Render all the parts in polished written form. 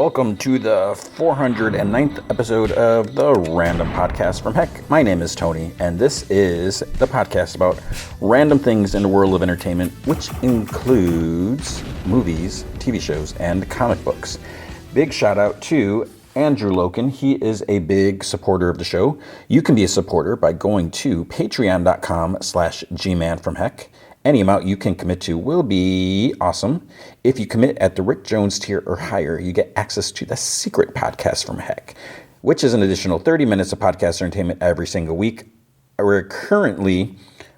welcome to the 409th episode of the Random Podcast from Heck. My name is Tony, and this is the podcast about random things in the world of entertainment, which includes movies, TV shows, and comic books. Big shout out to Andrew Loken. He is a big supporter of the show. You can be a supporter by going to patreon.com/gmanfromheck. Any amount you can commit to will be awesome. If you commit at the Rick Jones tier or higher, you get access to the secret podcast from Heck, which is an additional 30 minutes of podcast entertainment every single week. We're currently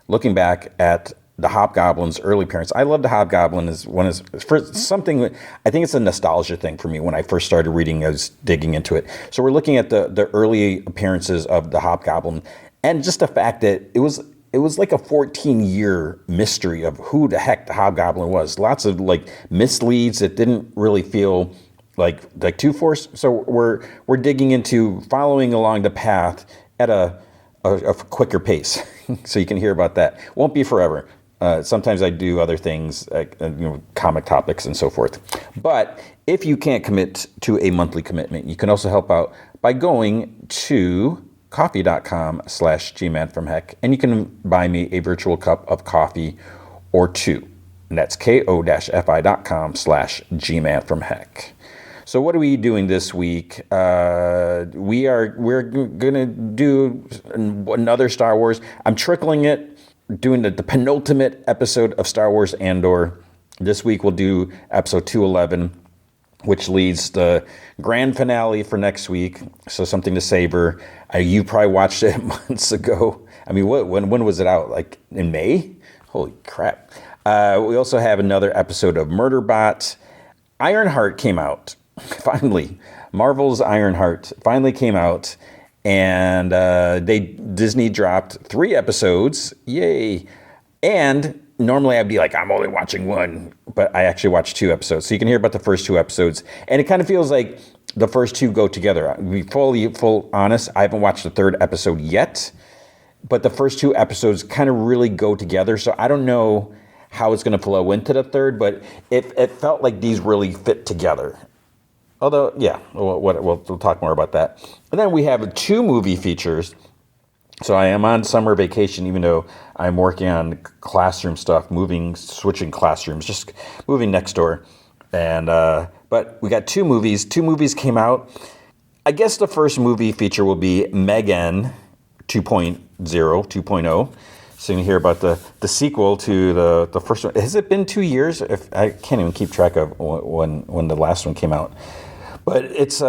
looking back at the Hobgoblin's early appearance. I love the Hobgoblin as one is for something. I think it's a nostalgia thing for me. When I first started reading, I was digging into it. So we're looking at the early appearances of the Hobgoblin, and just the fact that it was like a 14-year mystery of who the heck the Hobgoblin was. Lots of like misleads that didn't really feel like too forced. So we're digging into following along the path at a quicker pace. So you can hear about that. Won't be forever. Sometimes I do other things, like comic topics and so forth. But if you can't commit to a monthly commitment, you can also help out by going to coffee.com/gmanfromheck, and you can buy me a virtual cup of coffee or two. And that's ko-fi.com/gmanfromheck. So what are we doing this week? We're gonna do another Star Wars. I'm trickling it, doing the penultimate episode of Star Wars Andor. This week we'll do episode 211, which leads the grand finale for next week. So something to savor. You probably watched it months ago. I mean, when was it out? Like in May? Holy crap. We also have another episode of Murderbot. Ironheart came out. Finally. Marvel's Ironheart finally came out. And Disney dropped 3 episodes. Yay. And normally I'd be like, I'm only watching one, but I actually watched 2 episodes. So you can hear about the first 2 episodes. And it kind of feels like the first 2 go together. To be full honest, I haven't watched the 3rd episode yet, but the first 2 episodes kind of really go together. So I don't know how it's going to flow into the 3rd, but it felt like these really fit together. Although, yeah, we'll talk more about that. And then we have 2 movie features. So I am on summer vacation, even though I'm working on classroom stuff, switching classrooms, just moving next door. And but we got 2 movies. 2 movies came out. I guess the first movie feature will be M3GAN 2.0. So you can hear about the sequel to the first one. Has it been 2 years? I can't even keep track of when the last one came out. But it's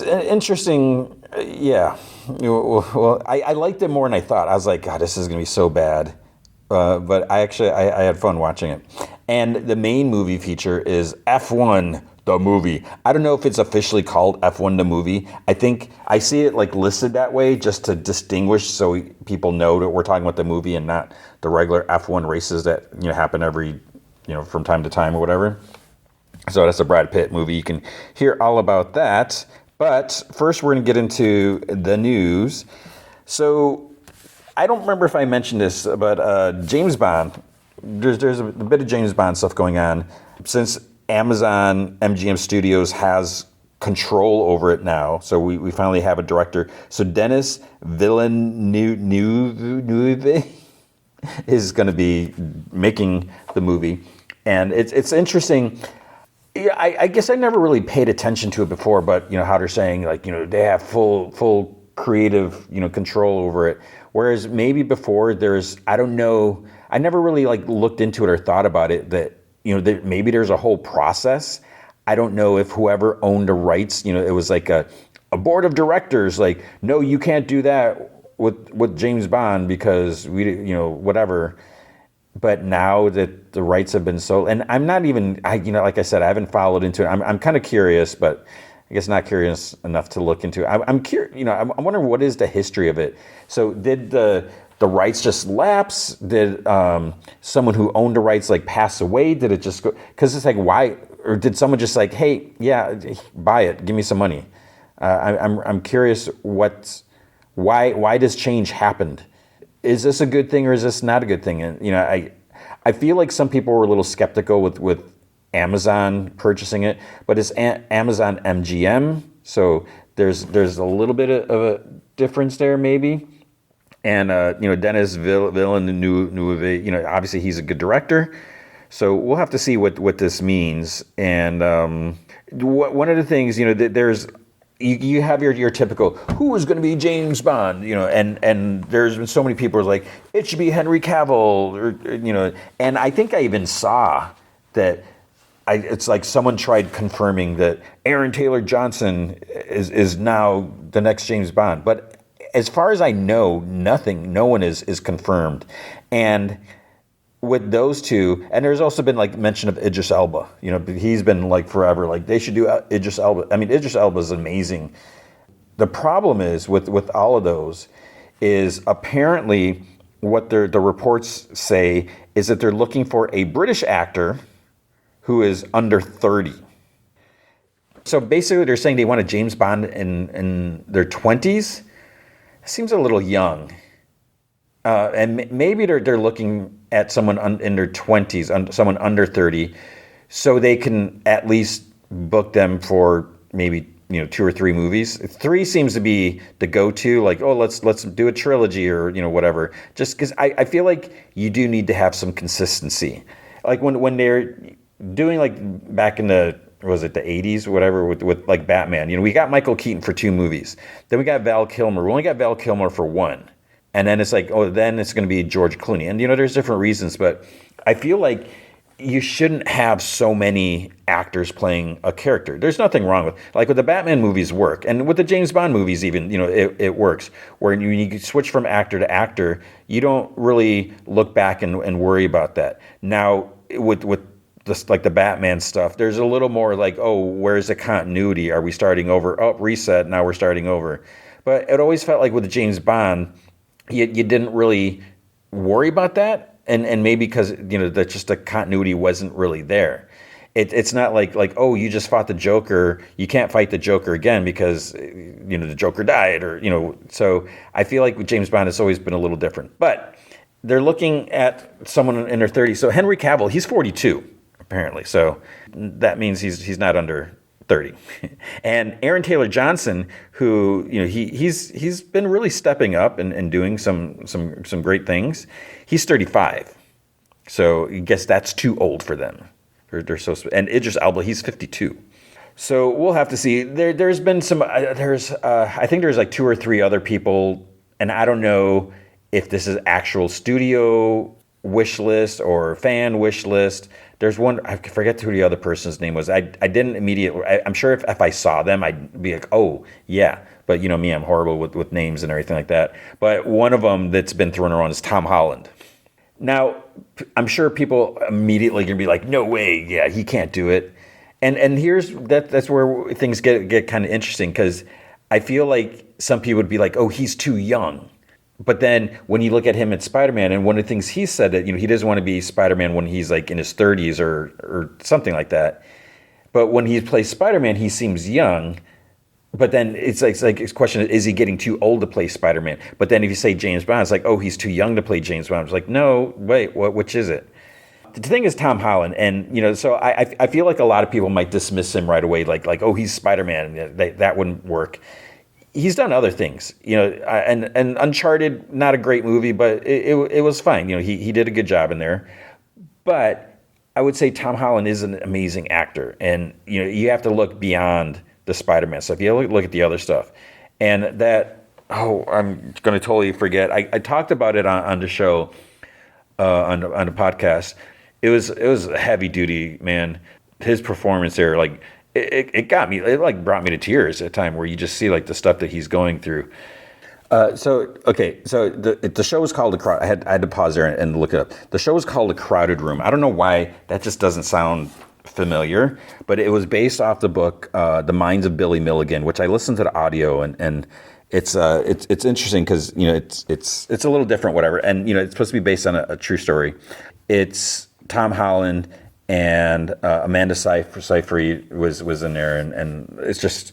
interesting. Yeah. Well, I liked it more than I thought. I was like, God, this is going to be so bad. But I had fun watching it. And the main movie feature is F1, the movie. I don't know if it's officially called F1, the movie. I think I see it like listed that way just to distinguish so people know that we're talking about the movie and not the regular F1 races that happen every, from time to time or whatever. So that's a Brad Pitt movie. You can hear all about that. But first, we're going to get into the news. So I don't remember if I mentioned this, but James Bond, there's a bit of James Bond stuff going on. Since Amazon MGM Studios has control over it now, so we finally have a director. So Denis Villeneuve is going to be making the movie. And it's interesting. Yeah, I guess I never really paid attention to it before, but how they're saying they have full creative control over it. Whereas maybe before I don't know, I never really looked into it or thought about it that that maybe there's a whole process. I don't know if whoever owned the rights, it was like a board of directors, no, you can't do that with James Bond because we whatever. But now that the rights have been sold, and I'm not even, like I said, I haven't followed into it. I'm kind of curious, but I guess not curious enough to look into it. I'm curious, I'm wondering what is the history of it. So did the rights just lapse? Did someone who owned the rights pass away? Did it just go? Because it's why? Or did someone just hey, yeah, buy it, give me some money? I'm curious why this change happened. Is this a good thing or is this not a good thing? And I feel like some people were a little skeptical with Amazon purchasing it, but it's Amazon MGM. So there's a little bit of a difference there, maybe. And Denis Villeneuve, obviously he's a good director. So we'll have to see what this means. And one of the things, there's you have your typical who is going to be James Bond, and there's been so many people who are like it should be Henry Cavill, or and I think I even saw that. It's like someone tried confirming that Aaron Taylor Johnson is now the next James Bond, but as far as I know, no one is confirmed. And with those two, and there's also been like mention of Idris Elba. He's been like forever like they should do Idris Elba. I mean, Idris Elba is amazing. The problem is with all of those is apparently what the reports say is that they're looking for a British actor who is under 30. So basically they're saying they want a James Bond in their 20s. Seems a little young. And maybe they're looking at someone in their 20s, someone under 30, so they can at least book them for maybe 2 or 3 movies. 3 seems to be the go-to, like, oh, let's do a trilogy or whatever. Just because I feel like you do need to have some consistency. Like when they're doing like back in the 80s, whatever, with like Batman. We got Michael Keaton for 2 movies. Then we got Val Kilmer. We only got Val Kilmer for 1. And then it's like, oh, then it's going to be George Clooney. And, there's different reasons, but I feel like you shouldn't have so many actors playing a character. There's nothing wrong with the Batman movies work. And with the James Bond movies even, it works. Where you switch from actor to actor, you don't really look back and worry about that. Now, with this, like the Batman stuff, there's a little more like, oh, where's the continuity? Are we starting over? Oh, reset, now we're starting over. But it always felt like with James Bond, you didn't really worry about that. And maybe because, that just the continuity wasn't really there. It's not like, oh, you just fought the Joker. You can't fight the Joker again because, the Joker died or, So I feel like with James Bond, it's always been a little different. But they're looking at someone in their 30s. So Henry Cavill, he's 42. Apparently. So that means he's not under 30. And Aaron Taylor Johnson, who, he's been really stepping up and doing some great things. He's 35. So I guess that's too old for them. They're so, and Idris Elba, he's 52. So we'll have to see. There's been some, I think there's like 2 or 3 other people, and I don't know if this is actual studio wish list or fan wish list. There's one, I forget who the other person's name was. I didn't immediately, I'm sure if I saw them, I'd be like, oh, yeah. But me, I'm horrible with names and everything like that. But one of them that's been thrown around is Tom Holland. Now, I'm sure people immediately going to be like, no way, yeah, he can't do it. And that's where things get kind of interesting, because I feel like some people would be like, oh, he's too young. But then when you look at him at Spider-Man, and one of the things he said that, he doesn't want to be Spider-Man when he's like in his 30s or something like that. But when he plays Spider-Man, he seems young. But then it's like his question is he getting too old to play Spider-Man? But then if you say James Bond, it's like, oh, he's too young to play James Bond. It's like, no, wait, which is it? The thing is Tom Holland, and so I feel like a lot of people might dismiss him right away, like oh, he's Spider-Man, that wouldn't work. He's done other things, and Uncharted, not a great movie, but it was fine. He did a good job in there. But I would say Tom Holland is an amazing actor, and you have to look beyond the Spider-Man stuff. You look at the other stuff, and that. Oh, I'm going to totally forget. I talked about it on the show, on the podcast. It was heavy duty, man. His performance there, like. It got me. It like brought me to tears at a time where you just see like the stuff that he's going through. So the show is called I had to pause there and look it up. The show is called A Crowded Room. I don't know why that just doesn't sound familiar, but it was based off the book The Minds of Billy Milligan, which I listened to the audio and it's interesting because it's a little different, whatever, and it's supposed to be based on a true story. It's Tom Holland. And Amanda Seyfried was in there, and it's just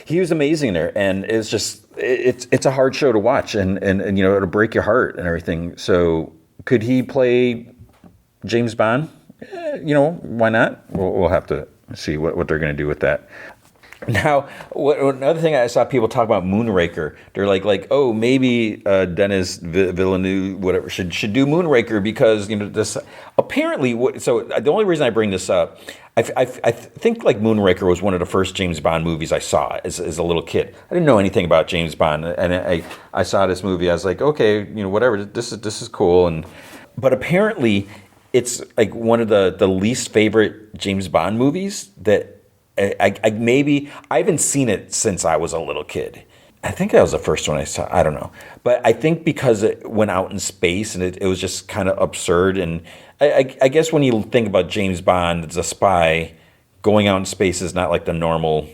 he was amazing there, and it's just it's a hard show to watch, and it'll break your heart and everything. So could he play James Bond? why not? We'll have to see what they're going to do with that. Now, another thing I saw people talk about Moonraker. They're like, oh, maybe Denis Villeneuve, whatever, should do Moonraker because this apparently. So the only reason I bring this up, I think like Moonraker was one of the first James Bond movies I saw as a little kid. I didn't know anything about James Bond, and I saw this movie. I was like, okay, whatever. This is cool, but apparently it's like one of the least favorite James Bond movies that. I haven't seen it since I was a little kid. I think that was the first one I saw. I don't know. But I think because it went out in space and it was just kind of absurd. And I guess when you think about James Bond as a spy, going out in space is not like the normal,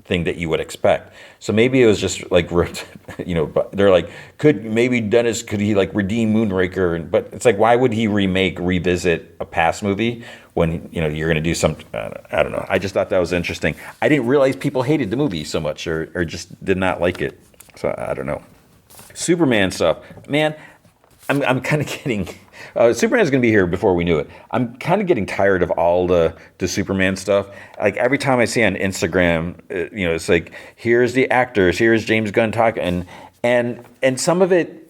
thing that you would expect. So maybe it was just like, they're like, could he like redeem Moonraker? But it's like, why would he revisit a past movie when, you're going to do something? I don't know. I just thought that was interesting. I didn't realize people hated the movie so much or just did not like it. So I don't know. Superman stuff. Man, I'm kind of getting... Superman's going to be here before we knew it. I'm kind of getting tired of all the Superman stuff. Like every time I see on Instagram, it's like, here's the actors, here's James Gunn talking, and some of it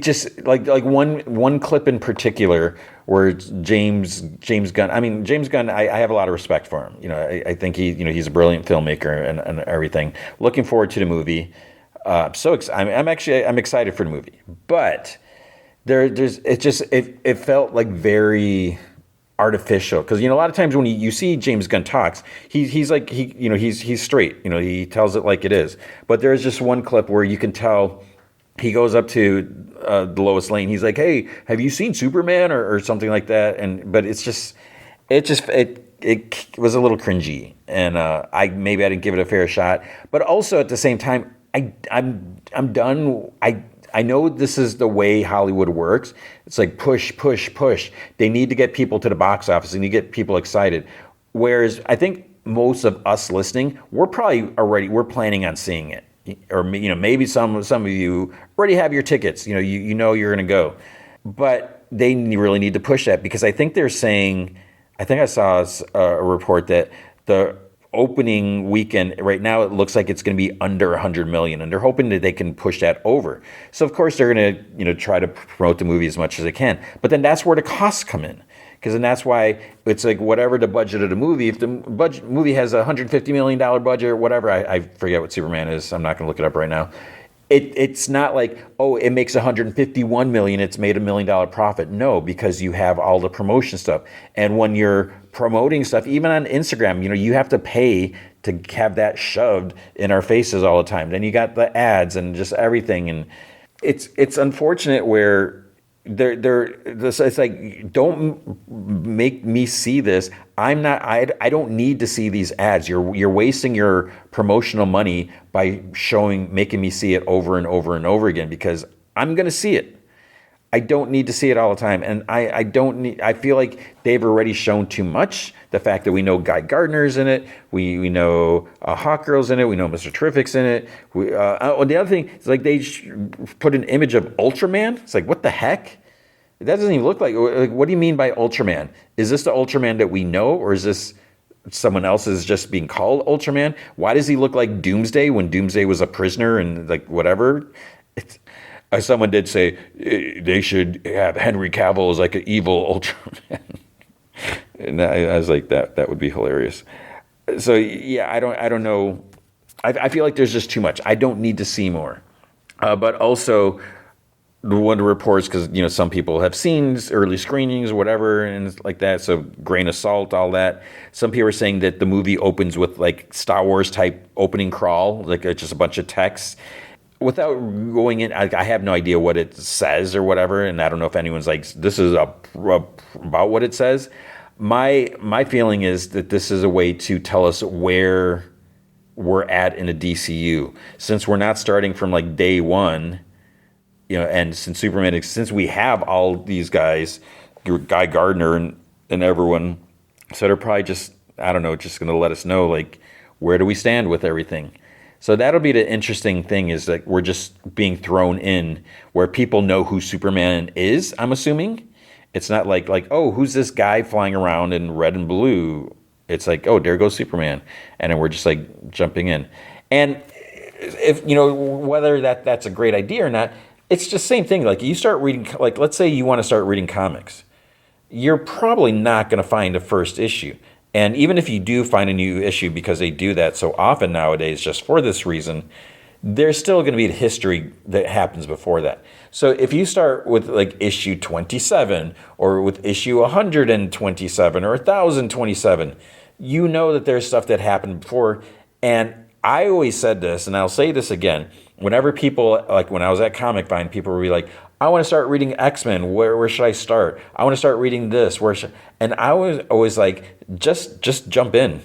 just like one clip in particular where James Gunn. I mean, James Gunn, I have a lot of respect for him. I think he's a brilliant filmmaker and everything. Looking forward to the movie. I'm excited for the movie, but. It felt like very artificial because a lot of times when you see James Gunn talks, he's like he's straight, he tells it like it is. But there's just one clip where you can tell he goes up to the Lois Lane. He's like, "Hey, have you seen Superman?" or something like that. But it was a little cringy, and I didn't give it a fair shot. But also at the same time, I'm done. I know this is the way Hollywood works. It's like push, push, push. They need to get people to the box office. They need to get people excited. Whereas I think most of us listening, we're planning on seeing it. Or maybe some of you already have your tickets. You're going to go. But they really need to push that because I think they're saying, I think I saw a report that the opening weekend right now it looks like it's going to be under 100 million, and they're hoping that they can push that over. So of course they're going to try to promote the movie as much as they can, but then that's where the costs come in, because then that's why it's like whatever the budget of the movie, if the movie has $150 million budget or whatever, I forget what Superman is, I'm not going to look it up right now. It's not like, oh, it makes 151 million, it's made $1 million profit. No, because you have all the promotion stuff. And when you're promoting stuff, even on Instagram, you have to pay to have that shoved in our faces all the time. Then you got the ads and just everything. And it's unfortunate where it's like, don't make me see this. I don't need to see these ads. You're wasting your promotional money by making me see it over and over and over again, because I'm going to see it. I don't need to see it all the time. And I feel like they've already shown too much. The fact that we know Guy Gardner's in it. We know Hawkgirl's in it. We know Mr. Terrific's in it. The other thing is like they put an image of Ultraman. It's like, what the heck? That doesn't even look like, what do you mean by Ultraman? Is this the Ultraman that we know, or is this someone else is just being called Ultraman? Why does he look like Doomsday when Doomsday was a prisoner and like whatever? Someone did say they should have Henry Cavill as like an evil Ultraman. And I was like, that would be hilarious. So yeah, I don't know. I feel like there's just too much. I don't need to see more. But also, one of the reports, because some people have seen early screenings or whatever and like that, so grain of salt, all that. Some people are saying that the movie opens with like Star Wars type opening crawl, like just a bunch of text. Without going in, I have no idea what it says or whatever, and I don't know if anyone's like, this is about what it says. My feeling is that this is a way to tell us where we're at in the DCU, since we're not starting from like day one. And since we have all these guys, Guy Gardner and everyone, so they're probably just going to let us know, like, where do we stand with everything? So that'll be the interesting thing, is that we're just being thrown in where people know who Superman is, I'm assuming, It's not like, oh, who's this guy flying around in red and blue? It's like, oh, there goes Superman, and then we're just like jumping in. And if whether that's a great idea or not, it's just same thing. Like you start reading, like let's say you want to start reading comics, you're probably not going to find a first issue. And even if you do find a new issue, because they do that so often nowadays, just for this reason, there's still going to be the history that happens before that. So if you start with like issue 27 or with issue 127 or 1027, you know that there's stuff that happened before. And I always said this, and I'll say this again, whenever people, like when I was at Comic Vine, people would be like, I want to start reading X-Men. Where should I start? I want to start reading this. And I was always like, just jump in.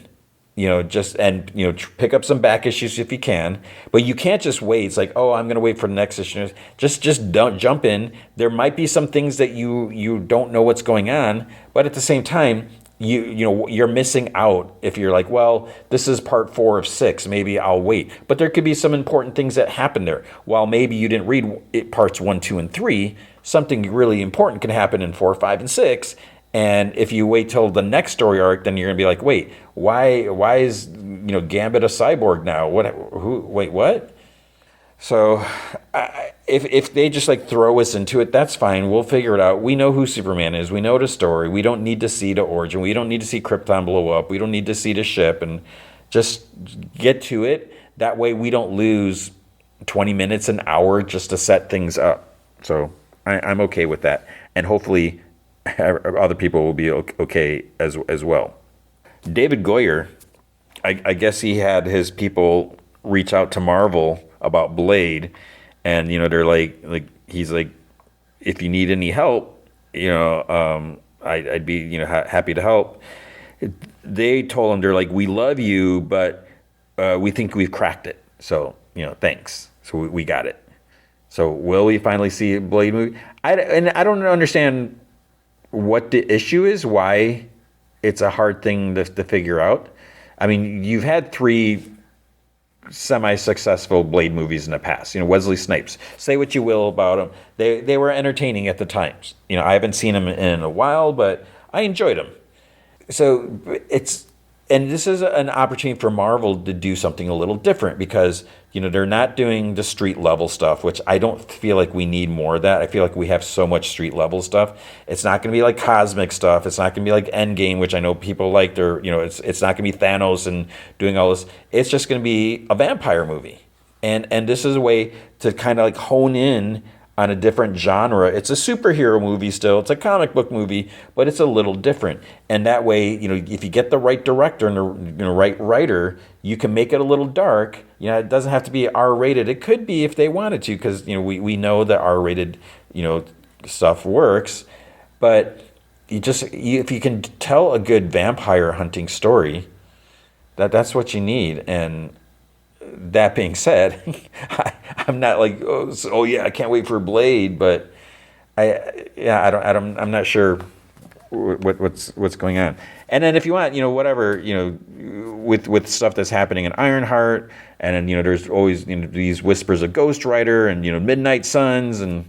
Pick up some back issues if you can, but you can't just wait. It's like, oh, I'm going to wait for the next issue. Just don't jump in. There might be some things that you don't know what's going on, but at the same time, you're missing out if you're like, well, this is part 4 of 6. Maybe I'll wait. But there could be some important things that happen there. While maybe you didn't read parts 1, 2, and 3, something really important can happen in 4, 5, and 6. And if you wait till the next story arc, then you're gonna be like, wait, why is Gambit a cyborg now? Wait, what? So if they just like throw us into it, that's fine. We'll figure it out. We know who Superman is. We know the story. We don't need to see the origin. We don't need to see Krypton blow up. We don't need to see the ship, and just get to it. That way we don't lose 20 minutes, an hour just to set things up. So I'm okay with that. And hopefully other people will be okay as well. David Goyer, I guess he had his people reach out to Marvel about Blade, and they're like he's like, if you need any help, I'd be happy to help. They told him, they're like, we love you, but we think we've cracked it. So thanks. So we got it. So will we finally see a Blade movie? I don't understand what the issue is, why it's a hard thing to figure out. I mean, you've had 3 semi-successful Blade movies in the past. Wesley Snipes. Say what you will about them. They were entertaining at the times. I haven't seen them in a while, but I enjoyed them. So and this is an opportunity for Marvel to do something a little different, because they're not doing the street level stuff, which I don't feel like we need more of that. I feel like we have so much street level stuff. It's not going to be like cosmic stuff. It's not going to be like Endgame, which I know people like. It's not going to be Thanos and doing all this. It's just going to be a vampire movie, and this is a way to kind of like hone in on a different genre. It's a superhero movie still. It's a comic book movie, but it's a little different. And that way, if you get the right director and the right writer, you can make it a little dark. It doesn't have to be R-rated. It could be if they wanted to, because we know that R-rated stuff works. But if you can tell a good vampire hunting story, that's what you need. And that being said, I'm not like, oh yeah, I can't wait for Blade, but I'm not sure what's going on. And then if you want, whatever, with stuff that's happening in Ironheart, and then there's always these whispers of Ghost Rider and Midnight Suns, and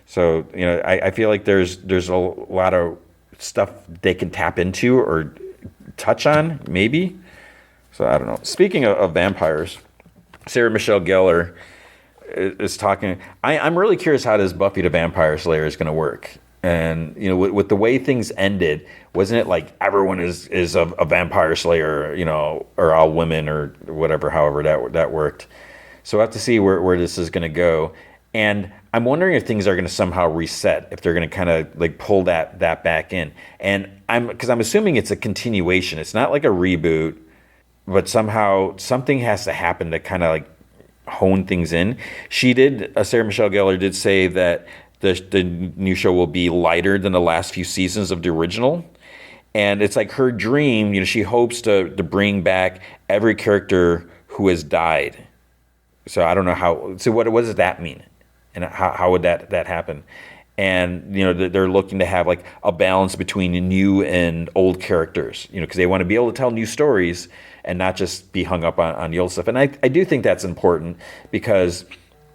so I feel like there's a lot of stuff they can tap into or touch on, maybe. So I don't know. Speaking of vampires, Sarah Michelle Gellar is talking. I'm really curious how this Buffy the Vampire Slayer is going to work. And with the way things ended, wasn't it like everyone is a vampire slayer, or all women or whatever, however that worked. So I have to see where this is going to go. And I'm wondering if things are going to somehow reset, if they're going to kind of like pull that back in. And because I'm assuming it's a continuation. It's not like a reboot, but somehow something has to happen to kind of like hone things in. Sarah Michelle Gellar did say that the new show will be lighter than the last few seasons of the original. And it's like her dream, she hopes to bring back every character who has died. So I don't know how, so what does that mean? And how would that happen? And, they're looking to have like a balance between new and old characters, because they want to be able to tell new stories and not just be hung up on the old stuff. And I do think that's important, because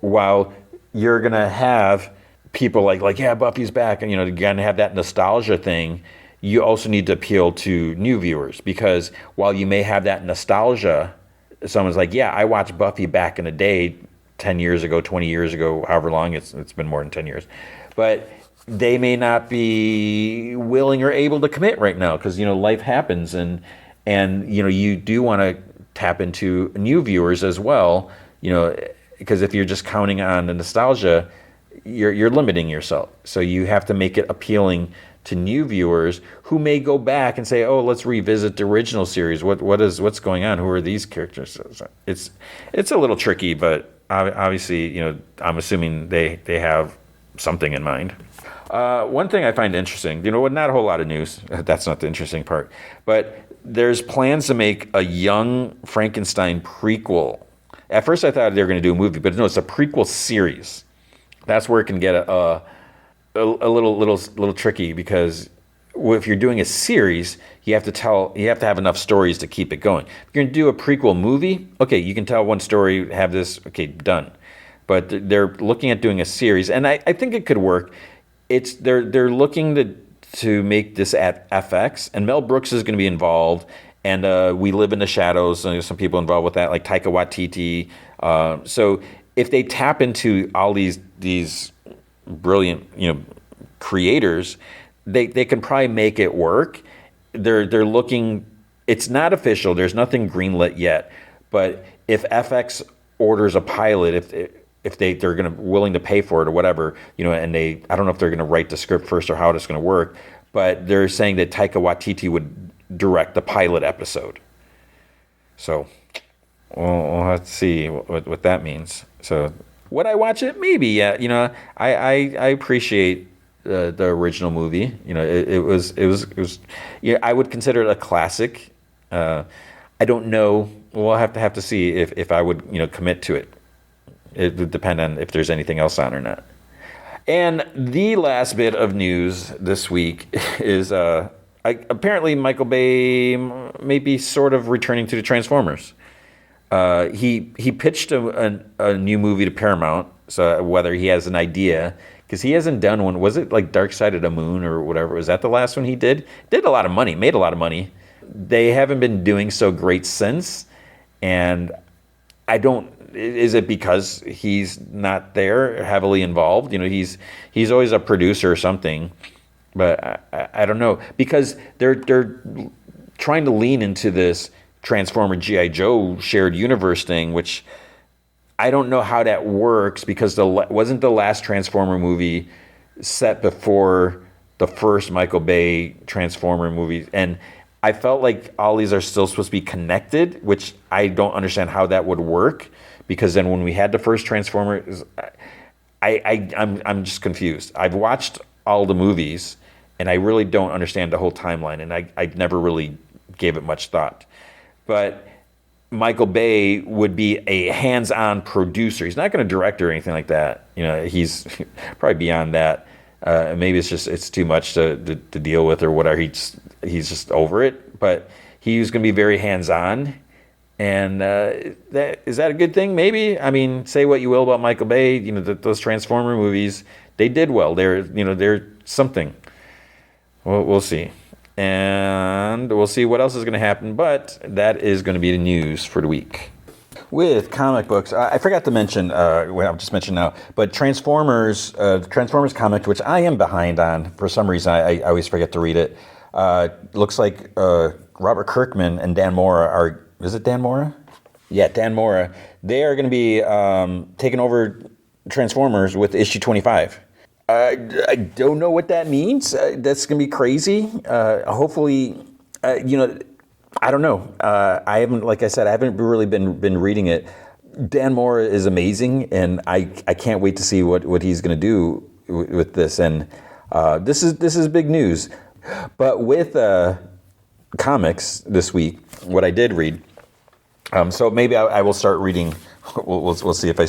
while you're going to have people yeah, Buffy's back, and you gotta have that nostalgia thing. You also need to appeal to new viewers, because while you may have that nostalgia, someone's like, yeah, I watched Buffy back in the day, 10 years ago, 20 years ago, however long, it's been more than 10 years, but they may not be willing or able to commit right now, because life happens, and you do want to tap into new viewers as well, because if you're just counting on the nostalgia, you're limiting yourself. So you have to make it appealing to new viewers who may go back and say, "Oh, let's revisit the original series. What's going on? Who are these characters?" So it's a little tricky, but obviously, I'm assuming they have something in mind. One thing I find interesting, not a whole lot of news. That's not the interesting part, but there's plans to make a Young Frankenstein prequel. At first, I thought they were going to do a movie, but no, it's a prequel series. That's where it can get a little tricky, because if you're doing a series, you have to have enough stories to keep it going. If you're going to do a prequel movie, okay, you can tell one story, have this, okay, done. But they're looking at doing a series, and I think it could work. They're looking to make this at FX, and Mel Brooks is going to be involved, and We Live in the Shadows, and there's some people involved with that, like Taika Waititi. So if they tap into all these brilliant creators, they can probably make it work. They're looking. It's not official. There's nothing greenlit yet. But if FX orders a pilot, if they're willing to pay for it or whatever, and I don't know if they're going to write the script first or how it's going to work, but they're saying that Taika Waititi would direct the pilot episode. So we'll have to see what that means. So would I watch it? Maybe, yeah. I appreciate the original movie. It was. I would consider it a classic. I don't know. We'll have to see if I would commit to it. It would depend on if there's anything else on or not. And the last bit of news this week is apparently Michael Bay may be sort of returning to the Transformers. He pitched a new movie to Paramount, so whether he has an idea, because he hasn't done one. Was it like Dark Side of the Moon or whatever? Was that the last one he did? Did a lot of money, made a lot of money. They haven't been doing so great since, and I don't. Is it because he's not there, heavily involved? He's always a producer or something, but I don't know, because they're trying to lean into this Transformer G.I. Joe shared universe thing, which I don't know how that works, because wasn't the last Transformer movie set before the first Michael Bay Transformer movie? And I felt like all these are still supposed to be connected, which I don't understand how that would work, because then when we had the first Transformer, I'm just confused. I've watched all the movies, and I really don't understand the whole timeline, and I never really gave it much thought. But Michael Bay would be a hands-on producer. He's not going to direct or anything like that. He's probably beyond that. Maybe it's too much to deal with or whatever. He's just over it. But he's going to be very hands-on. And is that a good thing? Maybe. I mean, say what you will about Michael Bay. Those Transformer movies, they did well. They're something. We'll see. And we'll see what else is going to happen, but that is going to be the news for the week. With comic books, I forgot to mention, I'll just mention now, but Transformers comic, which I am behind on for some reason. I always forget to read it. Looks like Robert Kirkman and Dan Mora is it Dan Mora? Yeah, Dan Mora. They are going to be taking over Transformers with issue 25. I don't know what that means. That's going to be crazy. Hopefully, I don't know. I haven't, like I said, I haven't really been reading it. Dan Mora is amazing, and I can't wait to see what he's going to do with this. And this is big news. But with comics this week, what I did read. So maybe I will start reading. We'll see if I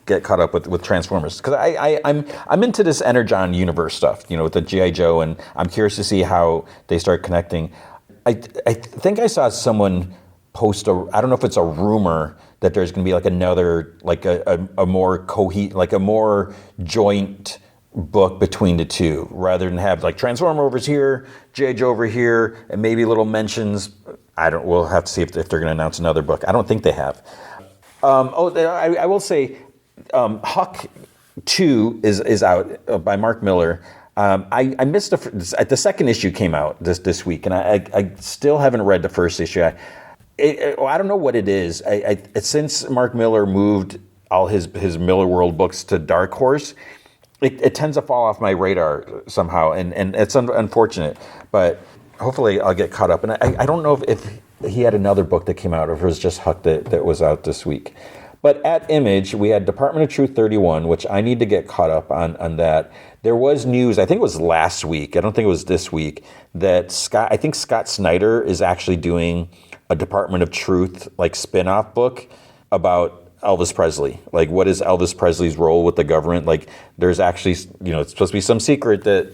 get caught up with Transformers, because I'm into this Energon universe stuff, with the G.I. Joe, and I'm curious to see how they start connecting. I think I saw someone post I don't know if it's a rumor that there's going to be like another, like a more a more joint book between the two, rather than have like Transformer over here, J.J. over here, and maybe little mentions. We'll have to see if they're going to announce another book. I don't think they have. I will say, Huck 2 is out by Mark Miller. I missed the second issue came out this week, and I still haven't read the first issue. I don't know what it is. Since Mark Miller moved all his Miller World books to Dark Horse, it tends to fall off my radar somehow, and it's unfortunate. But hopefully I'll get caught up. And I don't know if he had another book that came out, or if it was just Huck that was out this week. But at Image, we had Department of Truth 31, which I need to get caught up on that. There was news, I think it was last week, I don't think it was this week, that Scott Snyder is actually doing a Department of Truth like spin-off book about Elvis Presley. Like, what is Elvis Presley's role with the government? Like, there's actually, it's supposed to be some secret that,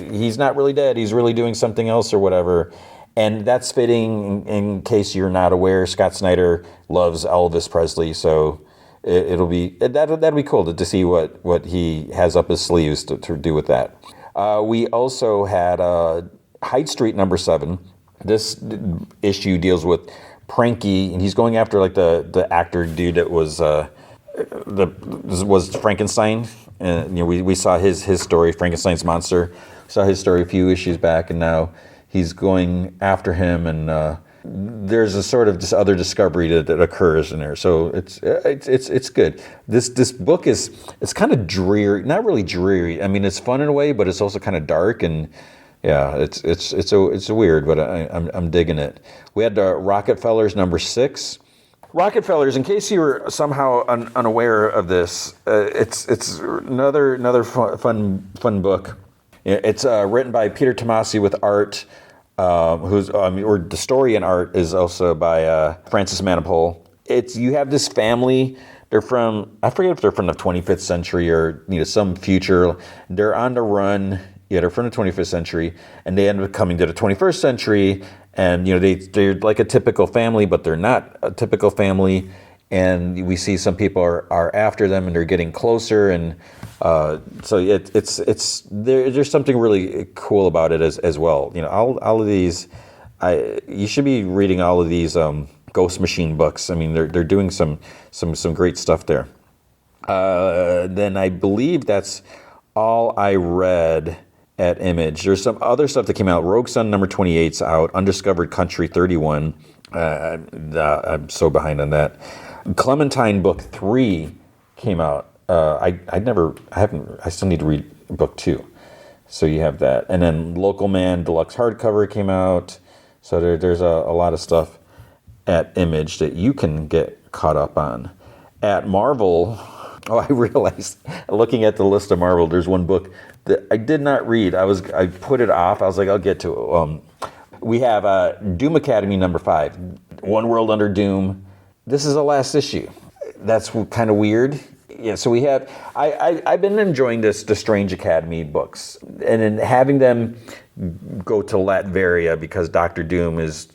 he's not really dead, he's really doing something else or whatever. And that's fitting. In case you're not aware, Scott Snyder loves Elvis Presley, so that'll be cool to see what he has up his sleeves to do with that. We also had Hyde Street number 7. This issue deals with Pranky, and he's going after like the actor dude that was Frankenstein. And we saw his story, Frankenstein's monster. Saw his story a few issues back, and now he's going after him, and there's a sort of this other discovery that occurs in there. So it's good. This book it's kind of dreary, not really dreary. I mean, it's fun in a way, but it's also kind of dark, and yeah, it's weird, but I'm digging it. We had Rockefellers number 6. Rockefellers, in case you were somehow unaware of this, it's another fun book. It's written by Peter Tomasi with art, or the story and art is also by Francis Manapul. You have this family. They're from, I forget if they're from the 25th century or some future. They're on the run. Yeah, they're from the 25th century, and they end up coming to the 21st century. And they're like a typical family, but they're not a typical family. And we see some people are after them, and they're getting closer. And so there's something really cool about it as well. All of these, you should be reading all of these Ghost Machine books. I mean, they're doing some great stuff there. Then I believe that's all I read at Image. There's some other stuff that came out. Rogue Sun number 28's out. Undiscovered Country 31. I'm so behind on that. Clementine book 3 came out. I still need to read book 2. So you have that. And then Local Man Deluxe hardcover came out. So there's a lot of stuff at Image that you can get caught up on. At Marvel, I realized, looking at the list of Marvel, there's one book that I did not read. I put it off. I was like, I'll get to it. We have Doom Academy number 5, One World Under Doom. This is the last issue. That's kind of weird. Yeah, so we have, I've been enjoying the Strange Academy books, and then having them go to Latveria because Dr. Doom is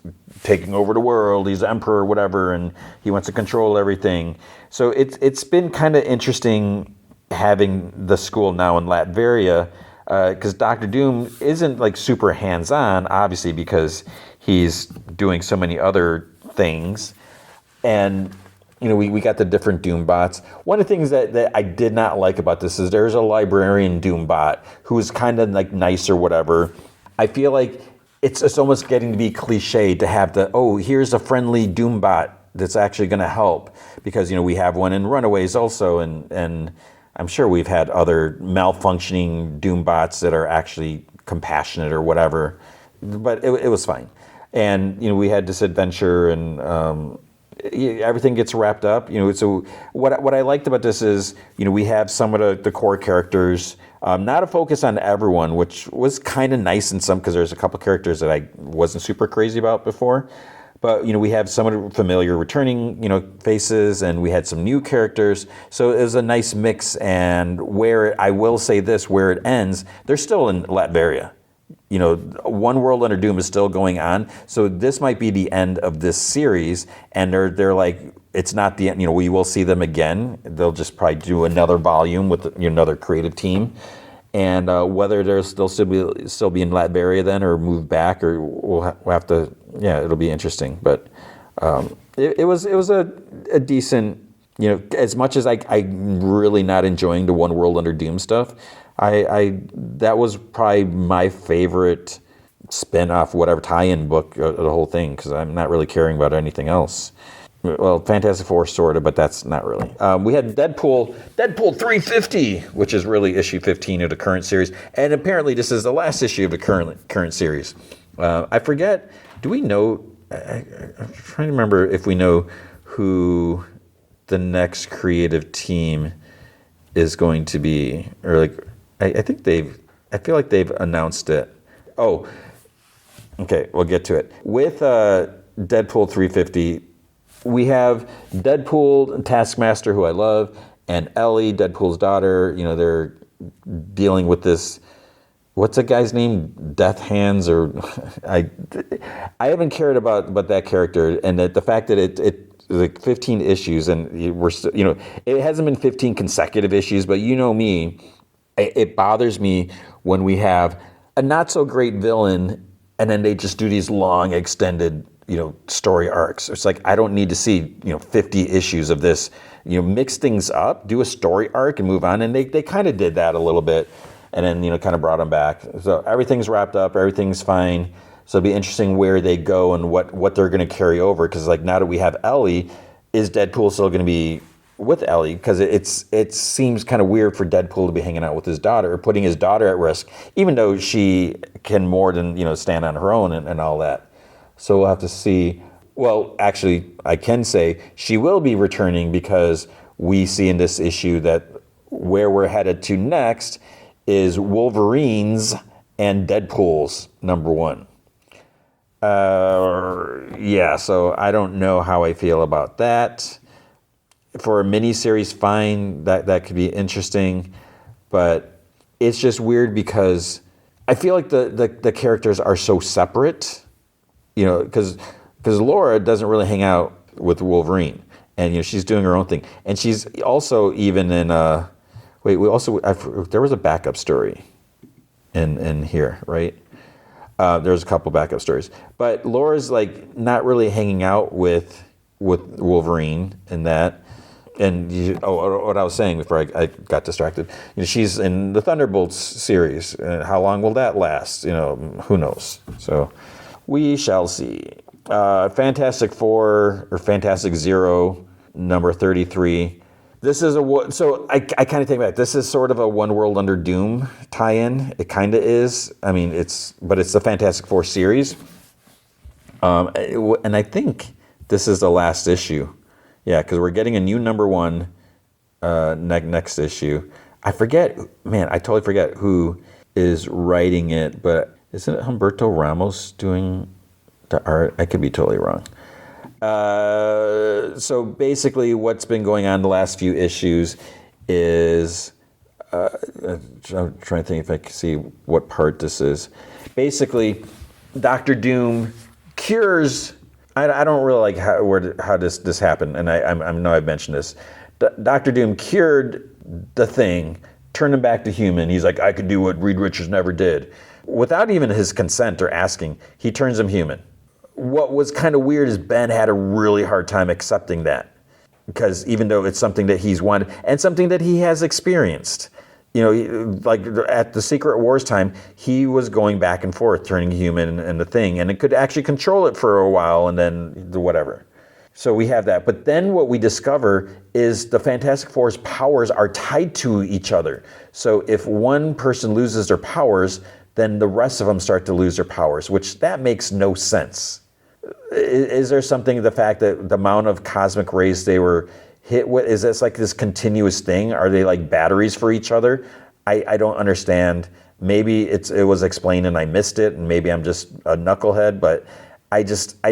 taking over the world. He's the emperor or whatever, and he wants to control everything. So it's been kind of interesting having the school now in Latveria, because Dr. Doom isn't like super hands-on, obviously, because he's doing so many other things. And we got the different Doom bots. One of the things that I did not like about this is there's a librarian Doom bot who is kind of like nice or whatever. I feel like it's almost getting to be cliche to have here's a friendly Doom bot that's actually going to help, because we have one in Runaways also, and I'm sure we've had other malfunctioning Doom bots that are actually compassionate or whatever, but it was fine. And we had this adventure, and everything gets wrapped up. So what I liked about this is we have some of the core characters, not a focus on everyone, which was kind of nice in some, because there's a couple characters that I wasn't super crazy about before. But we have some of the familiar returning faces, and we had some new characters. So it was a nice mix. And I will say this, where it ends, they're still in Latveria. One World Under Doom is still going on. So this might be the end of this series, and they're like, it's not the end. We will see them again. They'll just probably do another volume with another creative team. and whether they'll still be in Latveria then, or move back, or we'll have to. Yeah, it'll be interesting. But it was a decent. As much as I'm really not enjoying the One World Under Doom stuff, I that was probably my favorite spin-off, whatever, tie-in book of the whole thing, because I'm not really caring about anything else. Well, Fantastic Four sort of, but that's not really. We had Deadpool 350, which is really issue 15 of the current series, and apparently this is the last issue of the current series. I forget. Do we know? I'm trying to remember if we know who the next creative team is going to be, or like I think I feel like they've announced it. Oh, okay, we'll get to it. With Deadpool 350, we have Deadpool, Taskmaster, who I love, and Ellie, Deadpool's daughter. They're dealing with this. What's that guy's name? Death Hands, or I haven't cared about that character, and the fact that it like 15 issues, and we're still, it hasn't been 15 consecutive issues, but me, it bothers me when we have a not so great villain, and then they just do these long extended story arcs. It's like, I don't need to see 50 issues of this. Mix things up, do a story arc, and move on. And they kind of did that a little bit, and then kind of brought them back. So everything's wrapped up, everything's fine. So it'll be interesting where they go and what they're going to carry over. Because like, now that we have Ellie, is Deadpool still going to be with Ellie? Because it seems kind of weird for Deadpool to be hanging out with his daughter, or putting his daughter at risk, even though she can more than stand on her own and all that. So we'll have to see. Well, actually, I can say she will be returning, because we see in this issue that where we're headed to next is Wolverine's and Deadpool's #1. Yeah, so I don't know how I feel about that. For a miniseries, fine, that could be interesting, but it's just weird because I feel like the characters are so separate. Because Laura doesn't really hang out with Wolverine, and she's doing her own thing, and she's also even in there was a backup story in here, right? There's a couple backup stories, but Laura's like not really hanging out with Wolverine in that. And what I was saying before I got distracted, she's in the Thunderbolts series. How long will that last? Who knows? So we shall see. Fantastic Four, or Fantastic Zero, number 33. This is so I kind of take back. This is sort of a One World Under Doom tie-in. It kind of is. I mean, it's the Fantastic Four series. And I think this is the last issue. Yeah, because we're getting a new #1 next issue. I totally forget who is writing it, but isn't it Humberto Ramos doing the art? I could be totally wrong. So basically what's been going on the last few issues is, I'm trying to think if I can see what part this is. Basically, Dr. Doom cures... I don't really like how this happened, and I know I've mentioned this. Dr. Doom cured the Thing, turned him back to human. He's like, I could do what Reed Richards never did. Without even his consent or asking, he turns him human. What was kind of weird is Ben had a really hard time accepting that, because even though it's something that he's wanted and something that he has experienced. Like at the Secret Wars time, he was going back and forth, turning human and the Thing, and it could actually control it for a while, and then whatever. So we have that. But then what we discover is the Fantastic Four's powers are tied to each other. So if one person loses their powers, then the rest of them start to lose their powers, which that makes no sense. Is there something, the fact that the amount of cosmic rays they were hit with, is this like this continuous thing? Are they like batteries for each other? I don't understand. Maybe it was explained and I missed it, and maybe I'm just a knucklehead, but I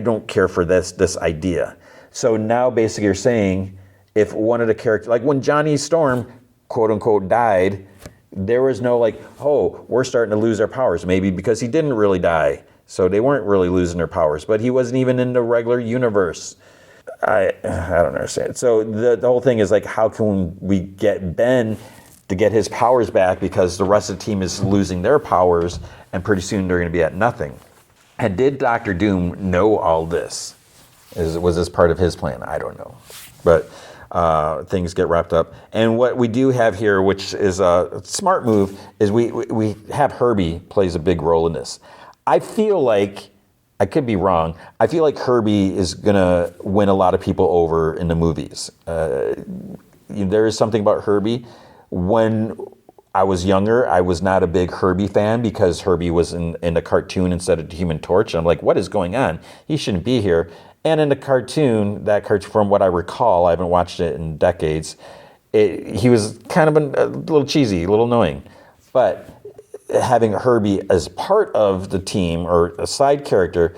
don't care for this idea. So now basically you're saying, if one of the characters, like when Johnny Storm, quote unquote, died, there was no like, oh, we're starting to lose our powers. Maybe because he didn't really die, so they weren't really losing their powers, but he wasn't even in the regular universe. I don't understand. So the whole thing is like, how can we get Ben to get his powers back because the rest of the team is losing their powers, and pretty soon they're going to be at nothing. And did Doctor Doom know all this? Was this part of his plan? I don't know. But things get wrapped up. And what we do have here, which is a smart move, is we have Herbie plays a big role in this. I feel like, I could be wrong, I feel like Herbie is going to win a lot of people over in the movies. There is something about Herbie. When I was younger, I was not a big Herbie fan because Herbie was in a cartoon instead of the Human Torch. I'm like, what is going on? He shouldn't be here. And in the cartoon, from what I recall, I haven't watched it in decades, he was kind of a little cheesy, a little annoying. But having Herbie as part of the team or a side character,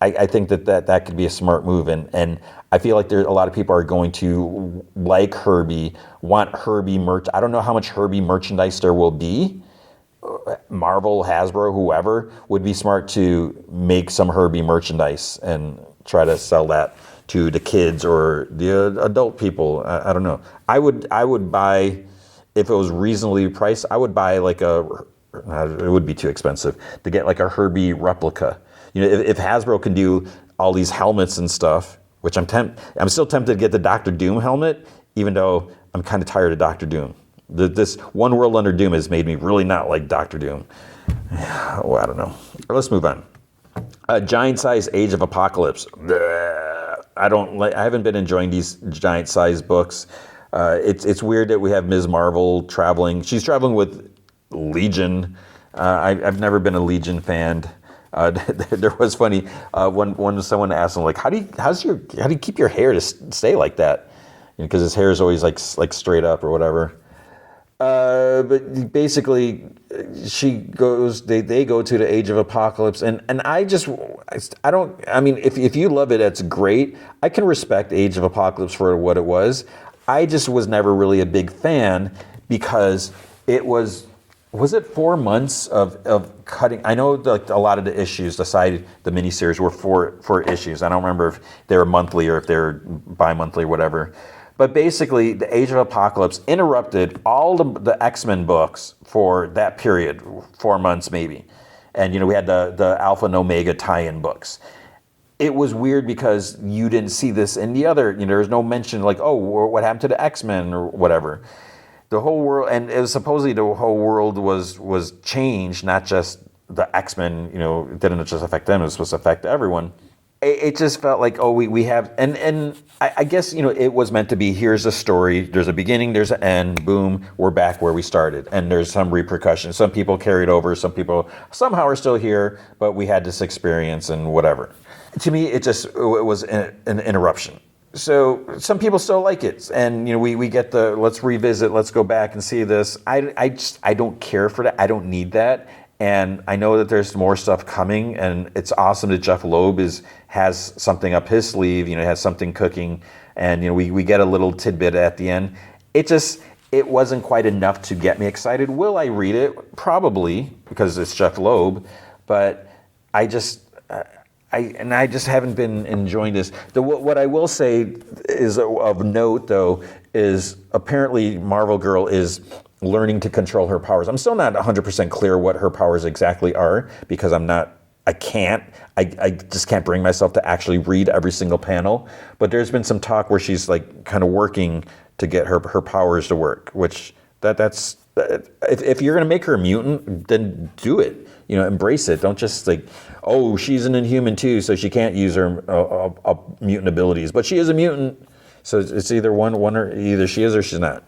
I think that could be a smart move. And I feel like a lot of people are going to like Herbie, want Herbie merch. I don't know how much Herbie merchandise there will be. Marvel, Hasbro, whoever would be smart to make some Herbie merchandise and try to sell that to the kids or the adult people. I don't know. I would buy, if it was reasonably priced, I would buy like it would be too expensive to get like a Herbie replica. If Hasbro can do all these helmets and stuff, which I'm still tempted to get the Doctor Doom helmet, even though I'm kind of tired of Doctor Doom. This One World Under Doom has made me really not like Doctor Doom. Well, I don't know. Let's move on. Giant size Age of Apocalypse. I haven't been enjoying these giant size books. It's weird that we have Ms. Marvel traveling. She's traveling with Legion. I've never been a Legion fan. There was funny when someone asked him like, how do you keep your hair to stay like that? Because his hair is always like straight up or whatever. But basically, they go to the Age of Apocalypse, and I mean, if you love it, that's great. I can respect Age of Apocalypse for what it was. I just was never really a big fan because it was it 4 months of cutting? I know like a lot of the issues, the miniseries were four issues. I don't remember if they were monthly or if they're bi-monthly or whatever. But basically, the Age of Apocalypse interrupted all the X-Men books for that period, 4 months maybe. And we had the Alpha and Omega tie-in books. It was weird because you didn't see this in the other, there was no mention like, oh, what happened to the X-Men or whatever. The whole world, and it was supposedly the whole world was changed, not just the X-Men, it didn't just affect them, it was supposed to affect everyone. It just felt like, oh, we have, and I guess, it was meant to be, here's a story, there's a beginning, there's an end, boom, we're back where we started. And there's some repercussions. Some people carried over, some people somehow are still here, but we had this experience and whatever. To me, it was an interruption. So some people still like it. And, we get let's revisit, let's go back and see this. I don't care for that. I don't need that. And I know that there's more stuff coming, and it's awesome that Jeff Loeb has something up his sleeve, has something cooking, and we get a little tidbit at the end. It wasn't quite enough to get me excited. Will I read it? Probably, because it's Jeff Loeb, but I just haven't been enjoying this. What I will say is of note, though, is apparently Marvel Girl is learning to control her powers. I'm still not 100% clear what her powers exactly are because I just can't bring myself to actually read every single panel. But there's been some talk where she's like kind of working to get her powers to work, which that's if you're going to make her a mutant, then do it. Embrace it. Don't just like, oh, she's an Inhuman too, so she can't use her mutant abilities. But she is a mutant, so it's either one or either she is or she's not.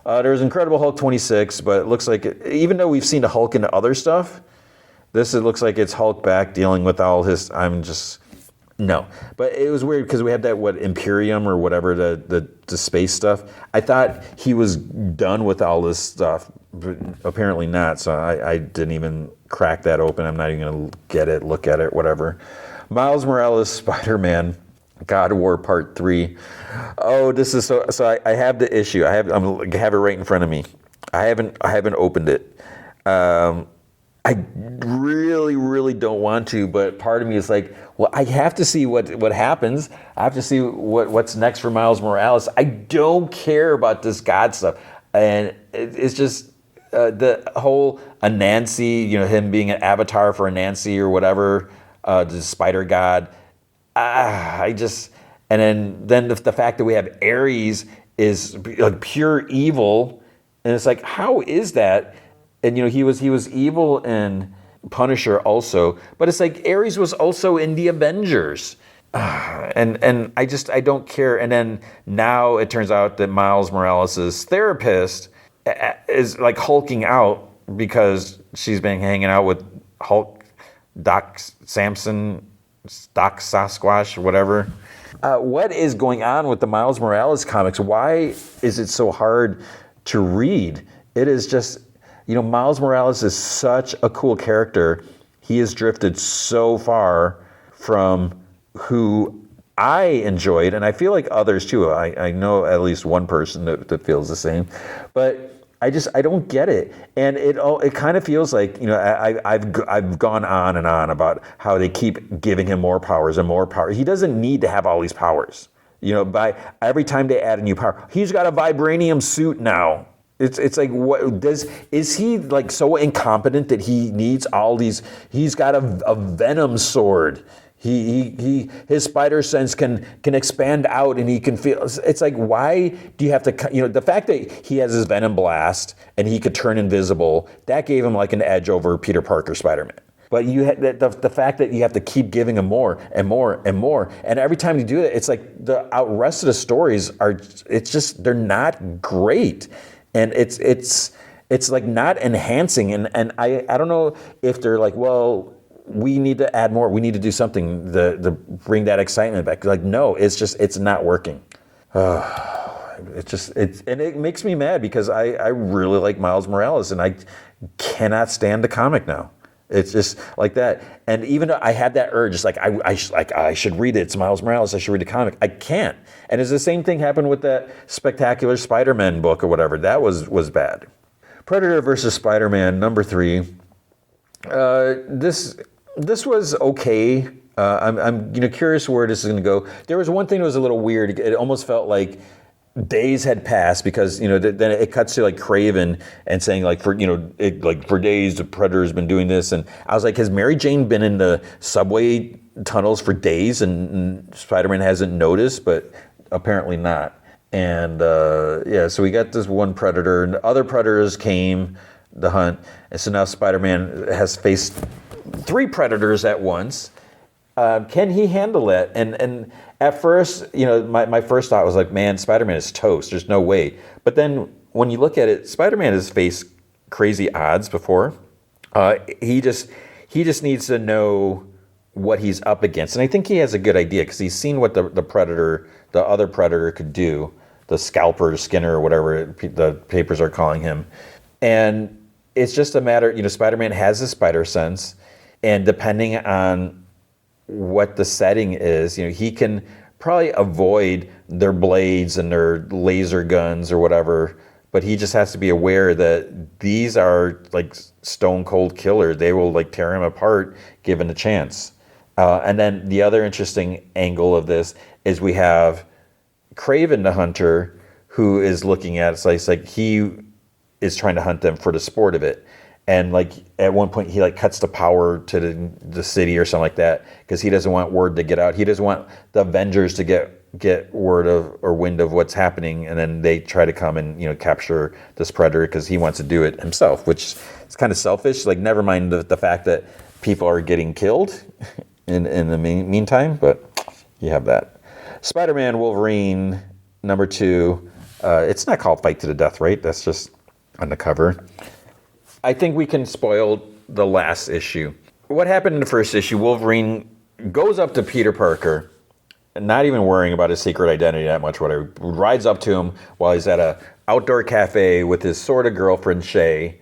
There's Incredible Hulk 26, but it looks like, even though we've seen the Hulk in other stuff, it looks like it's Hulk back dealing with all his, no. But it was weird because we had that, Imperium or whatever, the space stuff. I thought he was done with all this stuff, but apparently not, so I didn't even crack that open. I'm not even going to look at it, whatever. Miles Morales, Spider-Man, God of War Part 3. Oh, this is so I have the issue. I have it right in front of me. I haven't opened it. I really, really don't want to, but part of me is like, well, I have to see what happens. I have to see what's next for Miles Morales. I don't care about this God stuff. And it's just the whole Anansi, him being an avatar for Anansi or whatever, the spider god. And then the fact that we have Ares is like pure evil, and it's like, how is that? And he was evil in Punisher also, but it's like Ares was also in the Avengers. And I don't care. And then now it turns out that Miles Morales' therapist is like hulking out because she's been hanging out with Hulk, Doc Samson, Doc Sasquatch, or whatever. What is going on with the Miles Morales comics? Why is it so hard to read? It is just, Miles Morales is such a cool character. He has drifted so far from who I enjoyed, and I feel like others too. I know at least one person that feels the same, but I don't get it, and it kind of feels like I've gone on and on about how they keep giving him more powers and more power. He doesn't need to have all these powers. By every time they add a new power, he's got a vibranium suit now. It's like, is he like so incompetent that he needs all these? He's got a venom sword. His spider sense can expand out, and he can feel. It's like, why do you have to? The fact that he has his venom blast and he could turn invisible, that gave him like an edge over Peter Parker Spider-Man. But the fact that you have to keep giving him more and more and more, and every time you do it, it's like the rest of the stories they're not great, and it's like not enhancing, and I don't know if they're like, well, we need to add more. We need to do something to bring that excitement back. Like, no, it's not working. And it makes me mad because I really like Miles Morales, and I cannot stand the comic now. It's just like that. And even though I had that urge, it's like I should read it. It's Miles Morales. I should read the comic. I can't. And it's the same thing happened with that Spectacular Spider-Man book or whatever. That was bad. Predator versus Spider-Man #3. This was okay. I'm curious where this is going to go. There was one thing that was a little weird. It almost felt like days had passed because then it cuts to like Craven and saying like for days the Predator's been doing this, and I was like, has Mary Jane been in the subway tunnels for days and Spider-Man hasn't noticed? But apparently not. And so we got this one Predator, and other Predators came to hunt, and so now Spider-Man has faced 3 Predators at once. Can he handle that? And at first, my first thought was like, man, Spider-Man is toast. There's no way. But then when you look at it, Spider-Man has faced crazy odds before. He just needs to know what he's up against. And I think he has a good idea because he's seen what the other Predator could do, the Scalper, Skinner, or whatever the papers are calling him. And it's just a matter, Spider-Man has a spider sense, and depending on what the setting is, he can probably avoid their blades and their laser guns or whatever, but he just has to be aware that these are like stone cold killers. They will like tear him apart given a chance. And then the other interesting angle of this is we have Craven the Hunter, who is looking at it. It's like he is trying to hunt them for the sport of it. And like at one point he like cuts the power to the city or something like that because he doesn't want word to get out. He doesn't want the Avengers to get word of or wind of what's happening, and then they try to come and capture this Predator because he wants to do it himself, which is kind of selfish. Like, never mind the fact that people are getting killed in the meantime, but you have that. Spider-Man Wolverine #2. It's not called Fight to the Death, right? That's just on the cover. I think we can spoil the last issue. What happened in the first issue, Wolverine goes up to Peter Parker, not even worrying about his secret identity that much, whatever. Rides up to him while he's at a outdoor cafe with his sort of girlfriend, Shay,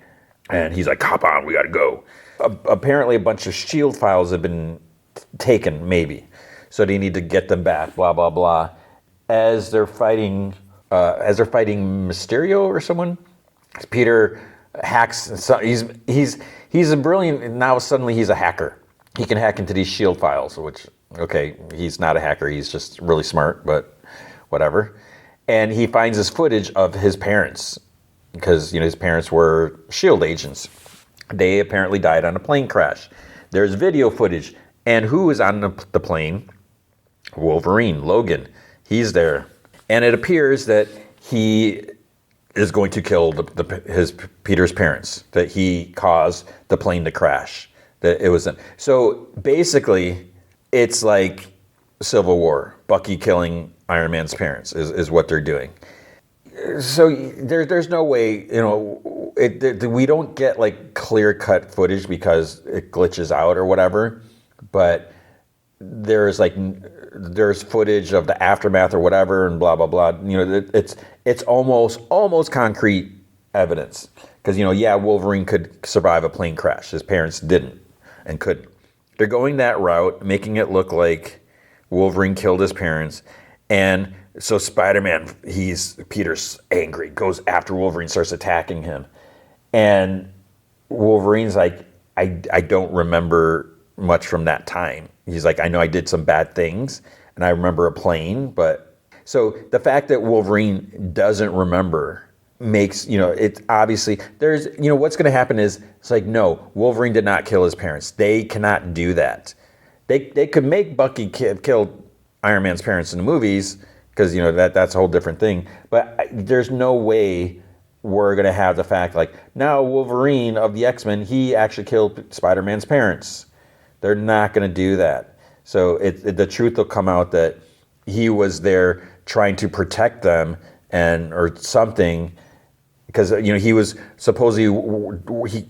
and he's like, hop on, we gotta go. Apparently a bunch of SHIELD files have been taken, maybe. So they need to get them back, blah, blah, blah. As they're fighting Mysterio or someone, Peter hacks. So he's a brilliant. Now suddenly he's a hacker. He can hack into these SHIELD files. Which, okay, he's not a hacker. He's just really smart. But whatever. And he finds this footage of his parents because his parents were SHIELD agents. They apparently died on a plane crash. There's video footage, and who is on the plane? Wolverine, Logan. He's there, and it appears that he is going to kill his Peter's parents. That he caused the plane to crash. That it was so basically, it's like Civil War. Bucky killing Iron Man's parents is what they're doing. So there's no way, we don't get like clear cut footage because it glitches out or whatever, but there's footage of the aftermath or whatever and blah blah blah. It's almost concrete evidence because Wolverine could survive a plane crash. His parents didn't and couldn't. They're going that route, making it look like Wolverine killed his parents, and so Spider-Man, Peter's angry, goes after Wolverine, starts attacking him. And Wolverine's like, I don't remember much from that time. He's like, I know I did some bad things, and I remember a plane, but... So the fact that Wolverine doesn't remember makes, it's obviously... There's, what's going to happen is, it's like, no, Wolverine did not kill his parents. They cannot do that. They could make Bucky kill Iron Man's parents in the movies... Because, that's a whole different thing. But there's no way we're going to have the fact, like, now Wolverine of the X-Men, he actually killed Spider-Man's parents. They're not going to do that. So the truth will come out that he was there trying to protect them or something. Because, he was supposedly,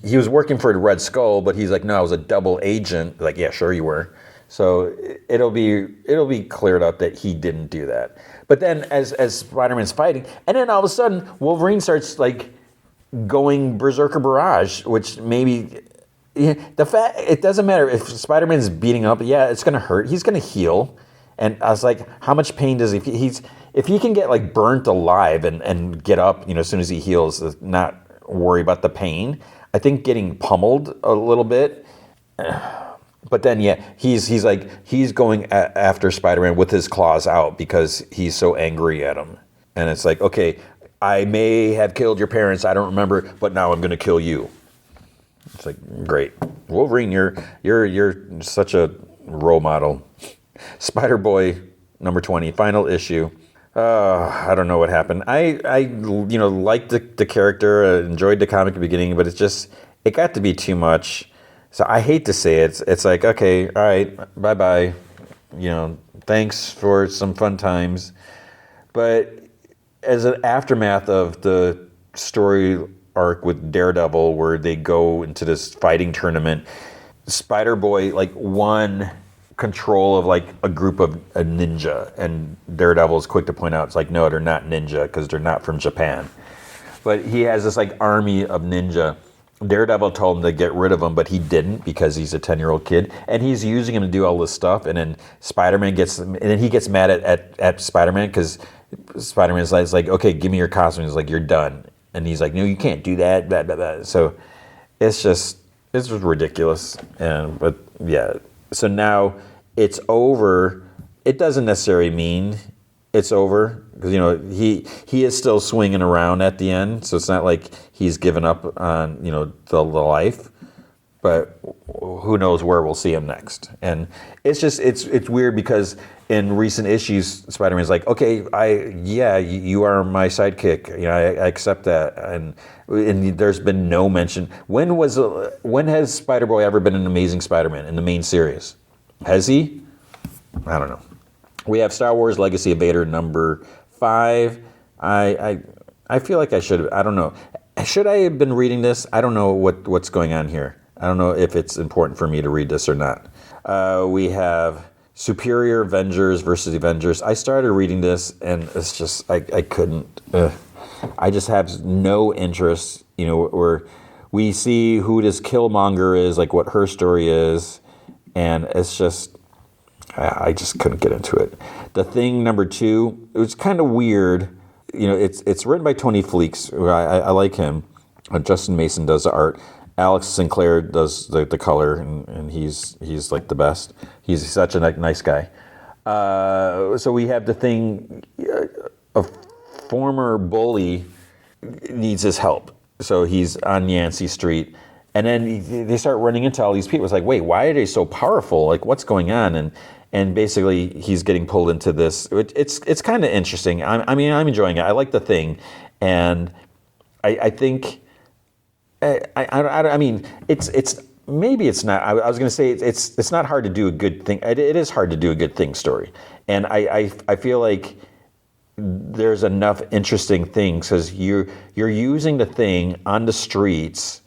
he was working for the Red Skull, but he's like, no, I was a double agent. Like, yeah, sure you were. So it'll be cleared up that he didn't do that. But then as Spider-Man's fighting, and then all of a sudden Wolverine starts like going Berserker Barrage, which maybe the fact it doesn't matter if Spider-Man's beating up. Yeah, it's gonna hurt. He's gonna heal. And I was like, how much pain does if he can get like burnt alive and get up, as soon as he heals, not worry about the pain. I think getting pummeled a little bit. But then, yeah, he's going after Spider-Man with his claws out because he's so angry at him. And it's like, okay, I may have killed your parents, I don't remember, but now I'm going to kill you. It's like, great. Wolverine, you're such a role model. Spider-Boy, number 20, final issue. I don't know what happened. I liked the character, enjoyed the comic at the beginning, but it got to be too much. So I hate to say it. It's like, okay, all right, bye-bye. Thanks for some fun times. But as an aftermath of the story arc with Daredevil, where they go into this fighting tournament, Spider-Boy won control of a group of a ninja, and Daredevil is quick to point out, it's like, no, they're not ninja because they're not from Japan. But he has this army of ninja. Daredevil told him to get rid of him, but he didn't because he's a 10-year-old kid, and he's using him to do all this stuff. And then Spider-Man gets mad at Spider-Man because Spider-Man's like, okay, give me your costume. He's like, you're done, and he's like, no, you can't do that. Blah, blah, blah. So it's just ridiculous. But yeah, so now it's over. It doesn't necessarily mean it's over because he is still swinging around at the end, so it's not like he's given up on the life, but who knows where we'll see him next. And it's just it's weird because in recent issues Spider-Man's like, okay, you are my sidekick, I accept that, and there's been no mention. When has Spider-Boy ever been an Amazing Spider-Man in the main series? Has he? I don't know. We have Star Wars Legacy of Vader number 5. I feel like I should. I don't know. Should I have been reading this? I don't know what's going on here. I don't know if it's important for me to read this or not. We have Superior Avengers versus Avengers. I started reading this and it's just I couldn't. I just have no interest. Where we see who this Killmonger is, what her story is, and it's just. I just couldn't get into it. The Thing number 2, it was kind of weird. It's written by Tony Fleeks. I like him. Justin Mason does the art. Alex Sinclair does the color, and he's the best. He's such a nice guy. So we have The Thing, a former bully needs his help. So he's on Yancey Street, and then they start running into all these people. It's like, wait, why are they so powerful? Like, what's going on? And basically, he's getting pulled into this. It's kind of interesting. I mean, I'm enjoying it. I like the thing, and I think I mean, it's maybe it's not. I was going to say it's not hard to do a good thing. It is hard to do a good thing story, and I feel like there's enough interesting things because you're using the thing on the streets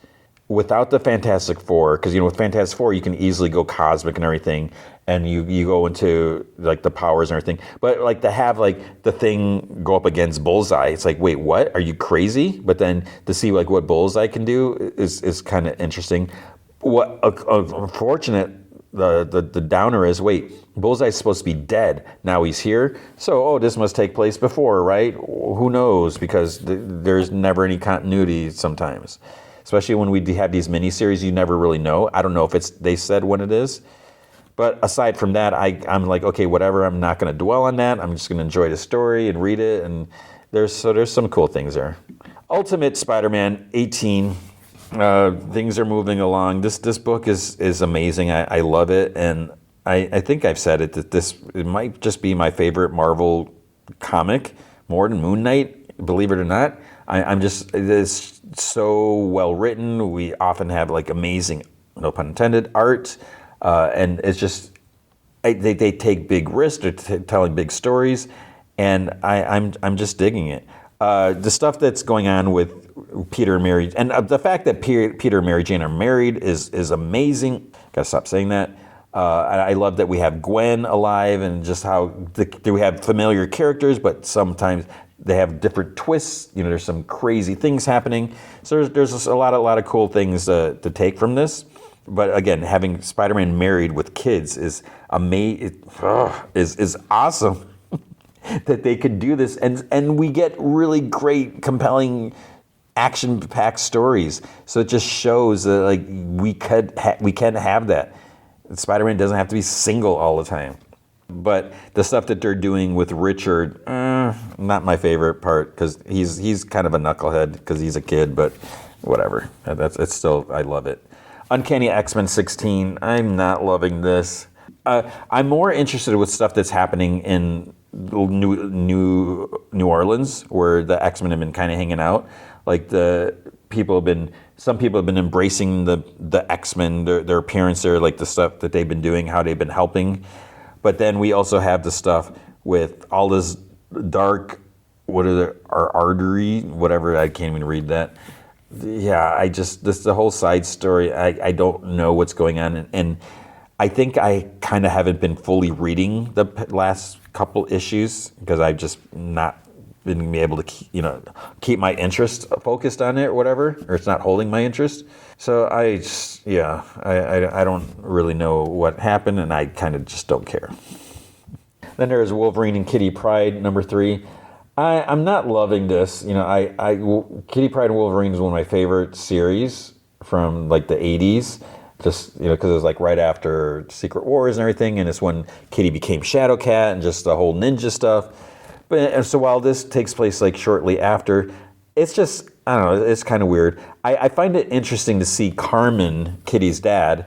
without the Fantastic Four, because with Fantastic Four you can easily go cosmic and everything, and you go into like the powers and everything. But like to have like the thing go up against Bullseye, it's like, wait, what? Are you crazy? But then to see like what Bullseye can do is kind of interesting. What unfortunate the downer is, wait, Bullseye's supposed to be dead. Now he's here. So, this must take place before, right? Who knows? Because there's never any continuity sometimes. Especially when we have these miniseries, you never really know. I don't know if they said when it is. But aside from that, I'm like, okay, whatever. I'm not going to dwell on that. I'm just going to enjoy the story and read it. And there's some cool things there. Ultimate Spider-Man 18. Things are moving along. This book is amazing. I love it, and I think I've said it that it might just be my favorite Marvel comic, more than Moon Knight. Believe it or not, it is so well written. We often have like amazing, no pun intended, art, and it's just they take big risks. They're telling big stories, and I'm just digging it. The stuff that's going on with Peter and Mary, and the fact that Peter and Mary Jane are married is amazing. Gotta stop saying that. I love that we have Gwen alive, and just how we have familiar characters, but sometimes they have different twists. There's some crazy things happening. So there's a lot of cool things to take from this. But again, having Spider-Man married with kids is amazing. Is awesome. That they could do this, and we get really great, compelling, action-packed stories. So it just shows that like we can have that. Spider-Man doesn't have to be single all the time. But the stuff that they're doing with Richard, not my favorite part, because he's kind of a knucklehead because he's a kid. But whatever, it's still, I love it. Uncanny X-Men 16. I'm not loving this. I'm more interested with stuff that's happening in New Orleans, where the X-Men have been kind of hanging out. Like some people have been embracing the X-Men, their appearance there, like the stuff that they've been doing, how they've been helping. But then we also have the stuff with all this dark, artery, whatever, I can't even read that. Yeah, the whole side story, I don't know what's going on, and I think I kind of haven't been fully reading the last couple issues because I've just not been able to keep my interest focused on it or whatever, or it's not holding my interest. So I don't really know what happened, and I kind of just don't care. Then there's Wolverine and Kitty Pryde '3. I'm not loving this. Kitty Pryde and Wolverine is one of my favorite series from like the 80s. Just, because it was like right after Secret Wars and everything, and it's when Kitty became Shadowcat and just the whole ninja stuff. And so while this takes place like shortly after, it's just, I don't know, it's kind of weird. I find it interesting to see Carmen, Kitty's dad,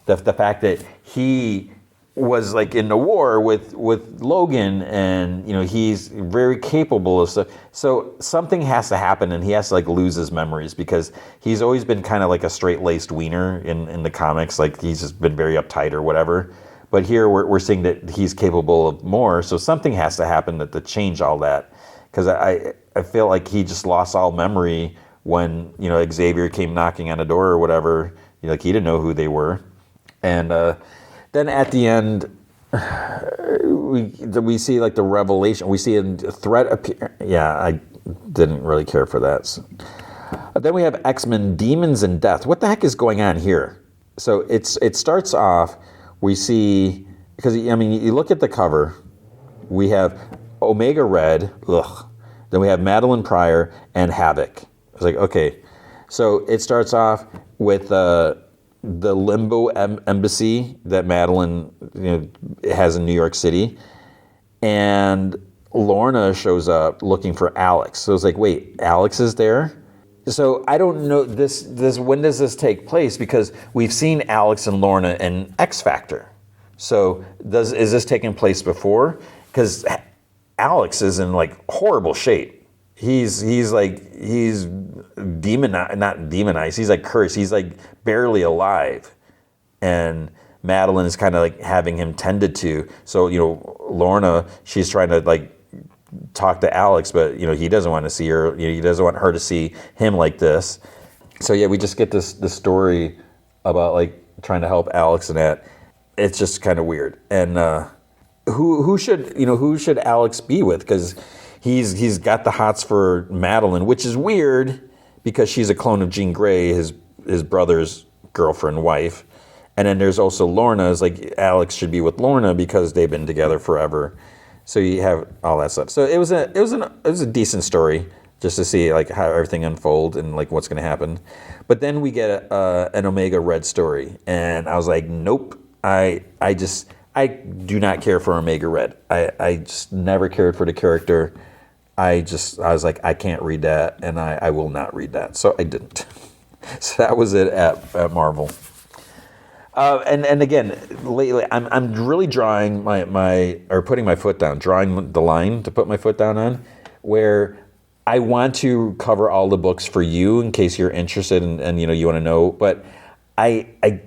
the fact that he was like in the war with Logan, and he's very capable of stuff. So something has to happen, and he has to like lose his memories, because he's always been kind of like a straight-laced wiener in the comics. Like he's just been very uptight or whatever. But here we're seeing that he's capable of more. So something has to happen to change all that, because I feel like he just lost all memory when Xavier came knocking on the door or whatever. Like he didn't know who they were, and then at the end, we see like the revelation. We see a threat appear. Yeah, I didn't really care for that. So. Then we have X-Men Demons and Death. What the heck is going on here? So it starts off, we see, because you look at the cover, we have Omega Red, then we have Madeline Pryor and Havoc. It's like, okay. So it starts off with the Limbo embassy that Madeline has in New York City, and Lorna shows up looking for Alex. So it's like, wait, Alex is there? So I don't know this. When does this take place? Because we've seen Alex and Lorna in X Factor. So is this taking place before? Because Alex is in like horrible shape. He's demonized, not demonized. He's like cursed. He's like barely alive, and Madeline is kind of like having him tended to. So Lorna, she's trying to like talk to Alex, but he doesn't want to see her. He doesn't want her to see him like this. So yeah, we just get this story about like trying to help Alex and that. It's just kind of weird. And who should Alex be with? Because he's got the hots for Madeline, which is weird because she's a clone of Jean Grey, his brother's girlfriend, wife. And then there's also Lorna. It's like Alex should be with Lorna because they've been together forever. So you have all that stuff. So it was a decent story just to see like how everything unfold and like what's going to happen. But then we get an Omega Red story, and I was like, nope. I do not care for Omega Red. I just never cared for the character. I was like, I can't read that, and I will not read that. So I didn't. So that was it at Marvel. And again, lately I'm really drawing putting my foot down, drawing the line to put my foot down on, where I want to cover all the books for you in case you're interested and you want to know, but I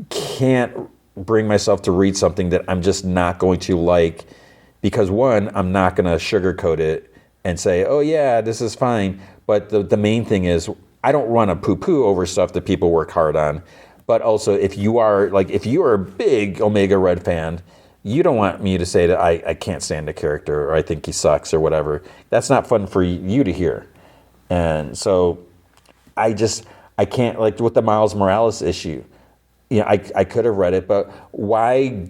can't bring myself to read something that I'm just not going to like, because one, I'm not going to sugarcoat it and say, oh yeah, this is fine. But the main thing is, I don't want to poo-poo over stuff that people work hard on. But also, if you are a big Omega Red fan, you don't want me to say that I can't stand the character or I think he sucks or whatever. That's not fun for you to hear. And so I can't, like with the Miles Morales issue, I could have read it, but why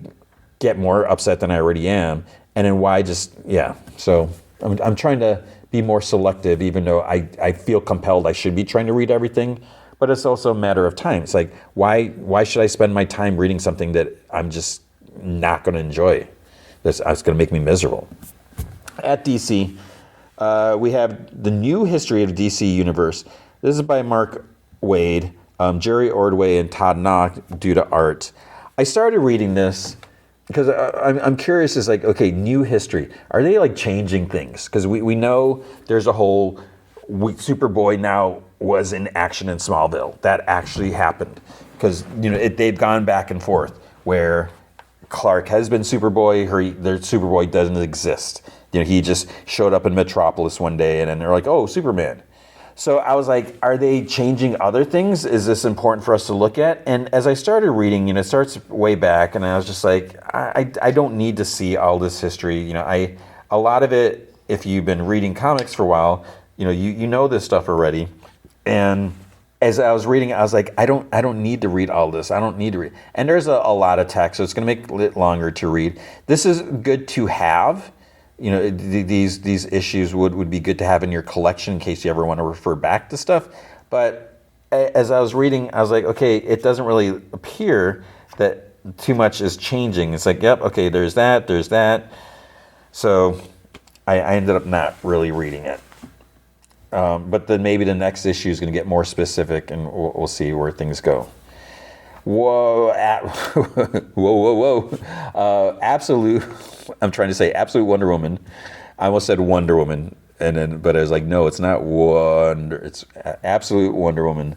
get more upset than I already am? And then why so I'm trying to be more selective, even though I feel compelled I should be trying to read everything. But it's also a matter of time. It's like, why should I spend my time reading something that I'm just not going to enjoy? It's going to make me miserable. At DC, we have the new history of DC Universe. This is by Mark Waid, Jerry Ordway, and Todd Knock due to art. I started reading this because I'm curious. Is like, okay, new history. Are they like changing things? Because we know there's a whole Superboy now was in action in Smallville. That actually happened because they've gone back and forth where Clark has been Superboy. Their Superboy doesn't exist. He just showed up in Metropolis one day, and then they're like, "Oh, Superman." So I was like, "Are they changing other things? Is this important for us to look at?" And as I started reading, it starts way back, and I was just like, "I don't need to see all this history." A lot of it, if you've been reading comics for a while, you know this stuff already. And as I was reading, I was like, I don't need to read all this. I don't need to read. And there's a lot of text, so it's going to make it longer to read. This is good to have. These issues would be good to have in your collection in case you ever want to refer back to stuff. But as I was reading, I was like, okay, it doesn't really appear that too much is changing. It's like, yep, okay, there's that. So I ended up not really reading it. But then maybe the next issue is going to get more specific, and we'll see where things go. Whoa. Absolute, I'm trying to say Absolute Wonder Woman. I almost said Wonder Woman, but I was like, no, it's not Wonder. It's Absolute Wonder Woman.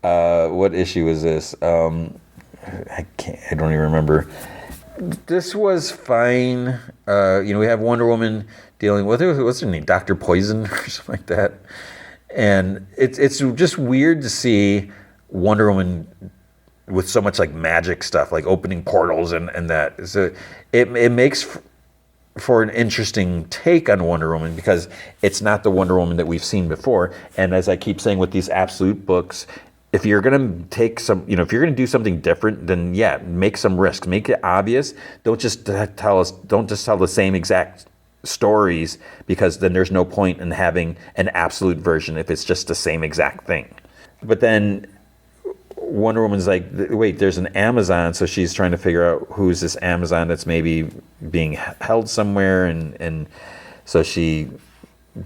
What issue is this? I don't even remember. This was fine. We have Wonder Woman dealing with, what's her name, Dr. Poison or something like that. And it's just weird to see Wonder Woman with so much like magic stuff, like opening portals and that. So it makes for an interesting take on Wonder Woman because it's not the Wonder Woman that we've seen before. And as I keep saying with these Absolute books, if you're going to take some, if you're going to do something different, then yeah, make some risks, make it obvious. Don't just tell the same exact stories, because then there's no point in having an Absolute version if it's just the same exact thing. But then Wonder Woman's like, wait, there's an Amazon, so she's trying to figure out who's this Amazon that's maybe being held somewhere, and So she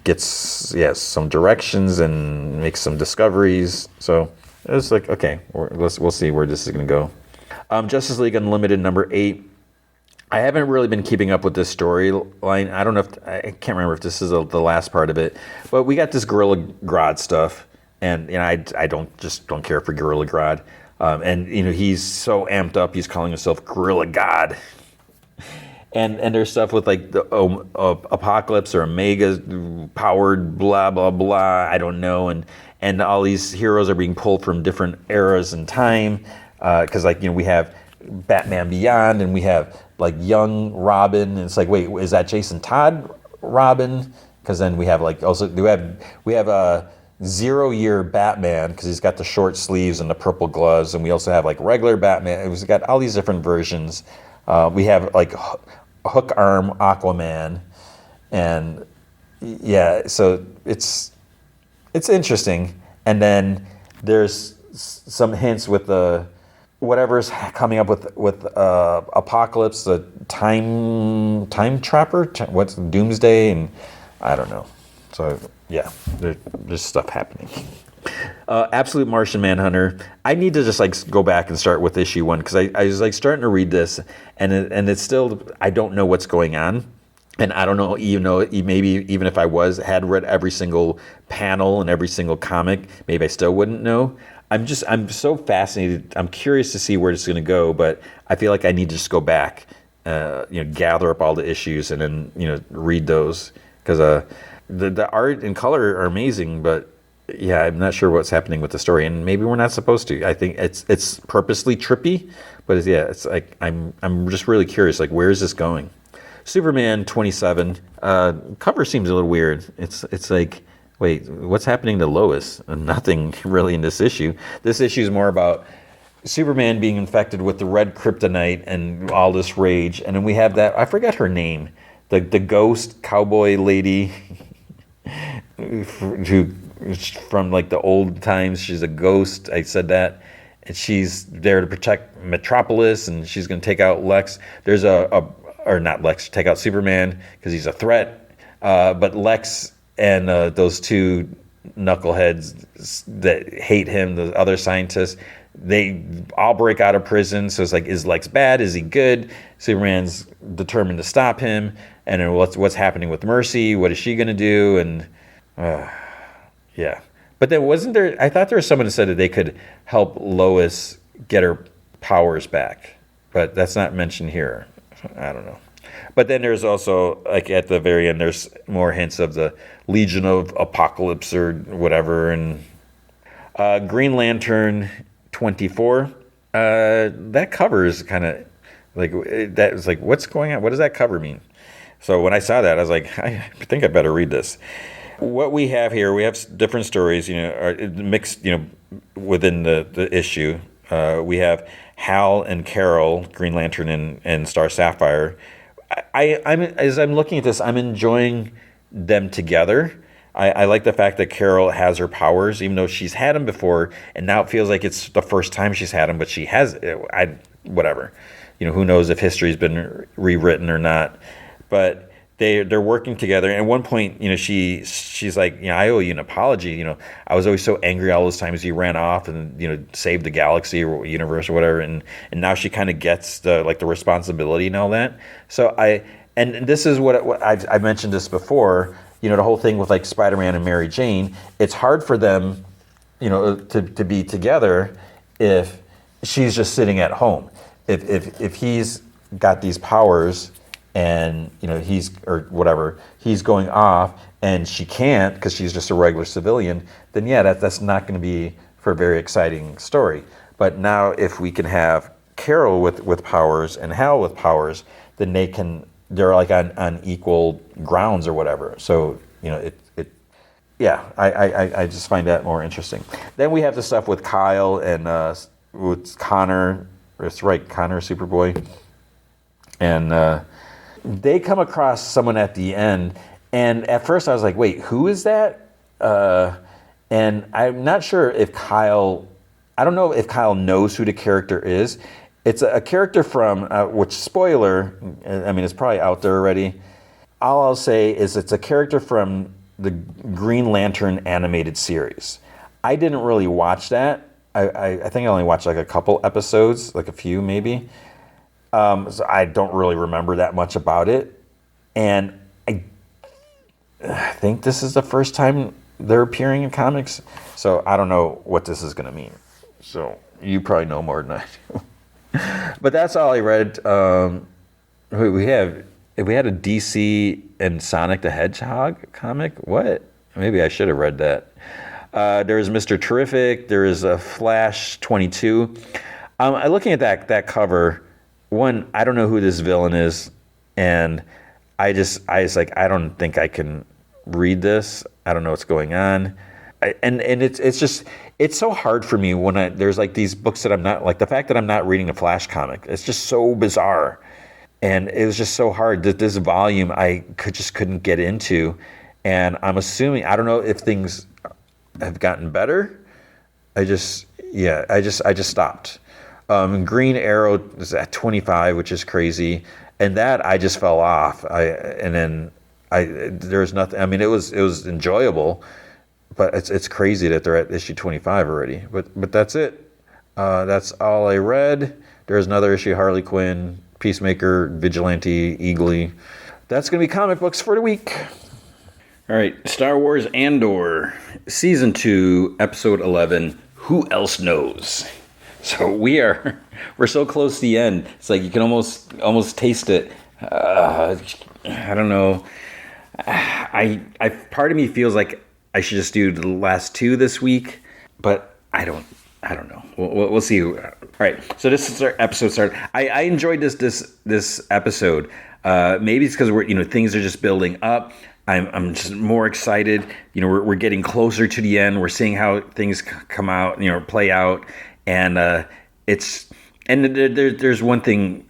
gets some directions and makes some discoveries. So it's like, okay, we'll see where this is going to go. Justice League Unlimited #8. I haven't really been keeping up with this storyline. I don't know I can't remember if this is the last part of it, but we got this Gorilla Grodd stuff, and I don't care for Gorilla Grodd, and he's so amped up. He's calling himself Gorilla God. And there's stuff with like the Apocalypse or Omega powered blah blah blah. I don't know, and all these heroes are being pulled from different eras in time, because we have Batman Beyond and we have like young Robin, and it's like, wait, is that Jason Todd Robin? Because then we have like also we have a 0-year Batman because he's got the short sleeves and the purple gloves, and we also have like regular Batman. We've got all these different versions. We have like hook arm Aquaman, and so it's interesting. And then there's some hints with the whatever's coming up with Apocalypse, the time trapper, what's Doomsday, and I don't know. So there's stuff happening. Absolute Martian Manhunter. I need to just like go back and start with issue 1 because I was like starting to read this, and it's still, I don't know what's going on, and I don't know, maybe even if I had read every single panel and every single comic, maybe I still wouldn't know. I'm so fascinated. I'm curious to see where it's going to go, but I feel like I need to just go back, gather up all the issues and then read those, because the art and color are amazing, but yeah, I'm not sure what's happening with the story, and maybe we're not supposed to. I think it's purposely trippy, but it's like I'm just really curious, like where is this going? Superman 27 cover seems a little weird. It's like, wait, what's happening to Lois? Nothing really in this issue. This issue is more about Superman being infected with the red kryptonite and all this rage, and then we have that, I forget her name, the ghost cowboy lady who from like the old times. She's a ghost. I said that. And she's there to protect Metropolis, and she's going to take out Lex. There's not Lex, take out Superman because he's a threat. But Lex and those two knuckleheads that hate him, the other scientists, they all break out of prison. So it's like, is Lex bad? Is he good? Superman's determined to stop him. And then what's happening with Mercy? What is she going to do? And but then wasn't there, I thought there was someone who said that they could help Lois get her powers back, but that's not mentioned here. I don't know. But then there's also, like at the very end, there's more hints of the Legion of Apocalypse or whatever. And Green Lantern 24, that cover is kind of like, that was like, what's going on? What does that cover mean? So when I saw that, I was like, I think I better read this. What we have here, we have different stories, are mixed, within the issue. We have Hal and Carol, Green Lantern and Star Sapphire. As I'm looking at this, I'm enjoying them together. I like the fact that Carol has her powers, even though she's had them before, and now it feels like it's the first time she's had them, but she has, whatever. Who knows if history's been rewritten or not. But they're working together. And at one point, she's like, I owe you an apology. I was always so angry all those times you ran off and, saved the galaxy or universe or whatever. And now she kind of gets the responsibility and all that. So and this is what I've mentioned this before, the whole thing with like Spider-Man and Mary Jane, it's hard for them, to be together if she's just sitting at home. If he's got these powers, and he's going off and she can't because she's just a regular civilian, then that's not going to be for a very exciting story. But now if we can have Carol with powers and Hal with powers, then they're like on equal grounds or whatever. So I just find that more interesting. Then we have the stuff with Kyle and with Connor. It's right, Connor Superboy, and they come across someone at the end, and at first I was like, wait, who is that? And I'm not sure if Kyle knows who the character is. It's a character from, which, spoiler, I mean, it's probably out there already. all I'll say is it's a character from the Green Lantern animated series. I didn't really watch that. I think I only watched like a couple episodes, like a few maybe. So I don't really remember that much about it. And I think this is the first time they're appearing in comics. So I don't know what this is going to mean. So you probably know more than I do. But that's all I read. We had a DC and Sonic the Hedgehog comic. What? Maybe I should have read that. There's Mr. Terrific. There is a Flash 22. I'm looking at that cover. One, I don't know who this villain is, and I like, I don't think I can read this. I don't know what's going on. And it's so hard for me when there's like these books that I'm not, like the fact that I'm not reading a Flash comic. It's just so bizarre. And it was just so hard that this volume I couldn't get into. And I'm assuming, I don't know if things have gotten better. I just stopped. Green Arrow is at 25, which is crazy. And that I just fell off. There's nothing, I mean, it was enjoyable, but it's crazy that they're at issue 25 already. But that's it. That's all I read. There's another issue, Harley Quinn, Peacemaker, Vigilante, Eagly. That's going to be comic books for the week. All right, Star Wars Andor, Season 2, Episode 11, Who Else Knows? So we're so close to the end. It's like you can almost taste it. I don't know. Part of me feels like I should just do the last two this week, but I don't know. We'll see. All right. So this is our episode start. I enjoyed this episode. Maybe it's because things are just building up. I'm just more excited. We're getting closer to the end. We're seeing how things come out, play out, and there's one thing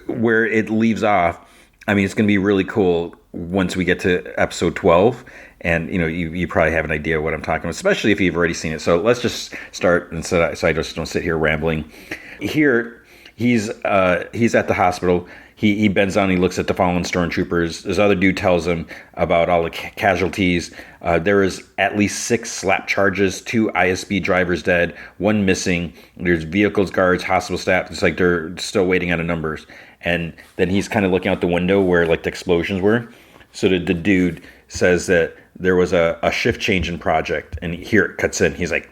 where it leaves off. I mean, it's going to be really cool once we get to episode 12. And, you probably have an idea what I'm talking about, especially if you've already seen it. So let's just start, and so I just don't sit here rambling. Here, he's at the hospital. He bends down, he looks at the fallen stormtroopers. This other dude tells him about all the casualties. There is at least 6 slap charges, 2 ISB drivers dead, 1 missing. There's vehicles, guards, hospital staff. It's like they're still waiting on the numbers. And then he's kind of looking out the window where like the explosions were. So the dude says that there was a shift change in project, and here it cuts in. He's like,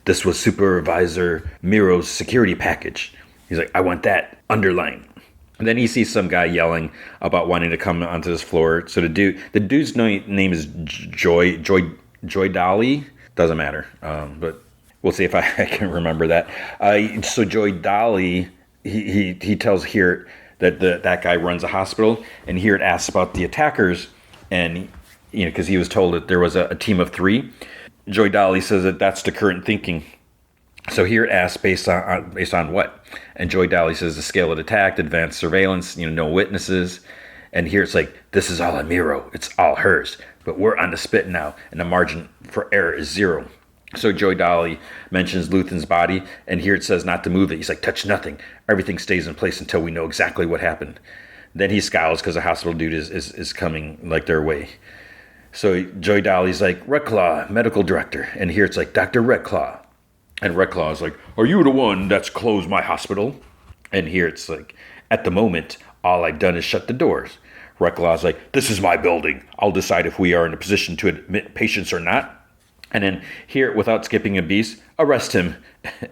this was Supervisor Miro's security package. He's like, I want that underlined. And then he sees some guy yelling about wanting to come onto this floor. So the dude's name is Joy Dolly. Doesn't matter, but we'll see if I can remember that. So Joy Dolly, he tells here that that guy runs a hospital, and here it asks about the attackers, and because he was told that there was a team of 3. Joy Dolly says that that's the current thinking. So here it asks based on what? And Joy Dolly says the scale of attack, advanced surveillance, no witnesses. And here it's like, this is all on Miro. It's all hers. But we're on the spit now, and the margin for error is 0. So Joy Dolly mentions Luthen's body, and here it says not to move it. He's like, touch nothing. Everything stays in place until we know exactly what happened. Then he scowls because the hospital dude is coming like their way. So Joy Dolly's like, Redclaw, medical director. And here it's like, Dr. Redclaw. And Redclaw is like, are you the one that's closed my hospital? And here it's like, at the moment, all I've done is shut the doors. Redclaw's like, this is my building. I'll decide if we are in a position to admit patients or not. And then here, without skipping a beat, arrest him.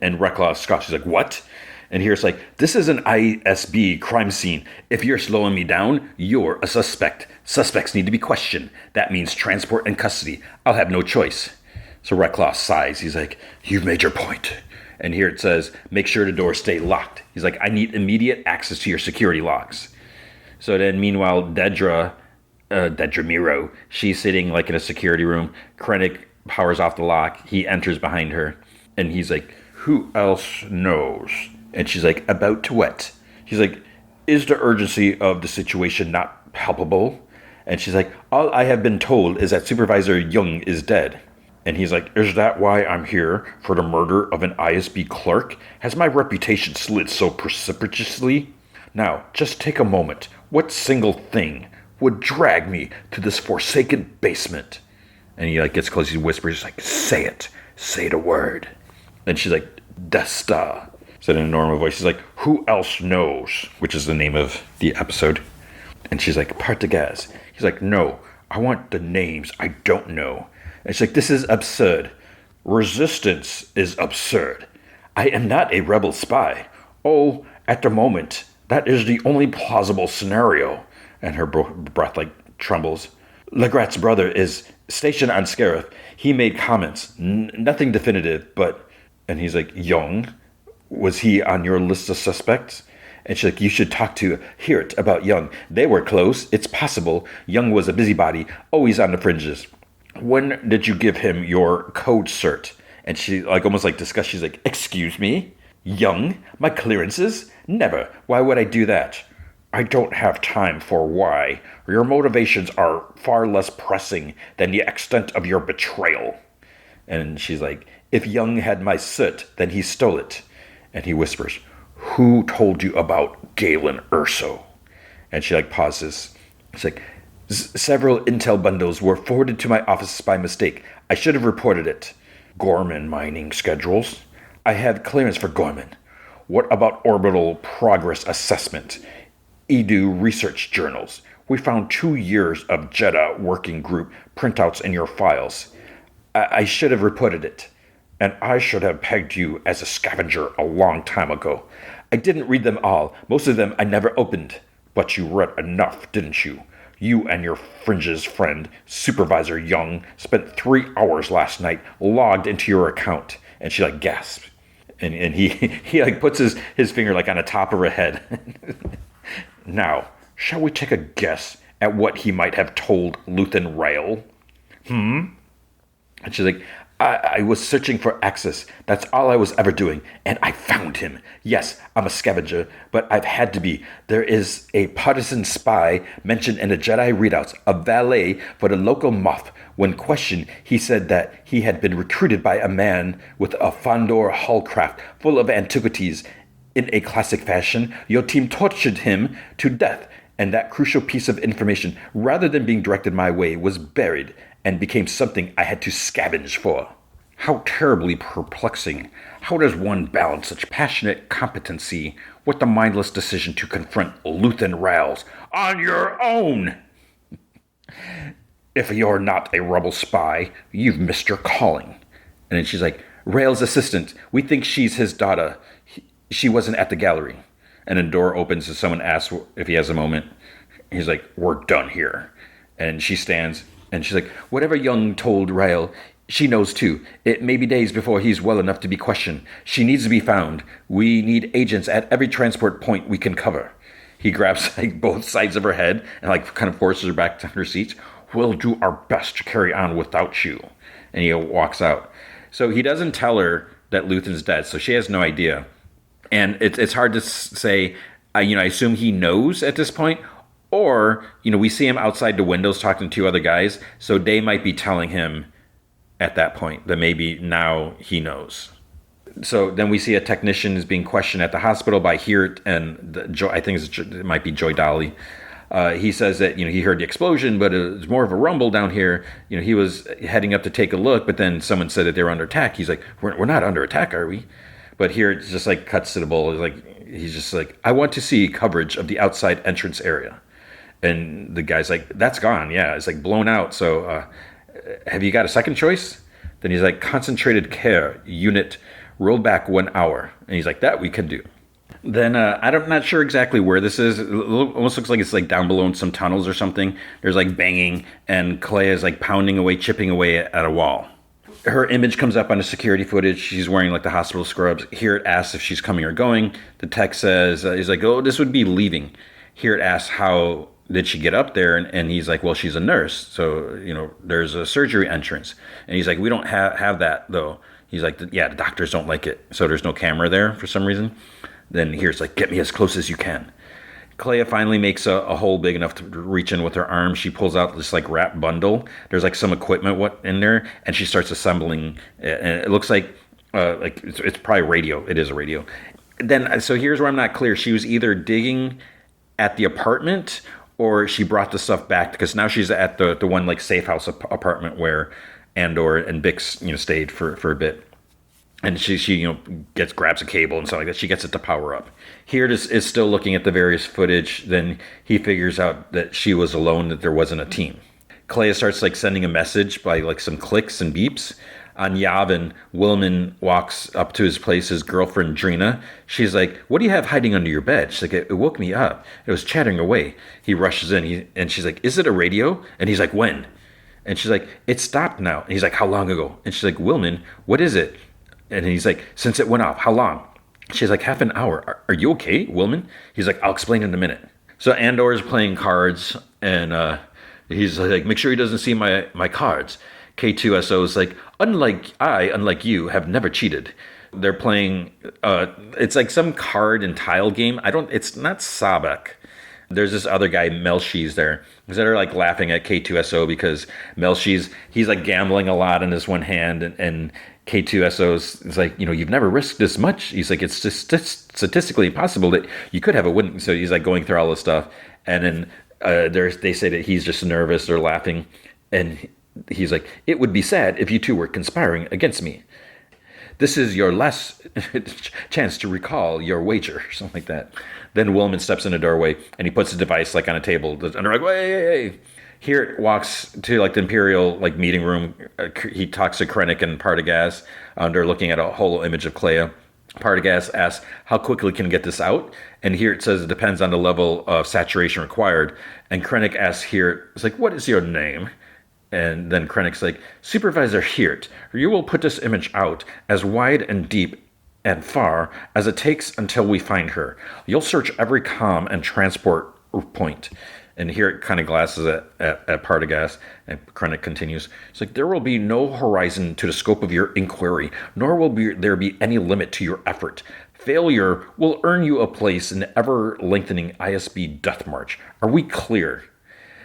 And Redclaw scoffs. He's like, what? And here it's like, this is an ISB crime scene. If you're slowing me down, you're a suspect. Suspects need to be questioned. That means transport and custody. I'll have no choice. So Redclaw sighs. He's like, you've made your point. And here it says, make sure the doors stay locked. He's like, I need immediate access to your security logs. So then meanwhile, Dedra Miro, she's sitting like in a security room. Krennic powers off the lock. He enters behind her. And he's like, who else knows? And she's like, about to what? He's like, is the urgency of the situation not palpable? And she's like, all I have been told is that Supervisor Young is dead. And he's like, is that why I'm here? For the murder of an ISB clerk? Has my reputation slid so precipitously? Now, just take a moment. What single thing would drag me to this forsaken basement. And he like gets close, he whispers, like, say a word. And she's like, Desta, said in a normal voice. She's like, who else knows? Which is the name of the episode. And she's like, Partagaz. He's like, no, I want the names I don't know. And she's like, this is absurd. Resistance is absurd. I am not a rebel spy. Oh, at the moment, that is the only plausible scenario. And her breath like trembles. Legrat's brother is stationed on Scarif. He made comments, nothing definitive, but... And he's like, Young? Was he on your list of suspects? And she's like, you should talk to Hirt about Young. They were close. It's possible. Young was a busybody, always on the fringes. When did you give him your code cert? And she like almost like disgusted. She's like, excuse me? Young? My clearances? Never. Why would I do that? I don't have time for why. Your motivations are far less pressing than the extent of your betrayal. And she's like, if Young had my soot, then he stole it. And he whispers, who told you about Galen Urso? And she like pauses. She's like, several intel bundles were forwarded to my office by mistake. I should have reported it. Gorman mining schedules? I have clearance for Gorman. What about orbital progress assessment? Edu research journals. We found 2 years of Jeddah working group printouts in your files. I should have reported it. And I should have pegged you as a scavenger a long time ago. I didn't read them all. Most of them I never opened. But you read enough, didn't you? You and your fringes friend, Supervisor Young, spent 3 hours last night logged into your account. And she like gasped. And he like puts his finger like on the top of her head. Now, shall we take a guess at what he might have told Luthen Rael? And she's like, I was searching for access. That's all I was ever doing. And I found him. Yes, I'm a scavenger, but I've had to be. There is a partisan spy mentioned in the Jedi readouts, a valet for the local Moff. When questioned, he said that he had been recruited by a man with a Fondor hullcraft full of antiquities. In a classic fashion, your team tortured him to death, and that crucial piece of information, rather than being directed my way, was buried and became something I had to scavenge for. How terribly perplexing. How does one balance such passionate competency with the mindless decision to confront Luthen Raels on your own? If you're not a rebel spy, you've missed your calling. And then she's like, Rael's assistant, we think she's his daughter. She wasn't at the gallery. And then the door opens and someone asks if he has a moment. He's like, we're done here. And she stands and she's like, whatever Young told Rael, she knows too. It may be days before he's well enough to be questioned. She needs to be found. We need agents at every transport point we can cover. He grabs like both sides of her head and like kind of forces her back to her seat. We'll do our best to carry on without you. And he walks out. So he doesn't tell her that Luthen's dead. So she has no idea. And it's hard to say, I assume he knows at this point. Or, we see him outside the windows talking to 2 other guys. So they might be telling him at that point that maybe now he knows. So then we see a technician is being questioned at the hospital by Hirt and I think it might be Joy Dolly. He says that, he heard the explosion, but it was more of a rumble down here. He was heading up to take a look, but then someone said that they were under attack. He's like, we're not under attack, are we? But here it's just like cuts to the bull. He's just like, I want to see coverage of the outside entrance area. And the guy's like, that's gone. Yeah, it's like blown out. So have you got a second choice? Then he's like, concentrated care unit rolled back 1 hour. And he's like, that we can do. Then I'm not sure exactly where this is. It almost looks like it's like down below in some tunnels or something. There's like banging and Clea is like pounding away, chipping away at a wall. Her image comes up on the security footage. She's wearing like the hospital scrubs. Here it asks if she's coming or going. The tech says, he's like, oh, this would be leaving. Here it asks, how did she get up there? And he's like, well, she's a nurse. So, there's a surgery entrance. And he's like, we don't have that though. He's like, yeah, the doctors don't like it. So there's no camera there for some reason. Then here's like, get me as close as you can. Clea finally makes a hole big enough to reach in with her arm. She pulls out this like wrap bundle. There's like some equipment in there, and she starts assembling. And it looks like it's probably radio. It is a radio. Then so here's where I'm not clear. She was either digging at the apartment or she brought the stuff back because now she's at the one like safe house apartment where Andor and Bix stayed for a bit. And she grabs a cable and stuff like that. She gets it to power up. Here it is still looking at the various footage. Then he figures out that she was alone, that there wasn't a team. Clea starts like sending a message by like some clicks and beeps. On Yavin, Willman walks up to his place, his girlfriend Drina. She's like, "What do you have hiding under your bed?" She's like, "It woke me up. It was chattering away." He rushes in and she's like, "Is it a radio?" And he's like, "When?" And she's like, "It stopped now." And he's like, "How long ago?" And she's like, "Willman, what is it?" And he's like, "Since it went off, how long?" She's like, "Half an hour. Are you okay, Willman?" He's like, "I'll explain in a minute." So Andor is playing cards, and he's like, "Make sure he doesn't see my cards." K2SO is like, unlike you, have never cheated. They're playing, it's like some card and tile game. It's not Sabak. There's this other guy, Melchi's there. They're like laughing at K2SO because Melchi's, he's like gambling a lot in his one hand, and K2SO is like, you've never risked this much. He's like, it's just statistically impossible that you could have a win. So he's like going through all this stuff. And then they say that he's just nervous. They're laughing. And he's like, "It would be sad if you two were conspiring against me. This is your last chance to recall your wager," or something like that. Then Willman steps in the doorway and he puts the device like on a table. And they're like, "Hey. Here it walks to like the Imperial like meeting room. He talks to Krennic and Partagaz. They're looking at a holo image of Clea. Partagaz asks, "How quickly can we get this out?" And here it says it depends on the level of saturation required. And Krennic asks here, it's like, "What is your name?" And then Krennic's like, "Supervisor Hirt, you will put this image out as wide and deep and far as it takes until we find her. You'll search every comm and transport point." And here it kind of glasses at Partagaz, and Krennic continues. It's like, "There will be no horizon to the scope of your inquiry, nor will there be any limit to your effort. Failure will earn you a place in the ever-lengthening ISB death march. Are we clear?"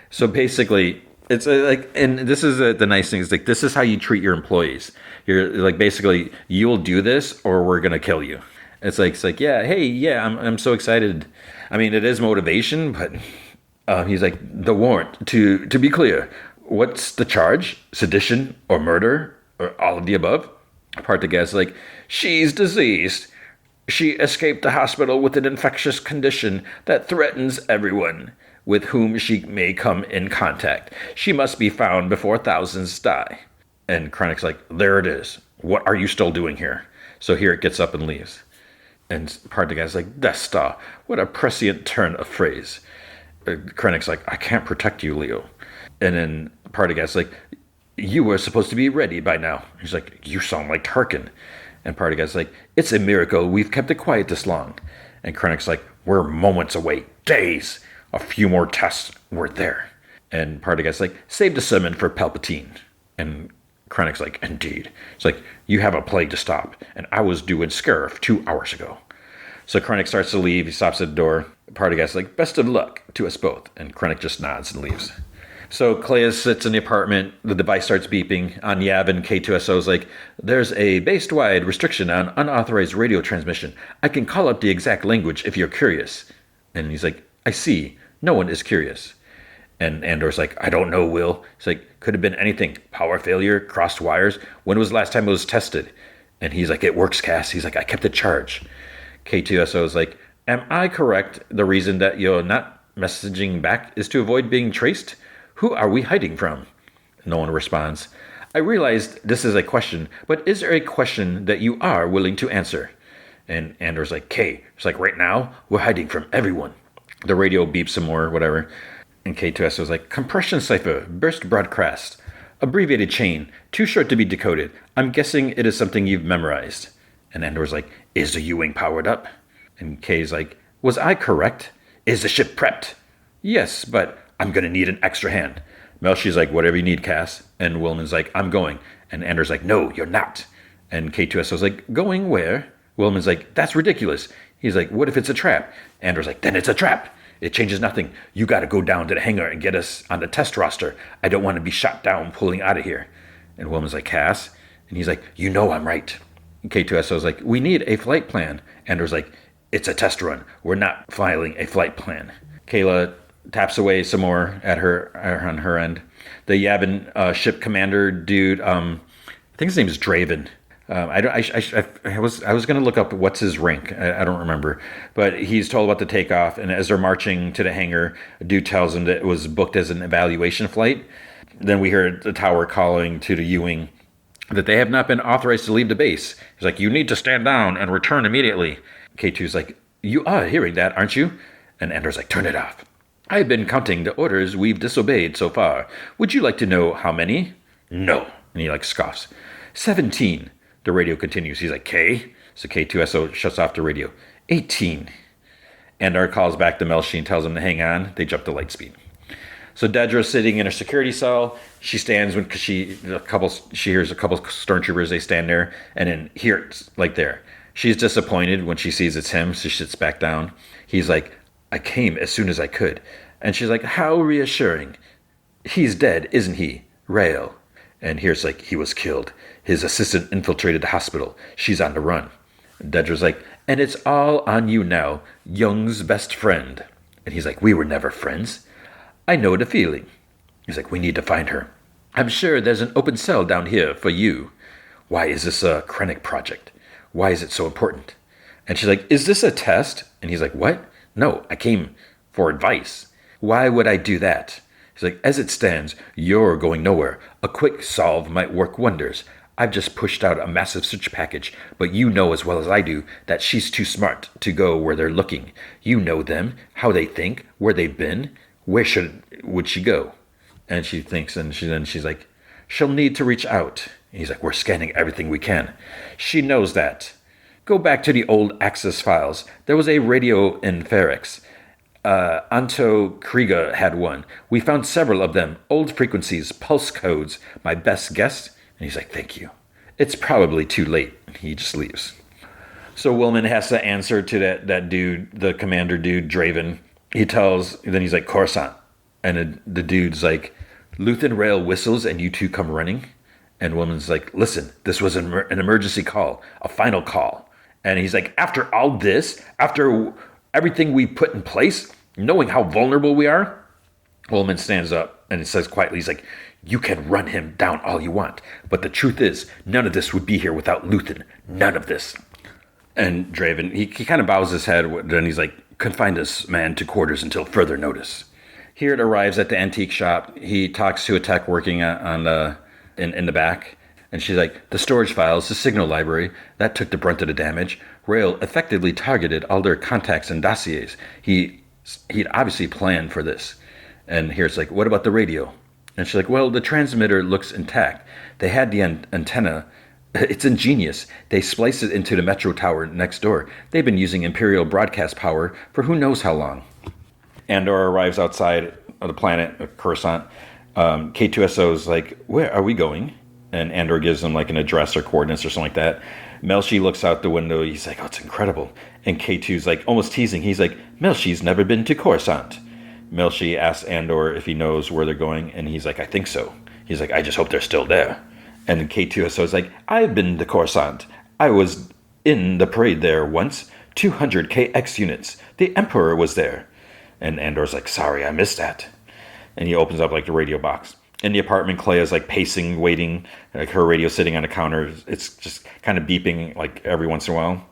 So basically, it's like, and this is the nice thing, is like, this is how you treat your employees. You're like, basically, you will do this or we're going to kill you. It's like, yeah, hey, yeah, I'm so excited. I mean, it is motivation, but he's like, "The warrant, to be clear, what's the charge? Sedition or murder or all of the above?" Partagaz is like, "She's diseased. She escaped the hospital with an infectious condition that threatens everyone with whom she may come in contact. She must be found before thousands die." And Krennic's like, "There it is. What are you still doing here?" So here it gets up and leaves. And Partagaz's like, "Death Star, what a prescient turn of phrase." Krennic's like, "I can't protect you, Leo." And then Partagaz's like, "You were supposed to be ready by now." He's like, "You sound like Tarkin." And Partagaz's like, "It's a miracle we've kept it quiet this long." And Krennic's like, "We're moments away. Days. A few more tests, we're there." And Partagaz's like, "Save the sermon for Palpatine." And Krennic's like, "Indeed." It's like, "You have a plague to stop, and I was due in Scarif 2 hours ago." So Krennic starts to leave. He stops at the door. Partagaz's like, "Best of luck to us both." And Krennic just nods and leaves. So Clea sits in the apartment. The device starts beeping. On Yavin, K2SO is like, "There's a base-wide restriction on unauthorized radio transmission. I can call up the exact language if you're curious." And he's like, "I see. No one is curious." And Andor's like, "I don't know, Will." He's like, "Could have been anything. Power failure, crossed wires. When was the last time it was tested?" And he's like, "It works, Cass." He's like, "I kept it charged." K2SO is like, "Am I correct? The reason that you're not messaging back is to avoid being traced? Who are we hiding from?" No one responds. "I realized this is a question, but is there a question that you are willing to answer?" And Andor's like, "K." It's like, "Right now, we're hiding from everyone." The radio beeps some more, whatever. And K2SO was like, "Compression cipher, burst broadcast, abbreviated chain, too short to be decoded. I'm guessing it is something you've memorized." And Andor's like, "Is the U-wing powered up?" And K's like, "Was I correct? Is the ship prepped?" "Yes, but I'm going to need an extra hand." Melchi's like, "Whatever you need, Cass." And Willman's like, "I'm going." And Andor's like, "No, you're not." And K2SO's like, "Going where?" Willman's like, "That's ridiculous." He's like, "What if it's a trap?" Andor's like, "Then it's a trap. It changes nothing. You got to go down to the hangar and get us on the test roster. I don't want to be shot down pulling out of here." And Willman's like, "Cass?" And he's like, "You know I'm right." And K2SO's like, "We need a flight plan." Andor's like, "It's a test run. We're not filing a flight plan." Kayla taps away some more at her on her end. The Yavin ship commander dude, I think his name is Draven. I was going to look up what's his rank. I don't remember, but he's told about the takeoff. And as they're marching to the hangar, a dude tells him that it was booked as an evaluation flight. Then we hear the tower calling to the U-wing that they have not been authorized to leave the base. He's like, you need to stand down and return immediately. K2's like, you are hearing that, aren't you? And Andor's like, turn it off. I've been counting the orders we've disobeyed so far. Would you like to know how many? No. And he like scoffs. 17. The radio continues. He's like, K? So K2SO shuts off the radio. 18. Andor calls back to Melshi and tells him to hang on. They jump to light speed. So Dedra's sitting in her security cell. She stands because she hears a couple stormtroopers. They stand there, and then here it's like there. She's disappointed when she sees it's him, so she sits back down. He's like, I came as soon as I could. And she's like, how reassuring. He's dead, isn't he? Rael. And here's like, he was killed. His assistant infiltrated the hospital. She's on the run. And Dedra's like, and it's all on you now, Young's best friend. And he's like, we were never friends. I know the feeling. He's like, we need to find her. I'm sure there's an open cell down here for you. Why is this a Krennic project? Why is it so important? And she's like, is this a test? And he's like, what? No, I came for advice. Why would I do that? He's like, as it stands, you're going nowhere. A quick solve might work wonders. I've just pushed out a massive search package, but you know as well as I do that she's too smart to go where they're looking. You know them, how they think, where they've been. Where would she go? And she thinks, and she's like, she'll need to reach out. And he's like, we're scanning everything we can. She knows that. Go back to the old Axis files. There was a radio in Ferrex. M3GAN had one. We found several of them. Old frequencies, pulse codes. My best guess. And he's like, thank you. It's probably too late. And he just leaves. So Willman has to answer to that dude, the commander dude, Draven. Then he's like, Coruscant. And the dude's like, Luthen Rail whistles and you two come running. And Willman's like, listen, this was an emergency call, a final call. And he's like, after all this, after everything we put in place, knowing how vulnerable we are, Willman stands up and says quietly, he's like, you can run him down all you want. But the truth is, none of this would be here without Luthen. None of this. And Draven, he kind of bows his head. Then he's like, confine this man to quarters until further notice. Here it arrives at the antique shop. He talks to a tech working in the back. And she's like, the storage files, the signal library, that took the brunt of the damage. Rail effectively targeted all their contacts and dossiers. He'd obviously planned for this. And here it's like, what about the radio? And she's like, well, the transmitter looks intact. They had the antenna. It's ingenious. They spliced it into the metro tower next door. They've been using Imperial broadcast power for who knows how long. Andor arrives outside of the planet, Coruscant. K2SO's like, where are we going? And Andor gives him like an address or coordinates or something like that. Melshi looks out the window. He's like, oh, it's incredible. And K2's like almost teasing. He's like, Melshi's never been to Coruscant. Melshi asks Andor if he knows where they're going. And he's like, I think so. He's like, I just hope they're still there. And K2SO is like, I've been to Coruscant. I was in the parade there once. 200 KX units. The Emperor was there. And Andor's like, sorry, I missed that. And he opens up like the radio box. In the apartment, Clea's like pacing, waiting. Like her radio sitting on a counter. It's just kind of beeping like every once in a while.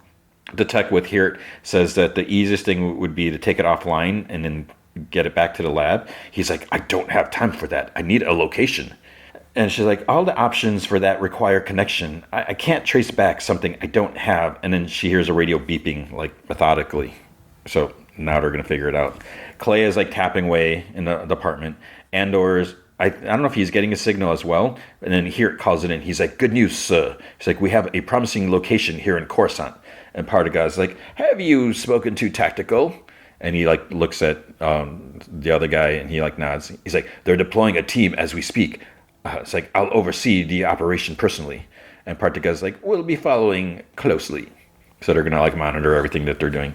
The tech with Hirt says that the easiest thing would be to take it offline and then get it back to the lab. He's like, I don't have time for that. I need a location. And she's like, all the options for that require connection. I can't trace back something I don't have. And then she hears a radio beeping like methodically. So now they're going to figure it out. Clea is like tapping away in the apartment. Andor's, I don't know if he's getting a signal as well. And then Hirt calls it in. He's like, good news, sir. He's like, we have a promising location here in Coruscant. And Partagas like, have you spoken to Tactical? And he like looks at the other guy and he like nods. He's like, they're deploying a team as we speak. It's like, I'll oversee the operation personally. And Partagas like, we'll be following closely. So they're going to like monitor everything that they're doing.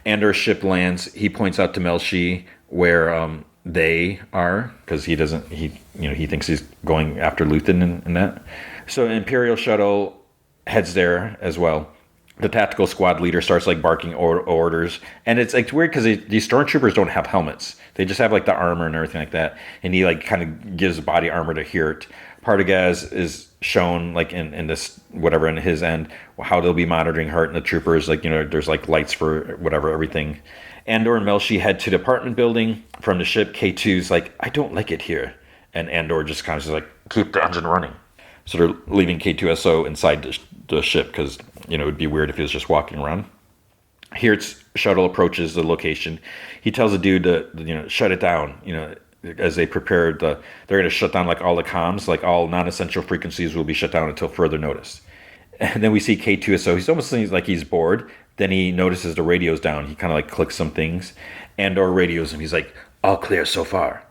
Andor's ship lands. He points out to Melshi where they are, because he thinks he's going after Luthen and that. So Imperial shuttle heads there as well. The tactical squad leader starts like barking orders, and it's like weird because these stormtroopers don't have helmets. They just have like the armor and everything like that, and he like kind of gives body armor to Hirt. Partagaz is shown like in this whatever in his end how they'll be monitoring Hart and the troopers. Like there's like lights for whatever everything. Andor and Melshi head to the apartment building from the ship. K2's like, I don't like it here, and Andor just kind of like keep the engine running. So they're leaving K2SO inside the ship because, it would be weird if he was just walking around. Hirt's shuttle approaches the location. He tells the dude to, shut it down, as they prepare they're going to shut down like all the comms, like all non-essential frequencies will be shut down until further notice. And then we see K2SO. He's almost like he's bored. Then he notices the radio's down. He kind of like clicks some things. Andor radios him. He's like, all clear so far.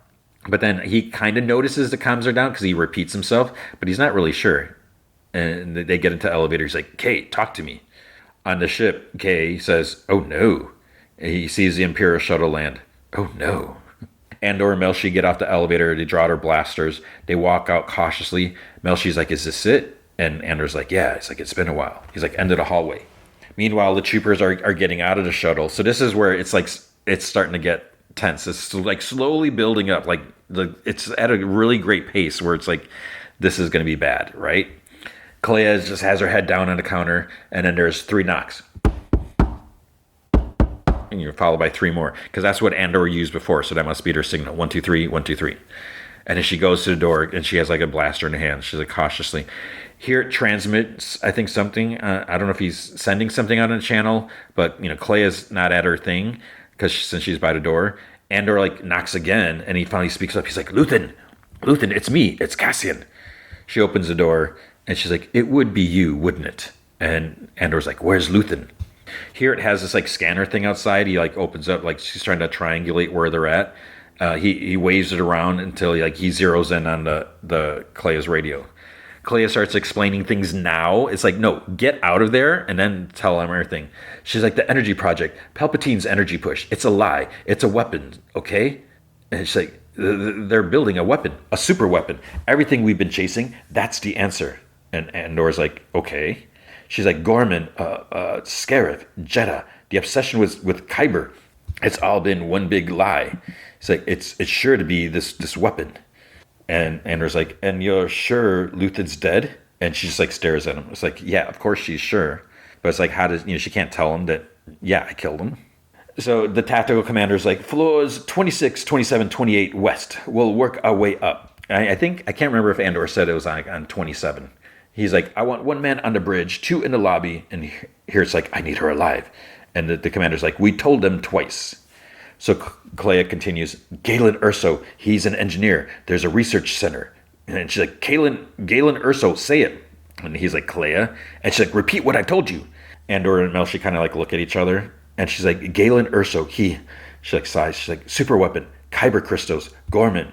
But then he kind of notices the comms are down because he repeats himself, but he's not really sure. And they get into the elevator. He's like, Kay, talk to me. On the ship, Kay says, oh no. He sees the Imperial shuttle land. Oh no. Andor and Melshi get off the elevator. They draw their blasters. They walk out cautiously. Melshi's like, is this it? And Andor's like, yeah. It's like, it's been a while. He's like, end of the hallway. Meanwhile, the troopers are getting out of the shuttle. So this is where it's like, it's starting to get tense. It's like slowly building up. Like it's at a really great pace where it's like, this is going to be bad, right? Clea just has her head down on the counter, and then there's 3 knocks. And you're followed by 3 more, because that's what Andor used before, so that must be their signal. 1, 2, 3, 1, 2, 3. And then she goes to the door, and she has like a blaster in her hand. She's like cautiously. Here it transmits, I think, something. I don't know if he's sending something on a channel, but Clea's not at her thing, because since she's by the door. Andor like knocks again, and he finally speaks up. He's like, Luthen, it's me, it's Cassian. She opens the door, and she's like, it would be you, wouldn't it? And Andor's like, where's Luthen? Here it has this like scanner thing outside. He like opens up, like she's trying to triangulate where they're at. He waves it around until he zeroes in on the Clea's radio. Clea starts explaining things now. It's like, no, get out of there and then tell him everything. She's like, the energy project, Palpatine's energy push. It's a lie. It's a weapon, okay? And she's like, they're building a weapon, a super weapon. Everything we've been chasing, that's the answer. And Andor's like, okay. She's like, Gorman, Scarif, Jeddah, the obsession with Kyber. It's all been one big lie. It's like, it's sure to be this weapon. And Andor's like, and you're sure Luthen's dead? And she just like stares at him. It's like, yeah, of course she's sure. But it's like, how does, she can't tell him that, yeah, I killed him. So the tactical commander's like, floors 26, 27, 28 west. We'll work our way up. I think, I can't remember if Andor said it was on 27. He's like, I want 1 man on the bridge, 2 in the lobby. And here it's like, I need her alive. And the commander's like, we told them twice. So Clea continues, Galen Erso, he's an engineer. There's a research center. And she's like, Galen Erso, say it. And he's like, Clea. And she's like, repeat what I told you. Andor and Melshi kind of like look at each other. And she's like, Galen Erso, she like sighs. She's like, super weapon, Kyber crystals, Gorman.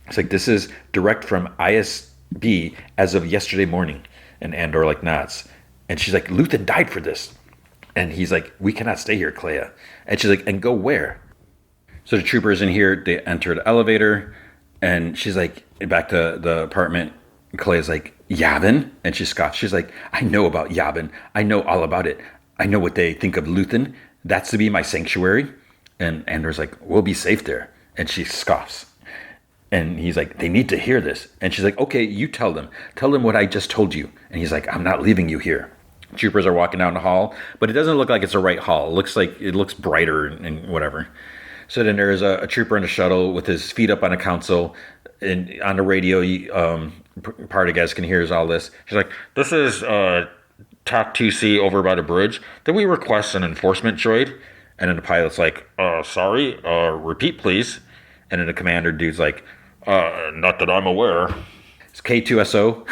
It's like, this is direct from ISB as of yesterday morning. And Andor like nods. And she's like, Luthen died for this. And he's like, we cannot stay here, Clea. And she's like, and go where? So the troopers in here, they enter the elevator. And she's like, back to the apartment. Clea's like, Yavin? And she scoffs. She's like, I know about Yavin. I know all about it. I know what they think of Luthen. That's to be my sanctuary. And Andor's like, we'll be safe there. And she scoffs. And he's like, they need to hear this. And she's like, okay, you tell them. Tell them what I just told you. And he's like, I'm not leaving you here. Troopers are walking down the hall, but it doesn't look like it's a right hall. It looks brighter and whatever. So then there's a trooper in the shuttle with his feet up on a console. And on the radio, part of you guys can hear all this. She's like, this is TOC 2C over by the bridge. Then we request an enforcement droid. And then the pilot's like, sorry, repeat, please. And then the commander dude's like, not that I'm aware. It's K2SO.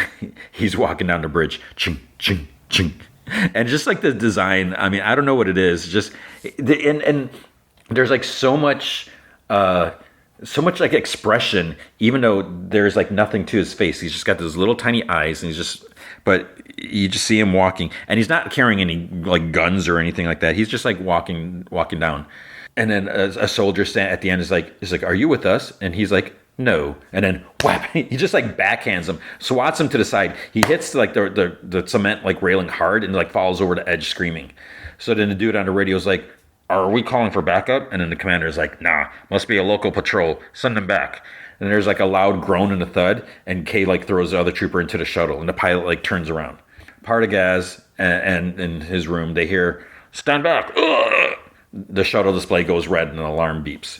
He's walking down the bridge. Ching, ching, ching. And just like the design, I mean, I don't know what it is. Just, and there's like so much like expression, even though there's like nothing to his face. He's just got those little tiny eyes, and but you just see him walking, and he's not carrying any like guns or anything like that. He's just like walking down. And then a soldier at the end is like, are you with us? And he's like, No. And then whap, he just like backhands him, swats him to the side. He hits like the cement like railing hard and like falls over the edge screaming. So then the dude on the radio is like, are we calling for backup? And then the commander is like, nah, must be a local patrol. Send them back. And there's like a loud groan and a thud, and Kay like throws the other trooper into the shuttle, and the pilot like turns around. Partagaz and in his room, they hear, stand back. Ugh! The shuttle display goes red and an alarm beeps.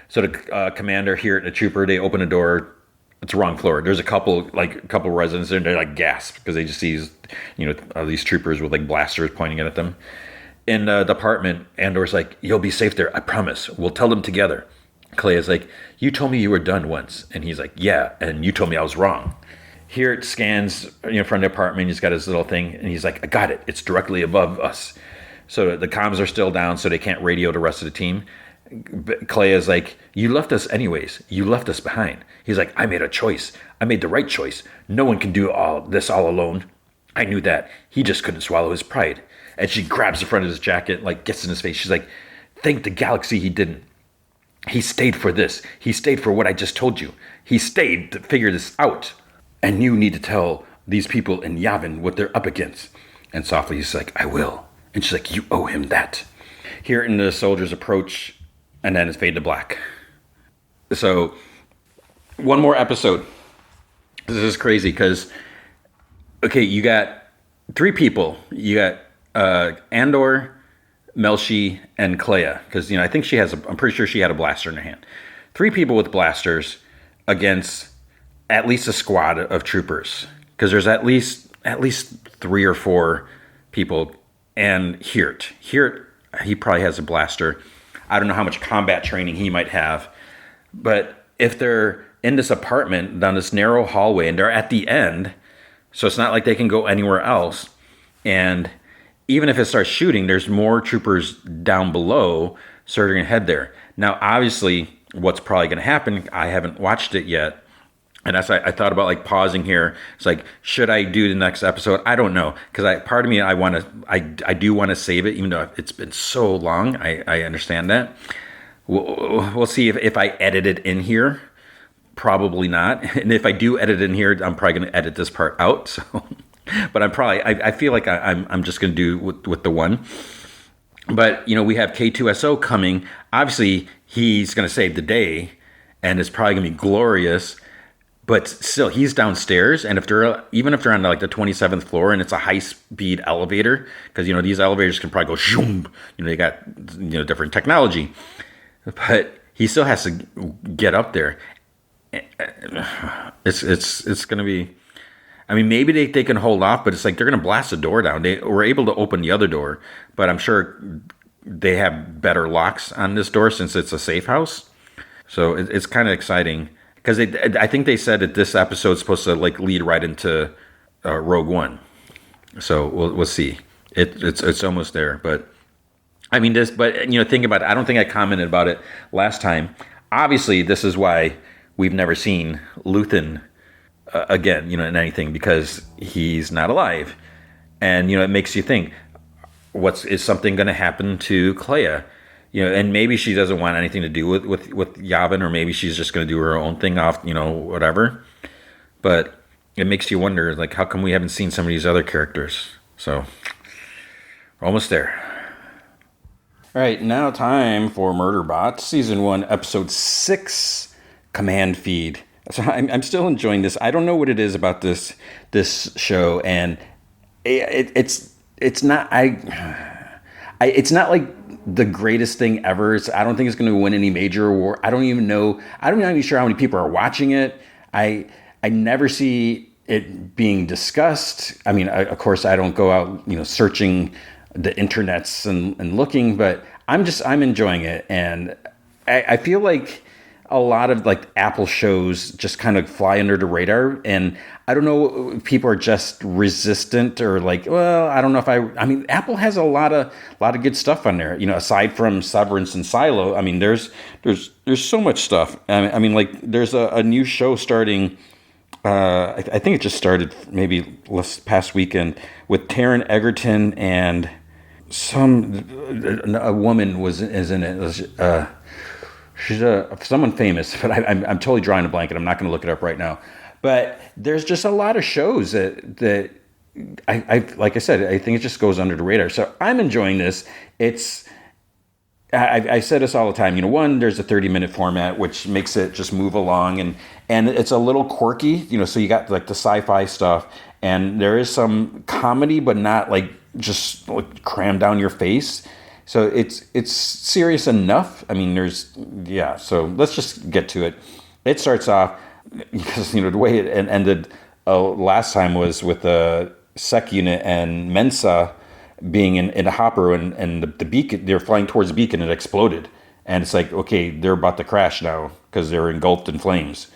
So the commander here at the trooper, they open the door. It's the wrong floor. There's a couple residents there, and they like gasp because they just see these troopers with like blasters pointing at them. In the apartment, Andor's like, you'll be safe there, I promise. We'll tell them together. Clea's like, you told me you were done once. And he's like, yeah, and you told me I was wrong. Here it scans in front of the apartment. He's got his little thing, and he's like, I got it. It's directly above us. So the comms are still down, so they can't radio the rest of the team. Clea's like, you left us anyways. You left us behind. He's like, I made a choice. I made the right choice. No one can do all this all alone. I knew that. He just couldn't swallow his pride. And she grabs the front of his jacket, like gets in his face. She's like, thank the galaxy he didn't. He stayed for this. He stayed for what I just told you. He stayed to figure this out. And you need to tell these people in Yavin what they're up against. And softly he's like, I will. And she's like, you owe him that. Here in the soldiers approach, and then it's fade to black. So, one more episode. This is crazy because, okay, you got 3 people. You got Andor, Melshi, and Clea, because I think I'm pretty sure she had a blaster in her hand. 3 people with blasters against at least a squad of troopers, because there's at least 3 or 4 people. And Hirt, he probably has a blaster. I don't know how much combat training he might have, but if they're in this apartment down this narrow hallway and they're at the end, so it's not like they can go anywhere else, and even if it starts shooting, there's more troopers down below, so they're going to head there. Now, obviously, what's probably going to happen, I haven't watched it yet, and that's I thought about like pausing here. It's like, should I do the next episode? I don't know, because part of me, I do want to save it, even though it's been so long. I understand that. We'll see if I edit it in here. Probably not. And if I do edit in here, I'm probably going to edit this part out. So. But I feel like I'm just going to do with the one. But, we have K2SO coming. Obviously, he's going to save the day, and it's probably going to be glorious. But still, he's downstairs, and even if they're on like the 27th floor and it's a high-speed elevator, because, these elevators can probably go shoom. They got, different technology. But he still has to get up there. It's going to be... I mean, maybe they can hold off, but it's like they're going to blast the door down. They were able to open the other door, but I'm sure they have better locks on this door since it's a safe house. So it's kind of exciting because I think they said that this episode is supposed to like lead right into Rogue One. So we'll see. It's almost there, but I mean think about it. I don't think I commented about it last time. Obviously, this is why we've never seen Luthen again, in anything, because he's not alive. And, it makes you think, is something going to happen to Clea? And maybe she doesn't want anything to do with Yavin, or maybe she's just going to do her own thing off, whatever. But it makes you wonder, like, how come we haven't seen some of these other characters? So, we're almost there. All right, now time for Murderbot, Season 1, Episode 6, Command Feed. So I'm still enjoying this. I don't know what it is about this show, and it's not it's not like the greatest thing ever. I don't think it's going to win any major award. I'm not even sure how many people are watching it. I never see it being discussed. I mean, of course, I don't go out searching the internets and looking, but I'm enjoying it, and I feel like a lot of like Apple shows just kind of fly under the radar, and I don't know if people are just resistant or like, well, I don't know if I mean, Apple has a lot of good stuff on there, aside from Severance and Silo. I mean, there's so much stuff. I mean, like there's a new show starting. I think it just started maybe past weekend with Taron Egerton and a woman is in it. She's someone famous, but I'm totally drawing a blank, and I'm not going to look it up right now. But there's just a lot of shows that I like I said, I think it just goes under the radar. So I'm enjoying this. I said this all the time. One, there's a 30-minute format, which makes it just move along, and it's a little quirky. So you got like the sci-fi stuff, and there is some comedy, but not like just like crammed down your face. So it's serious enough. I mean, So let's just get to it. It starts off because the way it ended last time was with the sec unit and Mensa being in a hopper, and the beacon, they're flying towards the beacon, and it exploded, and it's like, okay, they're about to crash now because they're engulfed in flames.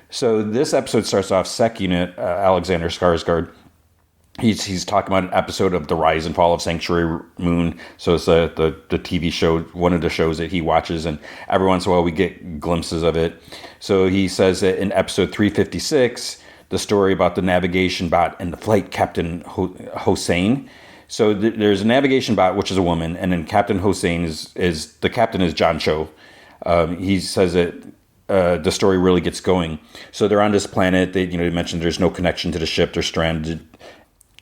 So this episode starts off sec unit Alexander Skarsgård. He's talking about an episode of The Rise and Fall of Sanctuary Moon. So it's the TV show, one of the shows that he watches, and every once in a while we get glimpses of it. So he says that in episode 356, the story about the navigation bot and the flight captain Hossein. So there's a navigation bot, which is a woman, and then Captain Hossein is the captain is John Cho. He says that the story really gets going. So they're on this planet. They mentioned there's no connection to the ship. They're stranded.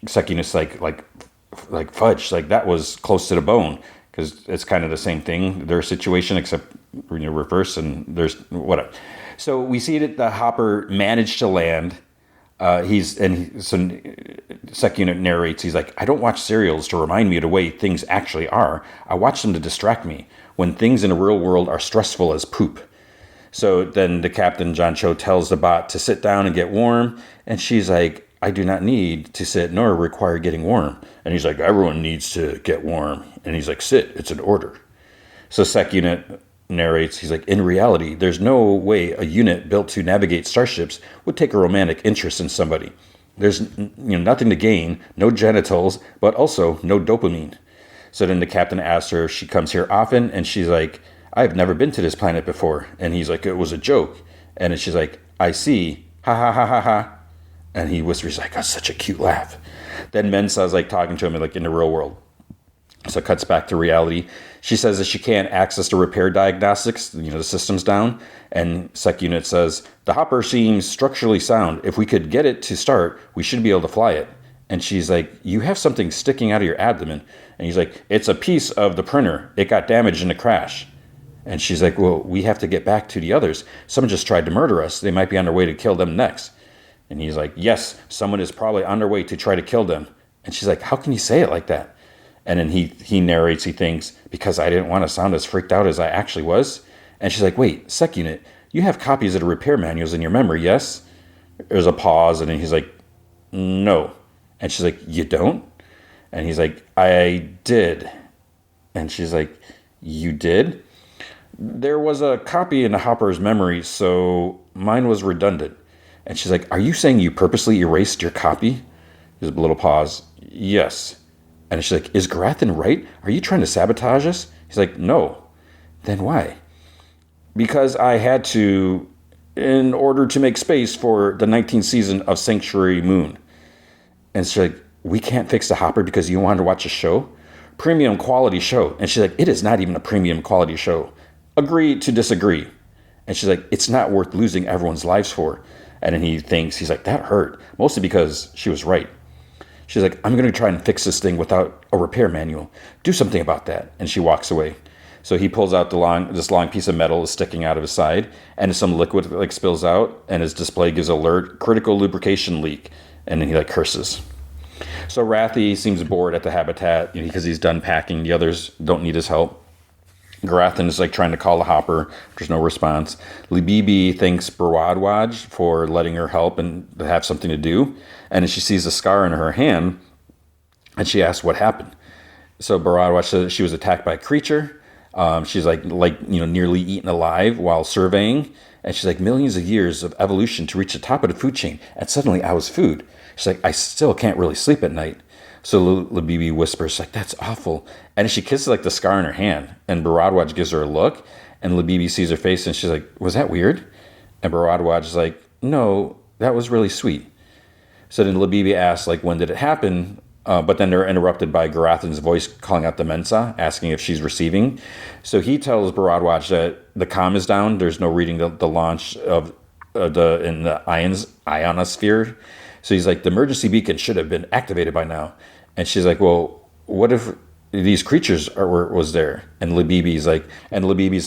Secunus like fudge, like that was close to the bone, because it's kind of the same thing, their situation, except reverse, and there's whatever. So we see that the hopper managed to land. So Sec Unit narrates, he's like, I don't watch serials to remind me of the way things actually are. I watch them to distract me when things in the real world are stressful as poop. So then the captain, John Cho, tells the bot to sit down and get warm, and she's like, I do not need to sit nor require getting warm. And he's like, everyone needs to get warm. And he's like, sit, it's an order. So Sec Unit narrates, he's like, in reality, there's no way a unit built to navigate starships would take a romantic interest in somebody. There's nothing to gain, no genitals, but also no dopamine. So then the captain asks her if she comes here often, and she's like, I've never been to this planet before. And he's like, it was a joke. And then she's like, I see, ha ha ha ha ha. And he whispers like, that's such a cute laugh. Then Mensa's like talking to him like in the real world. So it cuts back to reality. She says that she can't access the repair diagnostics, the system's down. And Sec Unit says, the hopper seems structurally sound. If we could get it to start, we should be able to fly it. And she's like, you have something sticking out of your abdomen. And he's like, it's a piece of the printer. It got damaged in the crash. And she's like, well, we have to get back to the others. Someone just tried to murder us. They might be on their way to kill them next. And he's like, yes, someone is probably on their way to try to kill them. And she's like, how can you say it like that? And then he narrates, he thinks, because I didn't want to sound as freaked out as I actually was. And she's like, wait, Sec Unit, you have copies of the repair manuals in your memory, yes? There's a pause, and then he's like, no. And she's like, you don't? And he's like, I did. And she's like, you did? There was a copy in the hopper's memory, so mine was redundant. And she's like, are you saying you purposely erased your copy? There's a little pause. Yes. And she's like, is Garathan right? Are you trying to sabotage us? He's like, no. Then why? Because I had to, in order to make space for the 19th season of Sanctuary Moon. And she's like, we can't fix the hopper because you wanted to watch a show? Premium quality show. And she's like, it is not even a premium quality show. Agree to disagree. And she's like, it's not worth losing everyone's lives for. And then he's like, that hurt. Mostly because she was right. She's like, I'm going to try and fix this thing without a repair manual. Do something about that. And she walks away. So he pulls out this long piece of metal is sticking out of his side, and some liquid like spills out, and his display gives alert, critical lubrication leak. And then he like curses. So Rathi seems bored at the habitat because he's done packing. The others don't need his help. Garathan is like trying to call the hopper. There's no response. Libibi thanks Baradwaj for letting her help and have something to do. And then she sees a scar in her hand, and she asks what happened. So Baradwaj says she was attacked by a creature. She's like nearly eaten alive while surveying. And she's like, millions of years of evolution to reach the top of the food chain, and suddenly I was food. She's like, I still can't really sleep at night. So Libibi whispers, like, that's awful. And she kisses like the scar in her hand. And Baradwaj gives her a look. And Libibi sees her face and she's like, was that weird? And Baradwaj is like, no, that was really sweet. So then Libibi asks, like, when did it happen? But then they're interrupted by Garathan's voice calling out the Mensa, asking if she's receiving. So he tells Baradwaj that the comm is down. There's no reading the launch of in the ionosphere. So he's like, the emergency beacon should have been activated by now. And she's like, well, what if these creatures was there? And Labibi's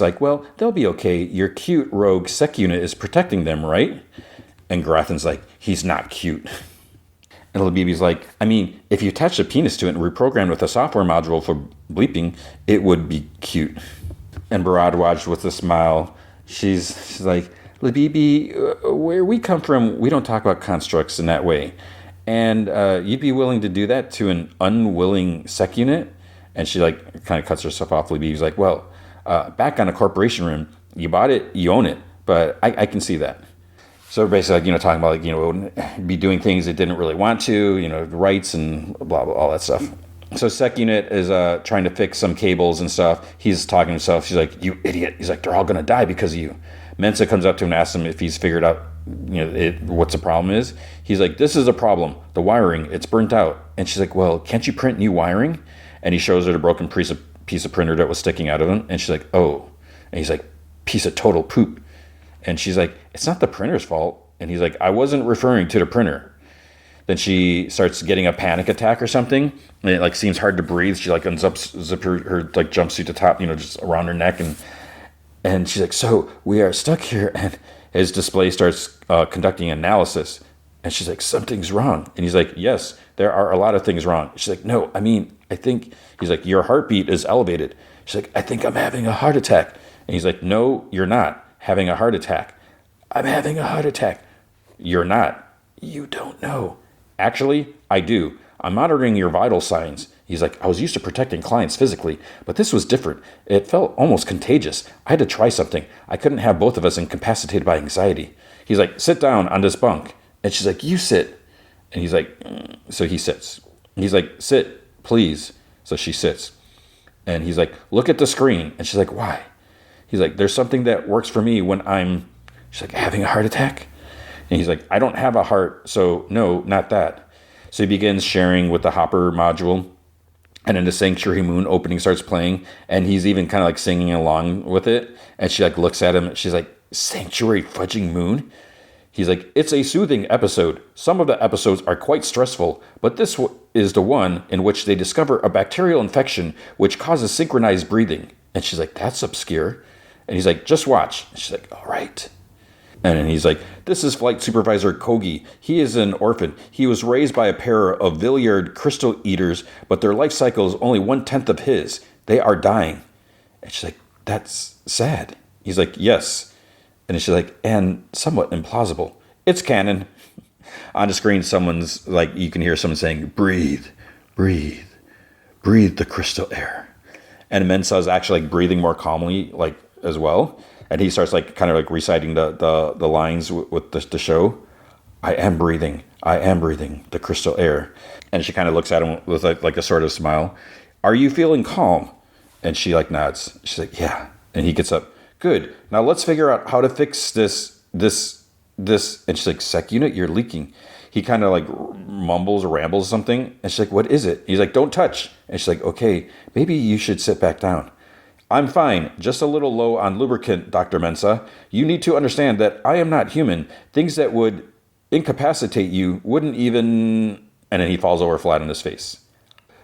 like, well, they'll be okay. Your cute rogue sec unit is protecting them, right? And Garathan's like, he's not cute. And Labibi's like, I mean, if you attached a penis to it and reprogrammed with a software module for bleeping, it would be cute. And Baradwaj, with a smile, she's like, Labibi, where we come from, we don't talk about constructs in that way. And you'd be willing to do that to an unwilling sec unit? And she like kind of cuts herself off. Labibi's like, well, back on a corporation room, you bought it, you own it, but I can see that. So basically, like, talking about, like, be doing things it didn't really want to, rights and blah, blah, all that stuff. So Sec Unit is trying to fix some cables and stuff. He's talking to himself. She's like, you idiot. He's like, they're all going to die because of you. Mensa comes up to him and asks him if he's figured out, what's the problem is. He's like, this is a problem. The wiring, it's burnt out. And she's like, well, can't you print new wiring? And he shows her the broken piece of printer that was sticking out of him. And she's like, oh. And he's like, piece of total poop. And she's like, it's not the printer's fault. And he's like, I wasn't referring to the printer. Then she starts getting a panic attack or something. And it like seems hard to breathe. She like unzips her like jumpsuit to top, just around her neck. And she's like, so we are stuck here. And his display starts conducting analysis. And she's like, something's wrong. And he's like, yes, there are a lot of things wrong. She's like, no, I mean, I think, he's like, your heartbeat is elevated. She's like, I think I'm having a heart attack. And he's like, no, you're not having a heart attack. I'm having a heart attack. You're not. You don't know. Actually, I do. I'm monitoring your vital signs. He's like, I was used to protecting clients physically, but this was different. It felt almost contagious. I had to try something. I couldn't have both of us incapacitated by anxiety. He's like, sit down on this bunk. And she's like, you sit. And he's like, so he sits. He's like, sit, please. So she sits. And he's like, look at the screen. And she's like, why? He's like, there's something that works for me when she's like, having a heart attack? And he's like, I don't have a heart, so no, not that. So he begins sharing with the Hopper module. And then the Sanctuary Moon opening starts playing. And he's even kind of like singing along with it. And she like looks at him. And she's like, Sanctuary fudging Moon? He's like, it's a soothing episode. Some of the episodes are quite stressful, but this is the one in which they discover a bacterial infection which causes synchronized breathing. And she's like, that's obscure. And he's like, just watch. And she's like, all right. And then he's like, this is Flight Supervisor Kogi. He is an orphan. He was raised by a pair of Villiard crystal eaters, but their life cycle is only 1/10 of his. They are dying. And she's like, that's sad. He's like, yes. And she's like, and somewhat implausible. It's canon. On the screen, someone's like, you can hear someone saying, breathe, breathe, breathe the crystal air. And Mensa is actually like breathing more calmly, like as well. And he starts like kind of like reciting the lines with the show. I am breathing the crystal air. And she kind of looks at him with like a sort of smile. Are you feeling calm? And she like nods. She's like, yeah. And he gets up. Good. Now let's figure out how to fix this. And she's like, Sec Unit, you're leaking. He kind of like mumbles or rambles something. And she's like, what is it? He's like, don't touch. And she's like, okay, maybe you should sit back down. I'm fine. Just a little low on lubricant, Dr. Mensa. You need to understand that I am not human. Things that would incapacitate you wouldn't even... And then he falls over flat on his face.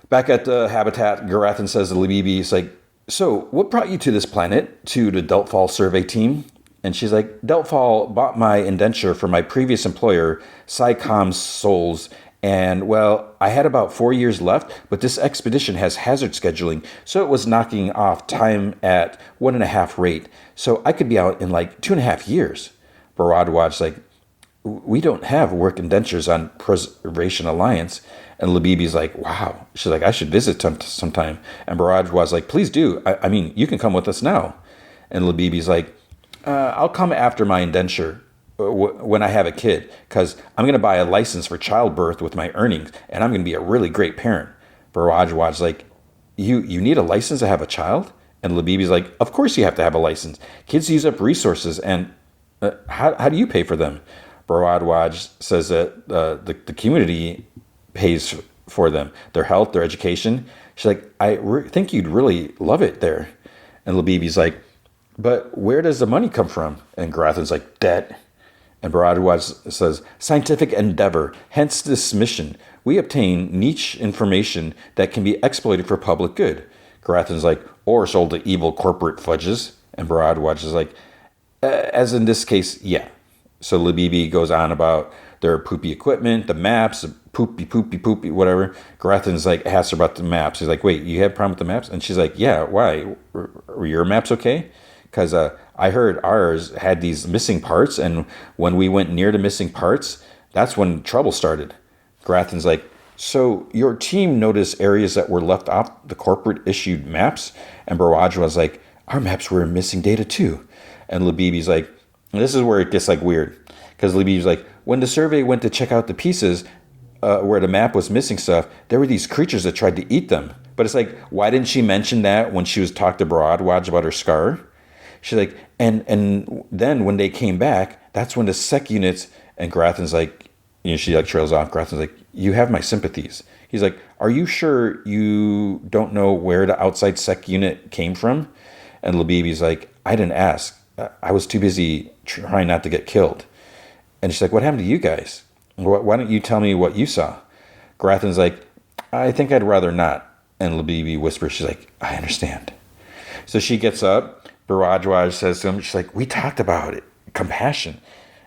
Back at the habitat, Garathan says to Labibi, he's like, so what brought you to this planet, to the Deltfall survey team? And she's like, Deltfall bought my indenture from my previous employer, Psycom Souls. And, well, I had about 4 years left, but this expedition has hazard scheduling, so it was knocking off time at 1.5 rate. So I could be out in like 2.5 years. Baradwaj's like, we don't have work indentures on Preservation Alliance. And Labibi's like, wow. She's like, I should visit sometime. And Baradwaj's like, please do. I mean, you can come with us now. And Labibi's like, I'll come after my indenture when I have a kid, because I'm going to buy a license for childbirth with my earnings, and I'm going to be a really great parent. Baradwaj's like, you need a license to have a child? And Labibi's like, of course you have to have a license. Kids use up resources, and how do you pay for them? Baradwaj says that the community pays for them, their health, their education. She's like, think you'd really love it there. And Labibi's like, but where does the money come from? And Garathan's like, debt. And Bharadwaj says, scientific endeavor, hence this mission. We obtain niche information that can be exploited for public good. Garathan's like, or sold to evil corporate fudges. And Bharadwaj is like, as in this case, yeah. So Labibi goes on about their poopy equipment, the maps, poopy, whatever. Garathan's like, asks her about the maps. He's like, wait, you have a problem with the maps? And she's like, yeah, why? Were your maps okay? Because I heard ours had these missing parts, and when we went near the missing parts, that's when trouble started. Garathan's like, so your team noticed areas that were left off the corporate-issued maps? And Bharadwaj was like, our maps were missing data too. And Labibi's like, this is where it gets like weird. Because Labibi's like, when the survey went to check out the pieces where the map was missing stuff, there were these creatures that tried to eat them. But it's like, why didn't she mention that when she was talking to Bharadwaj about her scar? She's like, and then when they came back, that's when the sec units, and Garathan's like, she like trails off. Garathan's like, you have my sympathies. He's like, are you sure you don't know where the outside sec unit came from? And Labibi's like, I didn't ask. I was too busy trying not to get killed. And she's like, what happened to you guys? Why don't you tell me what you saw? Garathan's like, I think I'd rather not. And Labibi whispers, she's like, I understand. So she gets up. Bharadwaj says to him, she's like, we talked about it. Compassion.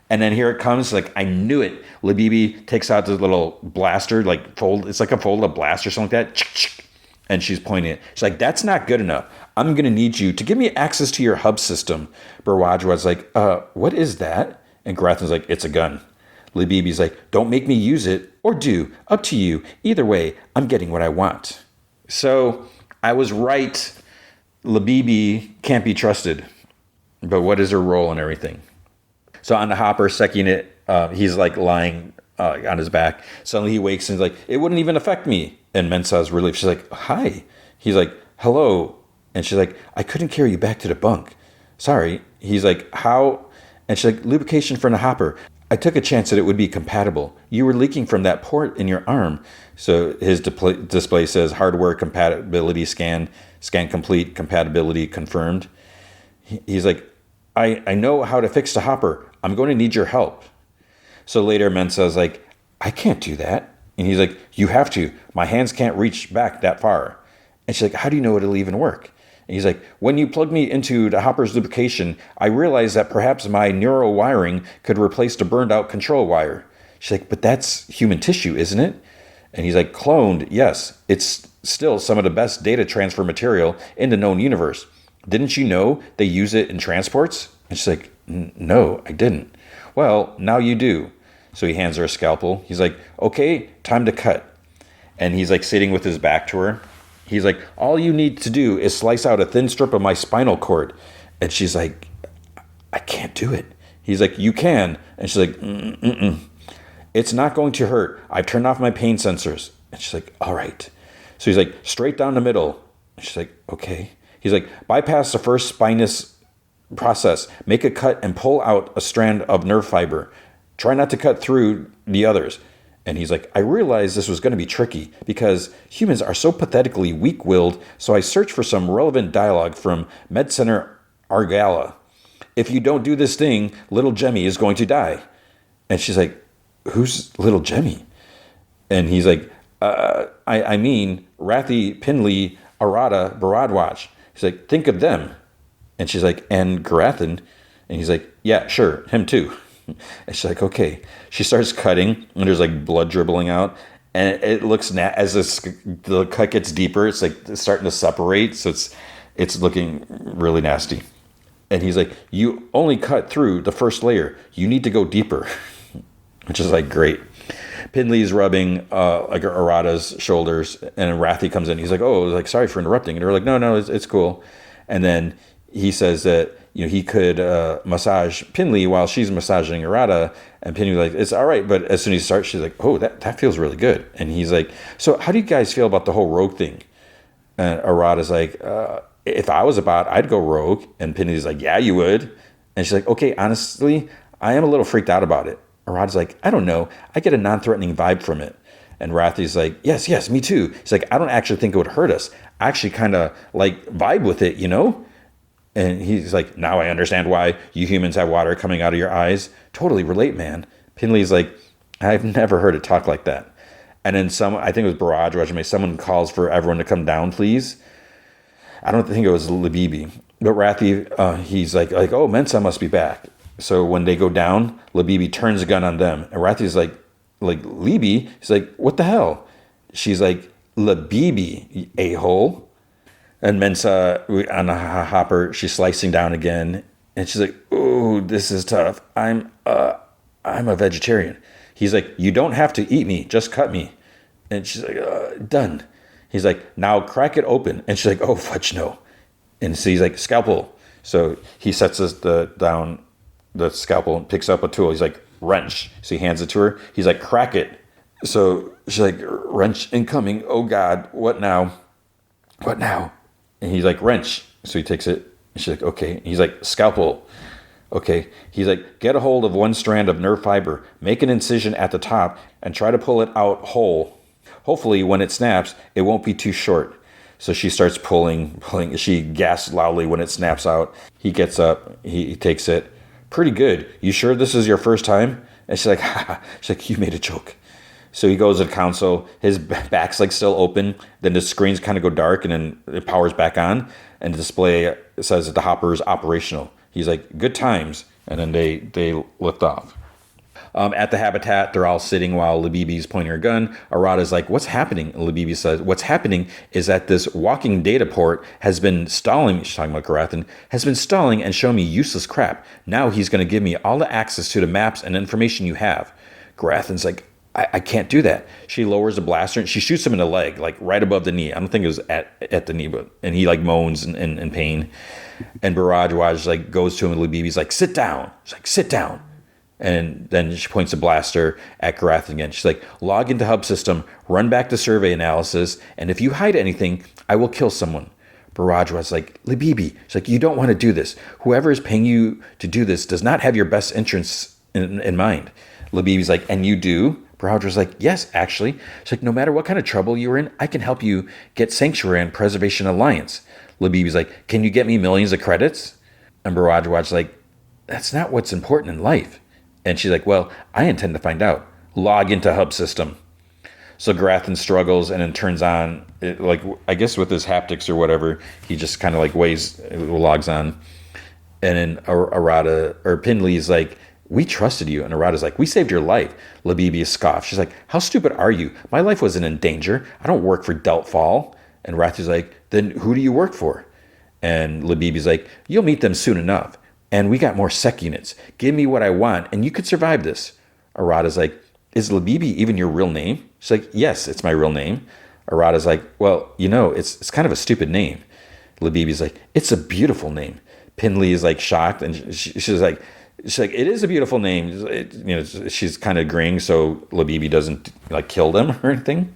And then here it comes, like, I knew it. Labibi takes out this little blaster, it's like a folded blaster or something like that. And she's pointing it. She's like, that's not good enough. I'm going to need you to give me access to your hub system. Bharadwaj's like, what is that? And Garathan's like, it's a gun. Labibi's like, don't make me use it, or do. Up to you. Either way, I'm getting what I want. So I was right. Labibi can't be trusted. But what is her role and everything? So on the hopper, sec unit, he's like lying on his back. Suddenly he wakes and he's like, it wouldn't even affect me. And Mensah's relieved. She's like, hi. He's like, hello. And she's like, I couldn't carry you back to the bunk. Sorry. He's like, how? And she's like, lubrication for the hopper. I took a chance that it would be compatible. You were leaking from that port in your arm. So his display says hardware compatibility scan complete, compatibility confirmed. He's like, I know how to fix the hopper. I'm going to need your help. So later Mensah's like, I can't do that. And he's like, you have to. My hands can't reach back that far. And she's like, how do you know it'll even work? And he's like, when you plugged me into the hopper's lubrication, I realized that perhaps my neural wiring could replace the burned out control wire. She's like, but that's human tissue, isn't it? And he's like, cloned, yes. It's still some of the best data transfer material in the known universe. Didn't you know they use it in transports? And she's like, no, I didn't. Well, now you do. So he hands her a scalpel. He's like, okay, time to cut. And he's like sitting with his back to her. He's like, all you need to do is slice out a thin strip of my spinal cord. And she's like, I can't do it. He's like, you can. And she's like, it's not going to hurt. I've turned off my pain sensors. And she's like, all right. So he's like, straight down the middle. And she's like, okay. He's like, bypass the first spinous process. Make a cut and pull out a strand of nerve fiber. Try not to cut through the others. And he's like, I realized this was going to be tricky because humans are so pathetically weak-willed, so I searched for some relevant dialogue from MedCenter Argala. If you don't do this thing, little Jemmy is going to die. And she's like, who's little Jemmy? And he's like, I mean, Rathi, Pinley, Arata, Bharadwaj. He's like, think of them. And she's like, and Garathan? And he's like, yeah, sure, him too. And she's like, okay. She starts cutting, and there's like blood dribbling out, and it looks as the cut gets deeper. It's like it's starting to separate, so it's looking really nasty. And he's like, you only cut through the first layer. You need to go deeper, which is like great. Pinley's rubbing like Arata's shoulders, and Rathi comes in. He's like, oh, like sorry for interrupting. And they're like, no, it's cool. And then he says that he could massage Pinley while she's massaging Arata, and Pinley's like, it's all right. But as soon as he starts, she's like, oh, that feels really good. And he's like, so how do you guys feel about the whole rogue thing? And Arata's like, if I was a bot, I'd go rogue. And Pinley's like, yeah, you would. And she's like, okay, honestly, I am a little freaked out about it. Arata's like, I don't know. I get a non-threatening vibe from it. And Rathi's like, yes, yes, me too. He's like, I don't actually think it would hurt us. I actually kind of like vibe with it, you know? And he's like, now I understand why you humans have water coming out of your eyes. Totally relate, man. Pinley's like, I've never heard it talk like that. And then I think it was Barrage Resume, someone calls for everyone to come down, please. I don't think it was Labibi. But Rathi, he's like, oh, Mensa must be back. So when they go down, Labibi turns a gun on them. And Rathi's like Libby, he's like, what the hell? She's like, Labibi, a-hole. And Mensa on a hopper, she's slicing down again. And she's like, ooh, this is tough. I'm a vegetarian. He's like, you don't have to eat me, just cut me. And she's like, done. He's like, now crack it open. And she's like, oh, fudge, no. And so he's like, scalpel. So he sets down the scalpel and picks up a tool. He's like, wrench. So he hands it to her. He's like, crack it. So she's like, wrench incoming. Oh, God, what now? What now? And he's like, wrench. So he takes it. And she's like, okay. And he's like, scalpel. Okay. He's like, get a hold of one strand of nerve fiber, make an incision at the top, and try to pull it out whole. Hopefully, when it snaps, it won't be too short. So she starts pulling. She gasps loudly when it snaps out. He gets up. He takes it. Pretty good. You sure this is your first time? And she's like, ha. She's like, you made a joke. So he goes to the console. His back's like still open. Then the screens kind of go dark, and then it powers back on. And the display says that the hopper is operational. He's like, good times. And then they lift off. At the habitat, they're all sitting while Labibi's pointing her gun. Arata's like, what's happening? And Labibi says, what's happening is that this walking data port has been stalling, she's talking about Garathan, has been stalling and showing me useless crap. Now he's going to give me all the access to the maps and information you have. Garathan's like, I can't do that. She lowers the blaster and she shoots him in the leg, like right above the knee. I don't think it was at the knee, and he like moans in pain. And Barrage like goes to him, and Labibi's like, sit down. She's like, sit down. And then she points the blaster at Garathan again. She's like, log into hub system, run back to survey analysis, and if you hide anything, I will kill someone. Barrage was like, Labibi. She's like, you don't want to do this. Whoever is paying you to do this does not have your best interests in mind. Labibi's like, and you do? Barrage was like, yes, actually. She's like, no matter what kind of trouble you're in, I can help you get Sanctuary and Preservation Alliance. Labibi's like, can you get me millions of credits? And Barrage was like, that's not what's important in life. And she's like, well, I intend to find out. Log into hub system. So Garathan struggles and then turns on, like, I guess with his haptics or whatever, he just kind of like logs on. And then Arata, or Pinley's like, we trusted you. And Arata's like, we saved your life. Labibi scoffed. She's like, how stupid are you? My life wasn't in danger. I don't work for Deltfall. And Rathi's like, then who do you work for? And Labibi's like, you'll meet them soon enough. And we got more sec units. Give me what I want, and you could survive this. Arata's like, is Labibi even your real name? She's like, yes, it's my real name. Arata's like, well, you know, it's kind of a stupid name. Labibi's like, it's a beautiful name. Pinley is like shocked, and she's like, it is a beautiful name. She's kind of agreeing, so Labibi doesn't like kill them or anything.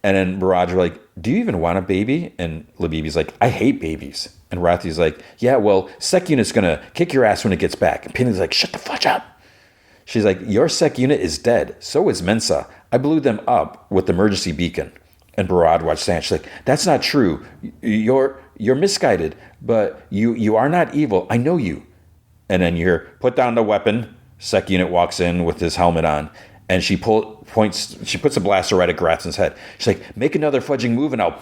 And then Barrage like, do you even want a baby? And Labibi's like, I hate babies. And Rathi's like, yeah, well, Sec Unit's going to kick your ass when it gets back. And Pinley's like, shut the fudge up. She's like, your Sec Unit is dead. So is Mensa. I blew them up with the emergency beacon. And Barrage watched Sand. She's like, that's not true. You're misguided, but you are not evil. I know you. And then you hear, put down the weapon. Sec Unit walks in with his helmet on. And she puts a blaster right at Garathan's head. She's like, make another fudging move and I'll...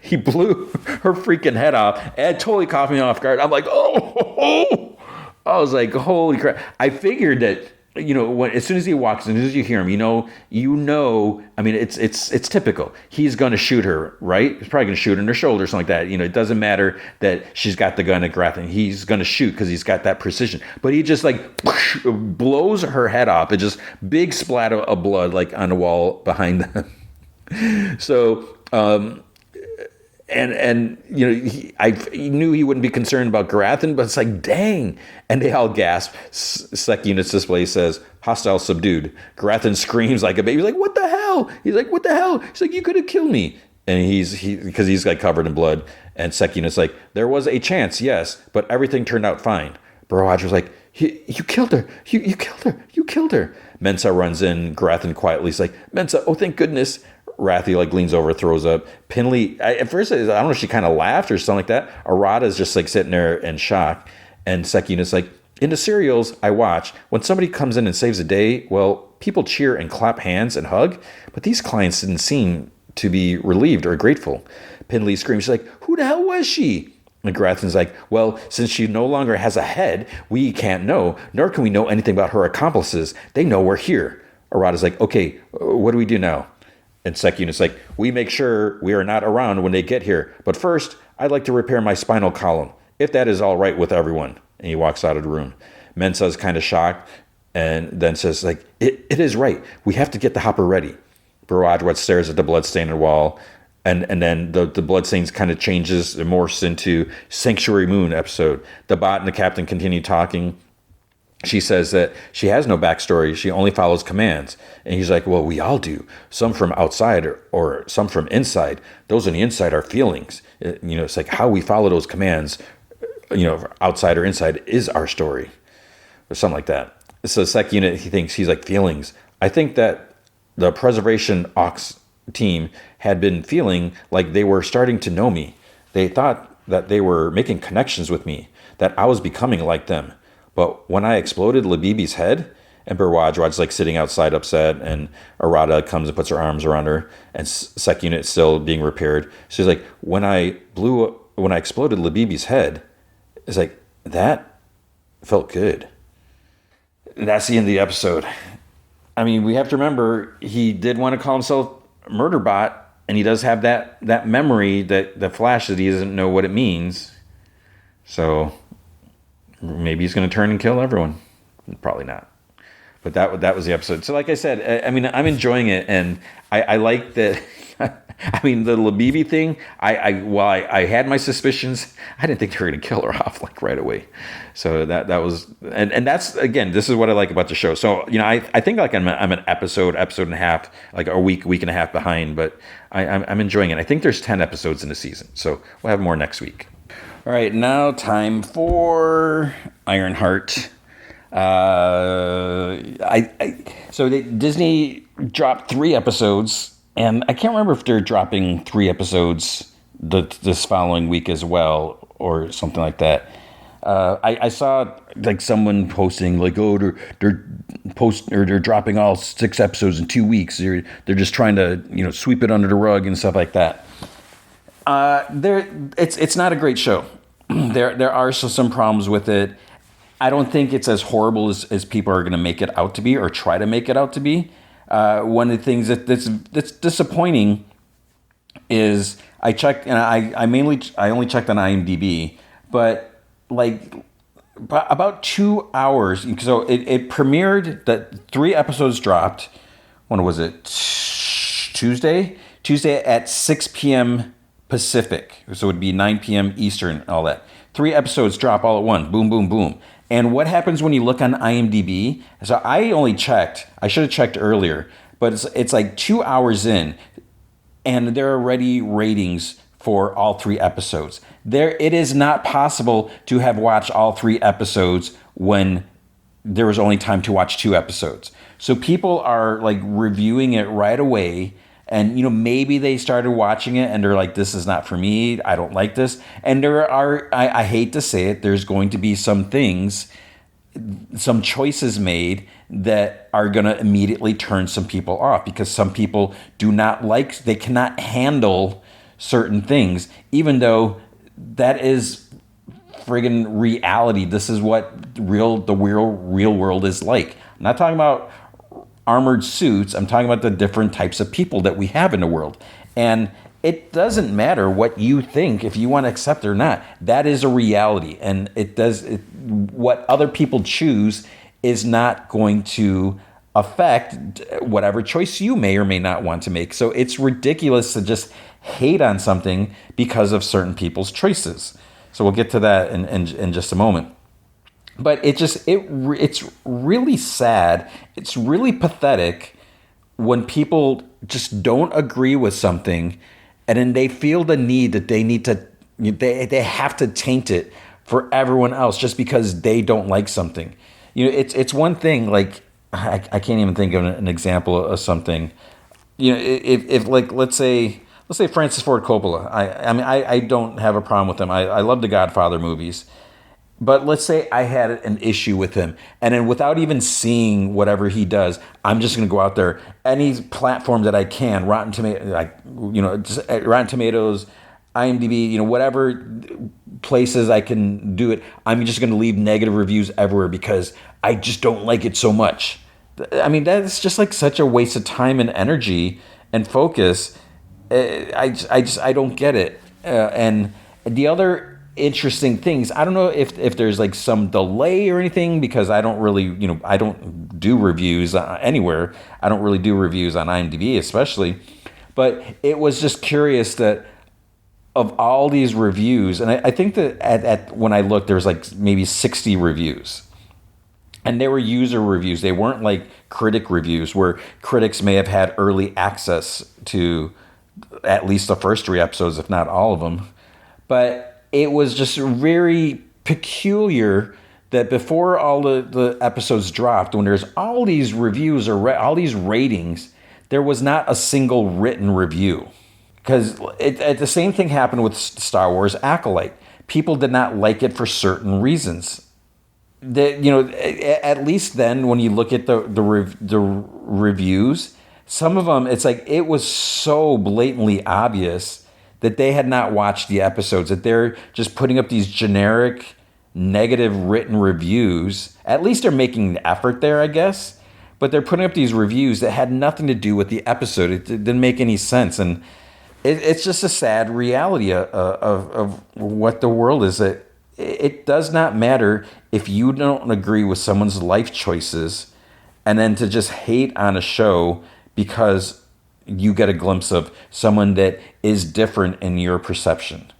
He blew her freaking head off and totally caught me off guard. I'm like, oh. I was like, holy crap. I figured that, as soon as he walks in, as soon as you hear him, I mean, it's typical. He's going to shoot her, right? He's probably going to shoot her in her shoulder or something like that. It doesn't matter that she's got the gun at Garathan. He's going to shoot because he's got that precision. But he just like blows her head off. It just big splat of blood like on the wall behind them. So, I knew he wouldn't be concerned about Garathan, but it's like, dang. And they all gasp. Sec Unit's display says, hostile subdued. Garathan screams like a baby. He's like, what the hell? He's like, what the hell? He's like, you could have killed me. And because he's like covered in blood. And Sec Unit's like, there was a chance, yes, but everything turned out fine. Barrage was like, You killed her. You killed her. You killed her. Mensa runs in. Garathan quietly is like, Mensa, oh, thank goodness. Rathy like leans over, throws up. Pinley, at first, I don't know if she kind of laughed or something like that. Arata's just like sitting there in shock. And Sekina's like, in the serials I watch, when somebody comes in and saves a day, well, people cheer and clap hands and hug. But these clients didn't seem to be relieved or grateful. Pinley screams, she's like, who the hell was she? And Garathan's like, well, since she no longer has a head, we can't know, nor can we know anything about her accomplices. They know we're here. Arata's like, okay, what do we do now? And Sekina's like, we make sure we are not around when they get here. But first, I'd like to repair my spinal column, if that is all right with everyone. And he walks out of the room. Mensa's kind of shocked and then says, like, it is right. We have to get the hopper ready. Barajwat stares at the bloodstained wall. And then the bloodstains kind of changes and morphs into Sanctuary Moon episode. The bot and the captain continue talking. She says that she has no backstory. She only follows commands. And he's like, well, we all do. Some from outside or some from inside. Those on the inside are feelings. It's like how we follow those commands, outside or inside is our story. Or something like that. So Sekina, he's like, feelings. I think that the Preservation Ox team had been feeling like they were starting to know me. They thought that they were making connections with me, that I was becoming like them. But when I exploded Labibi's head, and Barajwat's like sitting outside upset, and Arata comes and puts her arms around her, and Sekina is still being repaired. She's like, when I exploded Labibi's head, it's like, that felt good. That's the end of the episode. I mean, we have to remember, he did want to call himself Murderbot, and he does have that memory that flashes. He doesn't know what it means. So maybe he's going to turn and kill everyone. Probably not. But that was the episode. So like I said, I mean, I'm enjoying it, and I like that. I mean, the Labibi thing, while I had my suspicions, I didn't think they were going to kill her off like right away. So that was, and that's, again, this is what I like about the show. So, I think like I'm an episode and a half, like a week and a half behind, but I'm enjoying it. I think there's 10 episodes in the season, so we'll have more next week. All right, now time for Ironheart. Disney dropped 3 episodes. And I can't remember if they're dropping 3 episodes this following week as well, or something like that. I saw like someone posting like, oh, they're dropping all 6 episodes in 2 weeks. They're just trying to sweep it under the rug and stuff like that. It's not a great show. There are some problems with it. I don't think it's as horrible as people are going to make it out to be or try to make it out to be. One of the things that's disappointing is I checked, and I only checked on IMDb, but like about 2 hours. So it premiered, that 3 episodes dropped. When was it? Tuesday at 6 p.m. Pacific. So it would be 9 p.m. Eastern, all that. 3 episodes drop all at once. Boom, boom, boom. And what happens when you look on IMDb? So I only checked. I should have checked earlier, but it's like 2 hours in, and there are already ratings for all 3 episodes. It is not possible to have watched all 3 episodes when there was only time to watch 2 episodes. So people are like reviewing it right away. And, maybe they started watching it and they're like, this is not for me. I don't like this. And there are, I hate to say it, there's going to be some things, some choices made that are going to immediately turn some people off, because some people they cannot handle certain things, even though that is friggin' reality. This is what the real world is like. I'm not talking about armored suits. I'm talking about the different types of people that we have in the world. And it doesn't matter what you think, if you want to accept it or not. That is a reality. And what other people choose is not going to affect whatever choice you may or may not want to make. So it's ridiculous to just hate on something because of certain people's choices. So we'll get to that in just a moment. But it's really sad. It's really pathetic when people just don't agree with something, and then they feel the need that they have to taint it for everyone else just because they don't like something. It's one thing, like, I can't even think of an example of something. If like, let's say Francis Ford Coppola. I don't have a problem with him. I love the Godfather movies. But let's say I had an issue with him, and then without even seeing whatever he does, I'm just going to go out there, any platform that I can, Rotten Tomatoes, IMDb, whatever places I can do it, I'm just going to leave negative reviews everywhere because I just don't like it so much. I mean, that's just like such a waste of time and energy and focus. I don't get it. And the other interesting things, I don't know if there's like some delay or anything, because I don't really, I don't do reviews anywhere. I don't really do reviews on IMDb especially. But it was just curious that of all these reviews, and I think that at when I looked, there was like maybe 60 reviews. And they were user reviews. They weren't like critic reviews where critics may have had early access to at least the first 3 episodes, if not all of them. But it was just very peculiar that before all the episodes dropped, when there's all these reviews or all these ratings, there was not a single written review. Because the same thing happened with Star Wars Acolyte. People did not like it for certain reasons. At least then, when you look at the reviews, some of them, it's like it was so blatantly obvious that they had not watched the episodes, that they're just putting up these generic negative written reviews. At least they're making an effort there, I guess. But they're putting up these reviews that had nothing to do with the episode. It didn't make any sense. And it's just a sad reality of what the world is. That it does not matter if you don't agree with someone's life choices, and then to just hate on a show because you get a glimpse of someone that is different in your perception.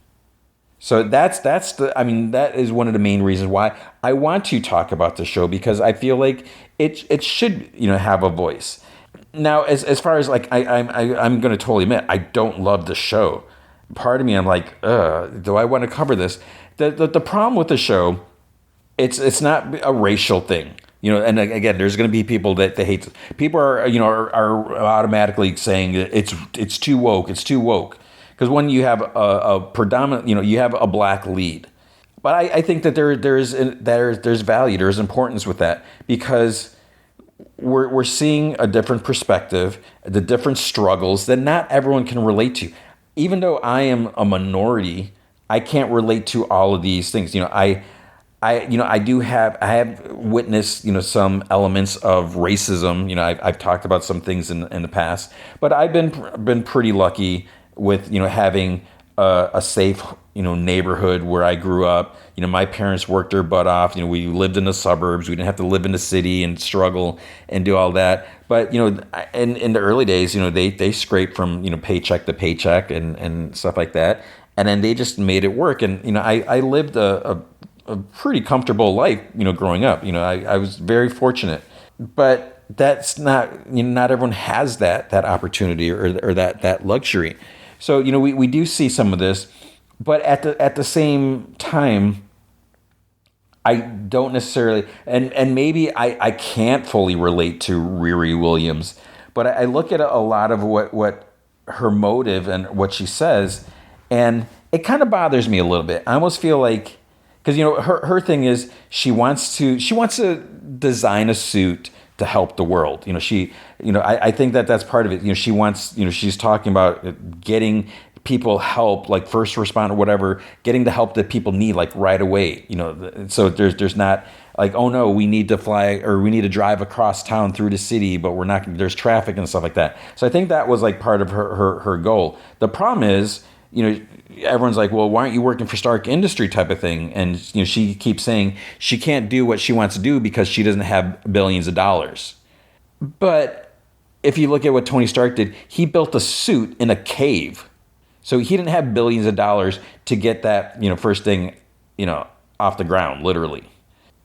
So that is one of the main reasons why I want to talk about the show, because I feel like it should have a voice. Now, as far as like I'm going to totally admit, I don't love the show. Part of me, I'm like, do I want to cover this? The problem with the show, it's not a racial thing, and again, there's going to be people that hate this. People are automatically saying it's too woke, because when you have a predominant, you have a black lead. But I think that there's value, there's importance with that, because we're seeing a different perspective, the different struggles that not everyone can relate to. Even though I am a minority, I can't relate to all of these things. I have witnessed, some elements of racism. I've talked about some things in the past, but I've been pretty lucky with, having a safe, neighborhood where I grew up. My parents worked their butt off. We lived in the suburbs. We didn't have to live in the city and struggle and do all that. But, in the early days, they scraped from, paycheck to paycheck and stuff like that. And then they just made it work. And, I lived a pretty comfortable life, growing up. I was very fortunate. But that's not, not everyone has that opportunity or that luxury. So, we do see some of this. But at the same time, I don't necessarily, and maybe I can't fully relate to Riri Williams, but I look at a lot of what her motive and what she says, and it kind of bothers me a little bit. I almost feel like, because her thing is she wants to design a suit to help the world. I think that's part of it. She wants, she's talking about getting people help, like first responder, whatever, getting the help that people need, like right away. So there's not like, oh no, we need to fly or we need to drive across town through the city, but we're not. There's traffic and stuff like that. So I think that was like part of her goal. The problem is, everyone's like, well, why aren't you working for Stark Industry type of thing? And she keeps saying she can't do what she wants to do because she doesn't have billions of dollars. But if you look at what Tony Stark did, he built a suit in a cave. So he didn't have billions of dollars to get that, first thing, off the ground, literally.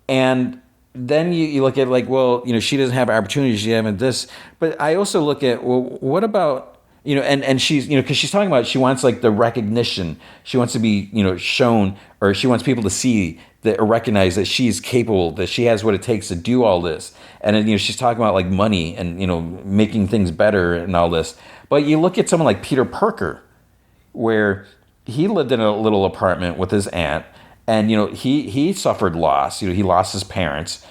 And then you look at like, well, she doesn't have opportunities, she hasn't this. But I also look at, well, what about, and she's, because she's talking about, she wants like the recognition. She wants to be, shown, or she wants people to see that, or recognize that she's capable, that she has what it takes to do all this. And then, she's talking about like money and, making things better and all this. But you look at someone like Peter Parker, where he lived in a little apartment with his aunt, and, he suffered loss. He lost his parents,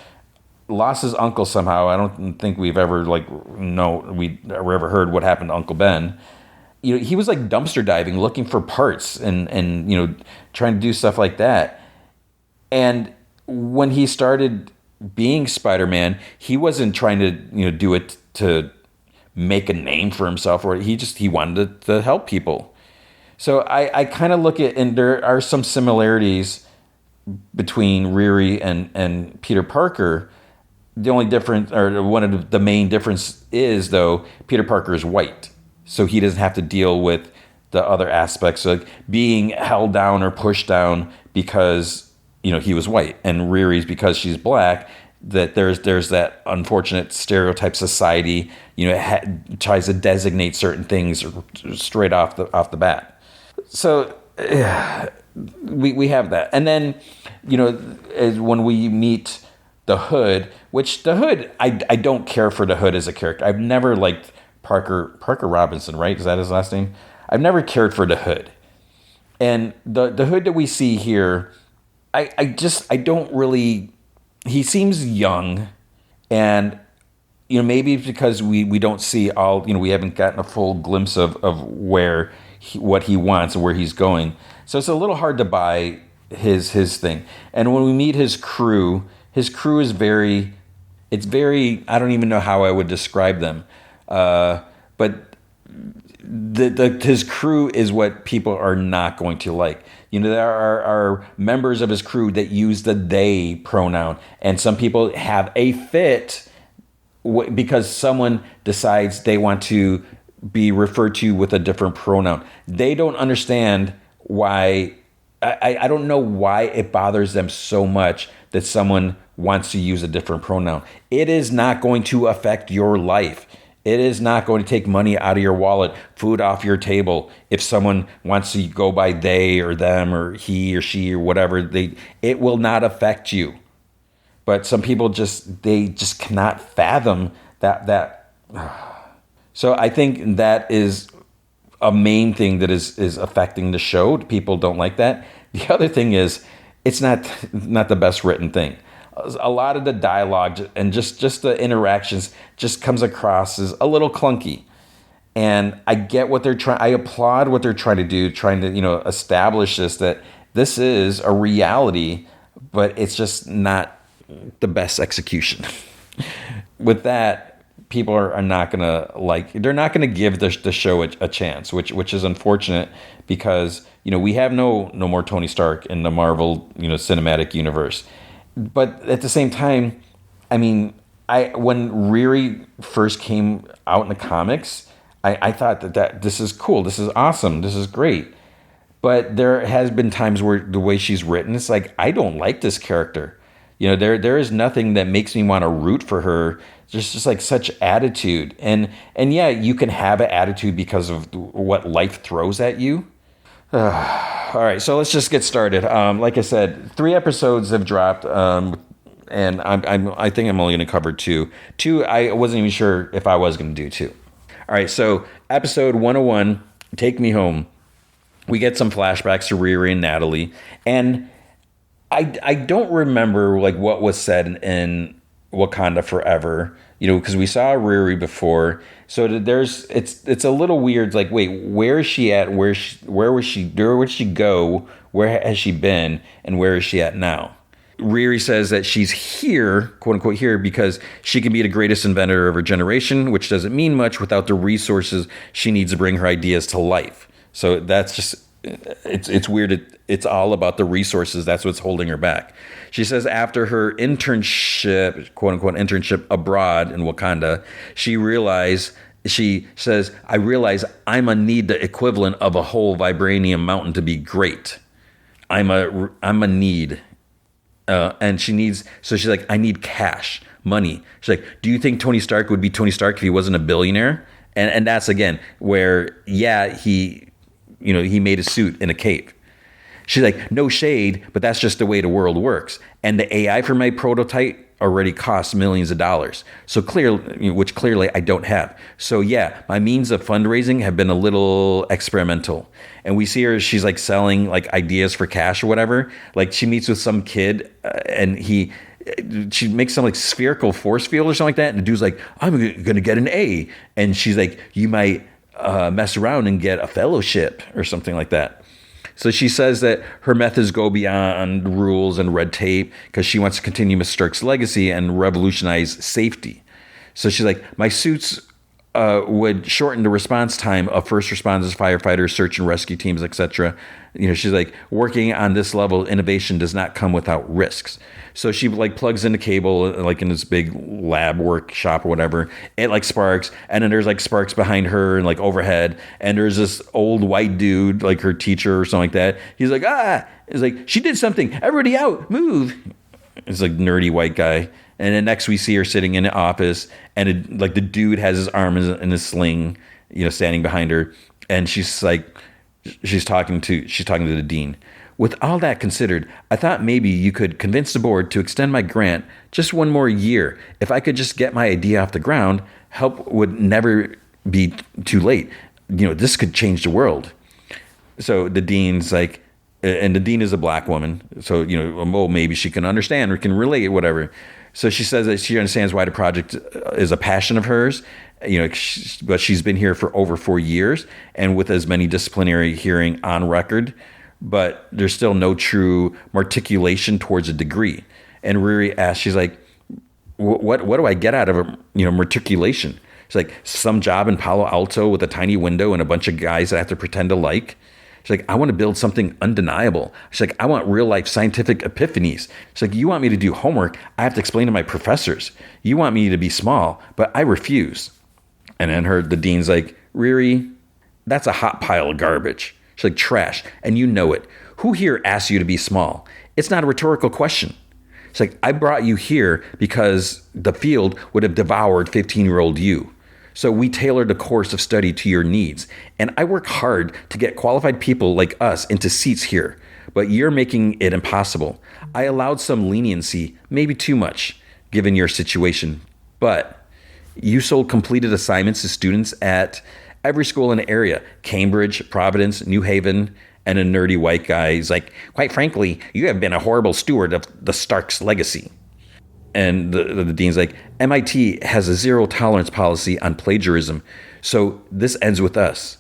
lost his uncle somehow. I don't think we've ever ever heard what happened to Uncle Ben. He was like dumpster diving, looking for parts and trying to do stuff like that. And when he started being Spider-Man, he wasn't trying to do it to make a name for himself, or he wanted to help people. So I kind of look at, and there are some similarities between Riri and Peter Parker. The only difference, or one of the main difference is, though, Peter Parker is white. So he doesn't have to deal with the other aspects of being held down or pushed down because, he was white. And Riri's, because she's black, that there's that unfortunate stereotype society, tries to designate certain things straight off the bat. So we have that. And then, when we meet the Hood, which the Hood, I don't care for the Hood as a character. I've never liked Parker Robinson, right? Is that his last name? I've never cared for the Hood. And the Hood that we see here, I don't really, he seems young, and maybe it's because we don't see all, we haven't gotten a full glimpse of where what he wants and where he's going. So it's a little hard to buy his thing. And when we meet his crew is very, I don't even know how I would describe them. But his crew is what people are not going to like. There are members of his crew that use the they pronoun, and some people have a fit because someone decides they want to be referred to with a different pronoun. They don't understand why. I don't know why it bothers them so much that someone wants to use a different pronoun. It is not going to affect your life. It is not going to take money out of your wallet, food off your table. If someone wants to go by they or them or he or she or whatever, it will not affect you. But some people just cannot fathom that. So I think that is a main thing that is affecting the show. People don't like that. The other thing is, it's not the best written thing. A lot of the dialogue and just the interactions just comes across as a little clunky. And I get what they're trying. I applaud what they're trying to do, trying to establish that this is a reality, but it's just not the best execution. With that, people are not gonna they're not gonna give the show a chance, which is unfortunate, because we have no more Tony Stark in the Marvel cinematic universe. But at the same time, I mean, when Riri first came out in the comics, I thought that this is cool, this is awesome, this is great. But there has been times where the way she's written, it's like, I don't like this character. There is nothing that makes me want to root for her. There's just like such attitude. And yeah, you can have an attitude because of what life throws at you. All right, so let's just get started. Like I said, 3 episodes have dropped, and I think I'm only going to cover 2. 2, I wasn't even sure if I was going to do 2. All right, so episode 101, Take Me Home. We get some flashbacks to Riri and Natalie, and I don't remember what was said in Wakanda Forever, because we saw Riri before. So it's a little weird. Like, wait, where is she at? Where would she go? Where has she been? And where is she at now? Riri says that she's here, quote unquote here, because she can be the greatest inventor of her generation, which doesn't mean much without the resources she needs to bring her ideas to life. So that's just, it's weird. It's all about the resources. That's what's holding her back. She says after her internship, quote unquote internship abroad in Wakanda, she says, I realize I'm gonna need the equivalent of a whole vibranium mountain to be great. I'm a need. And she needs, so she's like, I need cash, money. She's like, do you think Tony Stark would be Tony Stark if he wasn't a billionaire? And that's again where, yeah, he made a suit in a cave. She's like, no shade, but that's just the way the world works. And the AI for my prototype already costs millions of dollars. So which clearly I don't have. So yeah, my means of fundraising have been a little experimental. And we see her, she's like selling like ideas for cash or whatever. Like she meets with some kid and she makes some like spherical force field or something like that. And the dude's like, I'm going to get an A. And she's like, you might mess around and get a fellowship or something like that. So she says that her methods go beyond rules and red tape because she wants to continue Ms. Stark's legacy and revolutionize safety. So she's like, my suits would shorten the response time of first responders, firefighters, search and rescue teams, etc. She's like, working on this level, innovation does not come without risks. So she like plugs in the cable like in this big lab workshop or whatever. It like sparks, and then there's like sparks behind her and like overhead. And there's this old white dude, like her teacher or something like that. He's like, It's like, she did something. Everybody out, move. It's like nerdy white guy. And then next we see her sitting in the office, and like the dude has his arm in a sling, standing behind her, and she's talking to the dean. With all that considered, I thought maybe you could convince the board to extend my grant just one more year. If I could just get my idea off the ground, help would never be too late. This could change the world. So the dean's like, and the dean is a black woman, so maybe she can understand or can relate, whatever. So she says that she understands why the project is a passion of hers, but she's been here for over 4 years and with as many disciplinary hearing on record, but there's still no true articulation towards a degree. And Riri asks, she's like, what do I get out of articulation? She's like, some job in Palo Alto with a tiny window and a bunch of guys that I have to pretend to like. She's like, I want to build something undeniable. She's like, I want real life scientific epiphanies. She's like, you want me to do homework? I have to explain to my professors. You want me to be small, but I refuse. And then the dean's like, Riri, that's a hot pile of garbage. She's like, trash. And you know it. Who here asked you to be small? It's not a rhetorical question. She's like, I brought you here because the field would have devoured 15-year-old you. So we tailored a course of study to your needs. And I work hard to get qualified people like us into seats here. But you're making it impossible. I allowed some leniency, maybe too much, given your situation. But you sold completed assignments to students at every school in the area. Cambridge, Providence, New Haven, and a nerdy white guy. He's like, quite frankly, you have been a horrible steward of the Stark's legacy. And the dean's like, MIT has a zero tolerance policy on plagiarism, so this ends with us.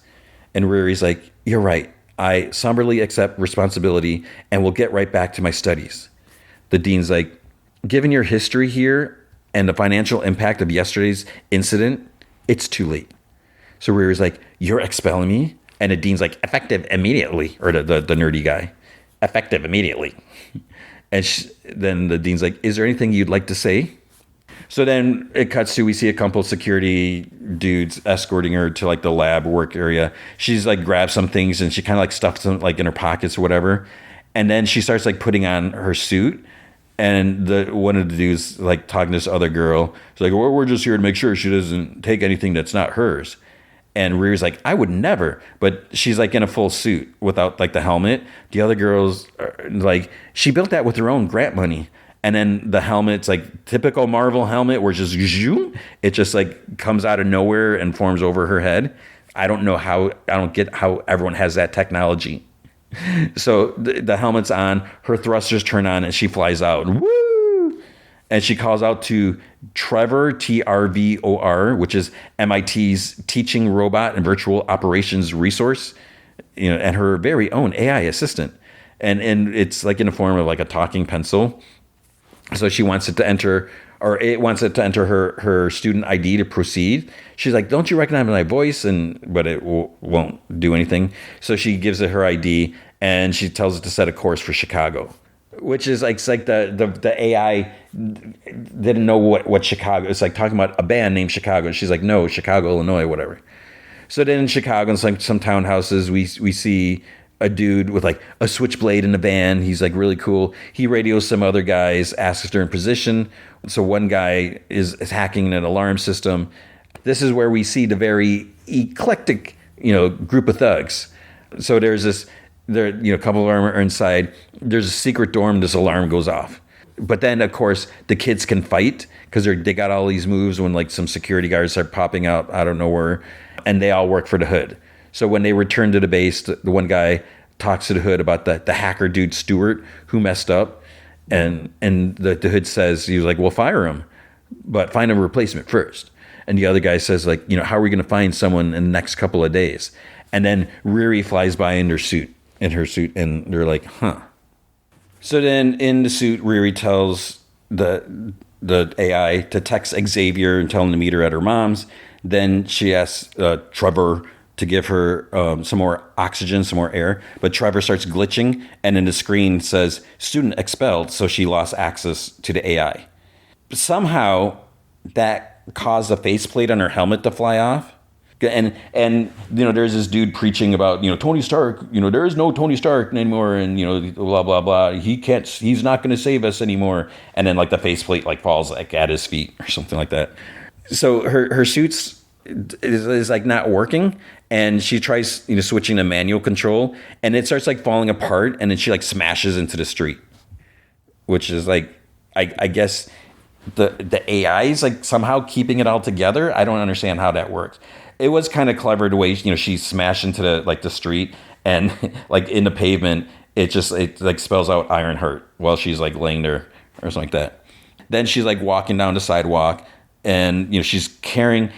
And Riri's like, you're right. I somberly accept responsibility and will get right back to my studies. The dean's like, given your history here and the financial impact of yesterday's incident, it's too late. So Riri's like, you're expelling me? And the dean's like, effective immediately. Or the nerdy guy, effective immediately. And then the dean's like, is there anything you'd like to say? So then it cuts to, we see a couple of security dudes escorting her to like the lab work area. She's like grabs some things and she kind of like stuffs them like in her pockets or whatever. And then she starts like putting on her suit. And one of the dudes like talking to this other girl. She's like, well, we're just here to make sure she doesn't take anything that's not hers. And Riri's like, I would never. But she's like in a full suit without like the helmet. The other girls are like, she built that with her own grant money. And then the helmet's like typical Marvel helmet where it's just, it just like comes out of nowhere and forms over her head. I don't get how everyone has that technology. So the helmet's on, her thrusters turn on, and she flies out. Woo! And she calls out to Trevor, TRVOR, which is MIT's teaching robot and virtual operations resource, and her very own AI assistant. And it's like in the form of like a talking pencil. So she wants it to enter, or it wants it to enter her student ID to proceed. She's like, don't you recognize my voice? But it won't do anything. So she gives it her ID and she tells it to set a course for Chicago. Which is like, it's like the AI didn't know what Chicago. It's like talking about a band named Chicago. And she's like, no, Chicago, Illinois, whatever. So then in Chicago, in some townhouses, we see a dude with like a switchblade in the van. He's like really cool. He radios some other guys, asks if they're in position. So one guy is hacking an alarm system. This is where we see the very eclectic, group of thugs. So there's a couple of them are inside. There's a secret dorm. This alarm goes off. But then, of course, the kids can fight because they got all these moves when like some security guards start popping out out of nowhere, and they all work for the Hood. So when they return to the base, the one guy talks to the Hood about the hacker dude Stewart who messed up, and the Hood says, he was like, "Well, fire him, but find a replacement first." And the other guy says, like, how are we going to find someone in the next couple of days? And then Riri flies by in her suit, and they're like, huh. So then in the suit, Riri tells the AI to text Xavier and tell him to meet her at her mom's. Then she asks Trevor to give her some more oxygen, some more air. But Trevor starts glitching, and then the screen says, student expelled, so she lost access to the AI. Somehow, that caused a faceplate on her helmet to fly off. And there's this dude preaching about, Tony Stark, there is no Tony Stark anymore, and, blah, blah, blah. He's not going to save us anymore. And then, like, the faceplate, like, falls, like, at his feet or something like that. So her suit's is like, not working, and she tries, switching to manual control, and it starts, like, falling apart, and then she, like, smashes into the street, which is, like, I guess the AI is, like, somehow keeping it all together. I don't understand how that works. It was kind of clever the way, she smashed into the street, and like in the pavement, it like spells out Ironheart while she's like laying there or something like that. Then she's like walking down the sidewalk, and she's carrying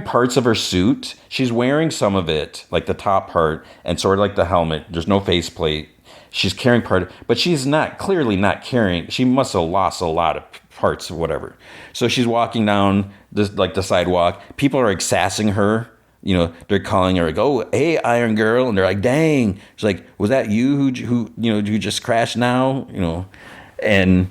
parts of her suit. She's wearing some of it, like the top part, and sort of like the helmet. There's no faceplate. She's carrying but she's clearly not carrying. She must have lost a lot of parts or whatever. So she's walking down the sidewalk. People are sassing her. They're calling her like, "Oh, hey, Iron Girl," and they're like, "Dang!" She's like, "Was that you who just crashed now?" And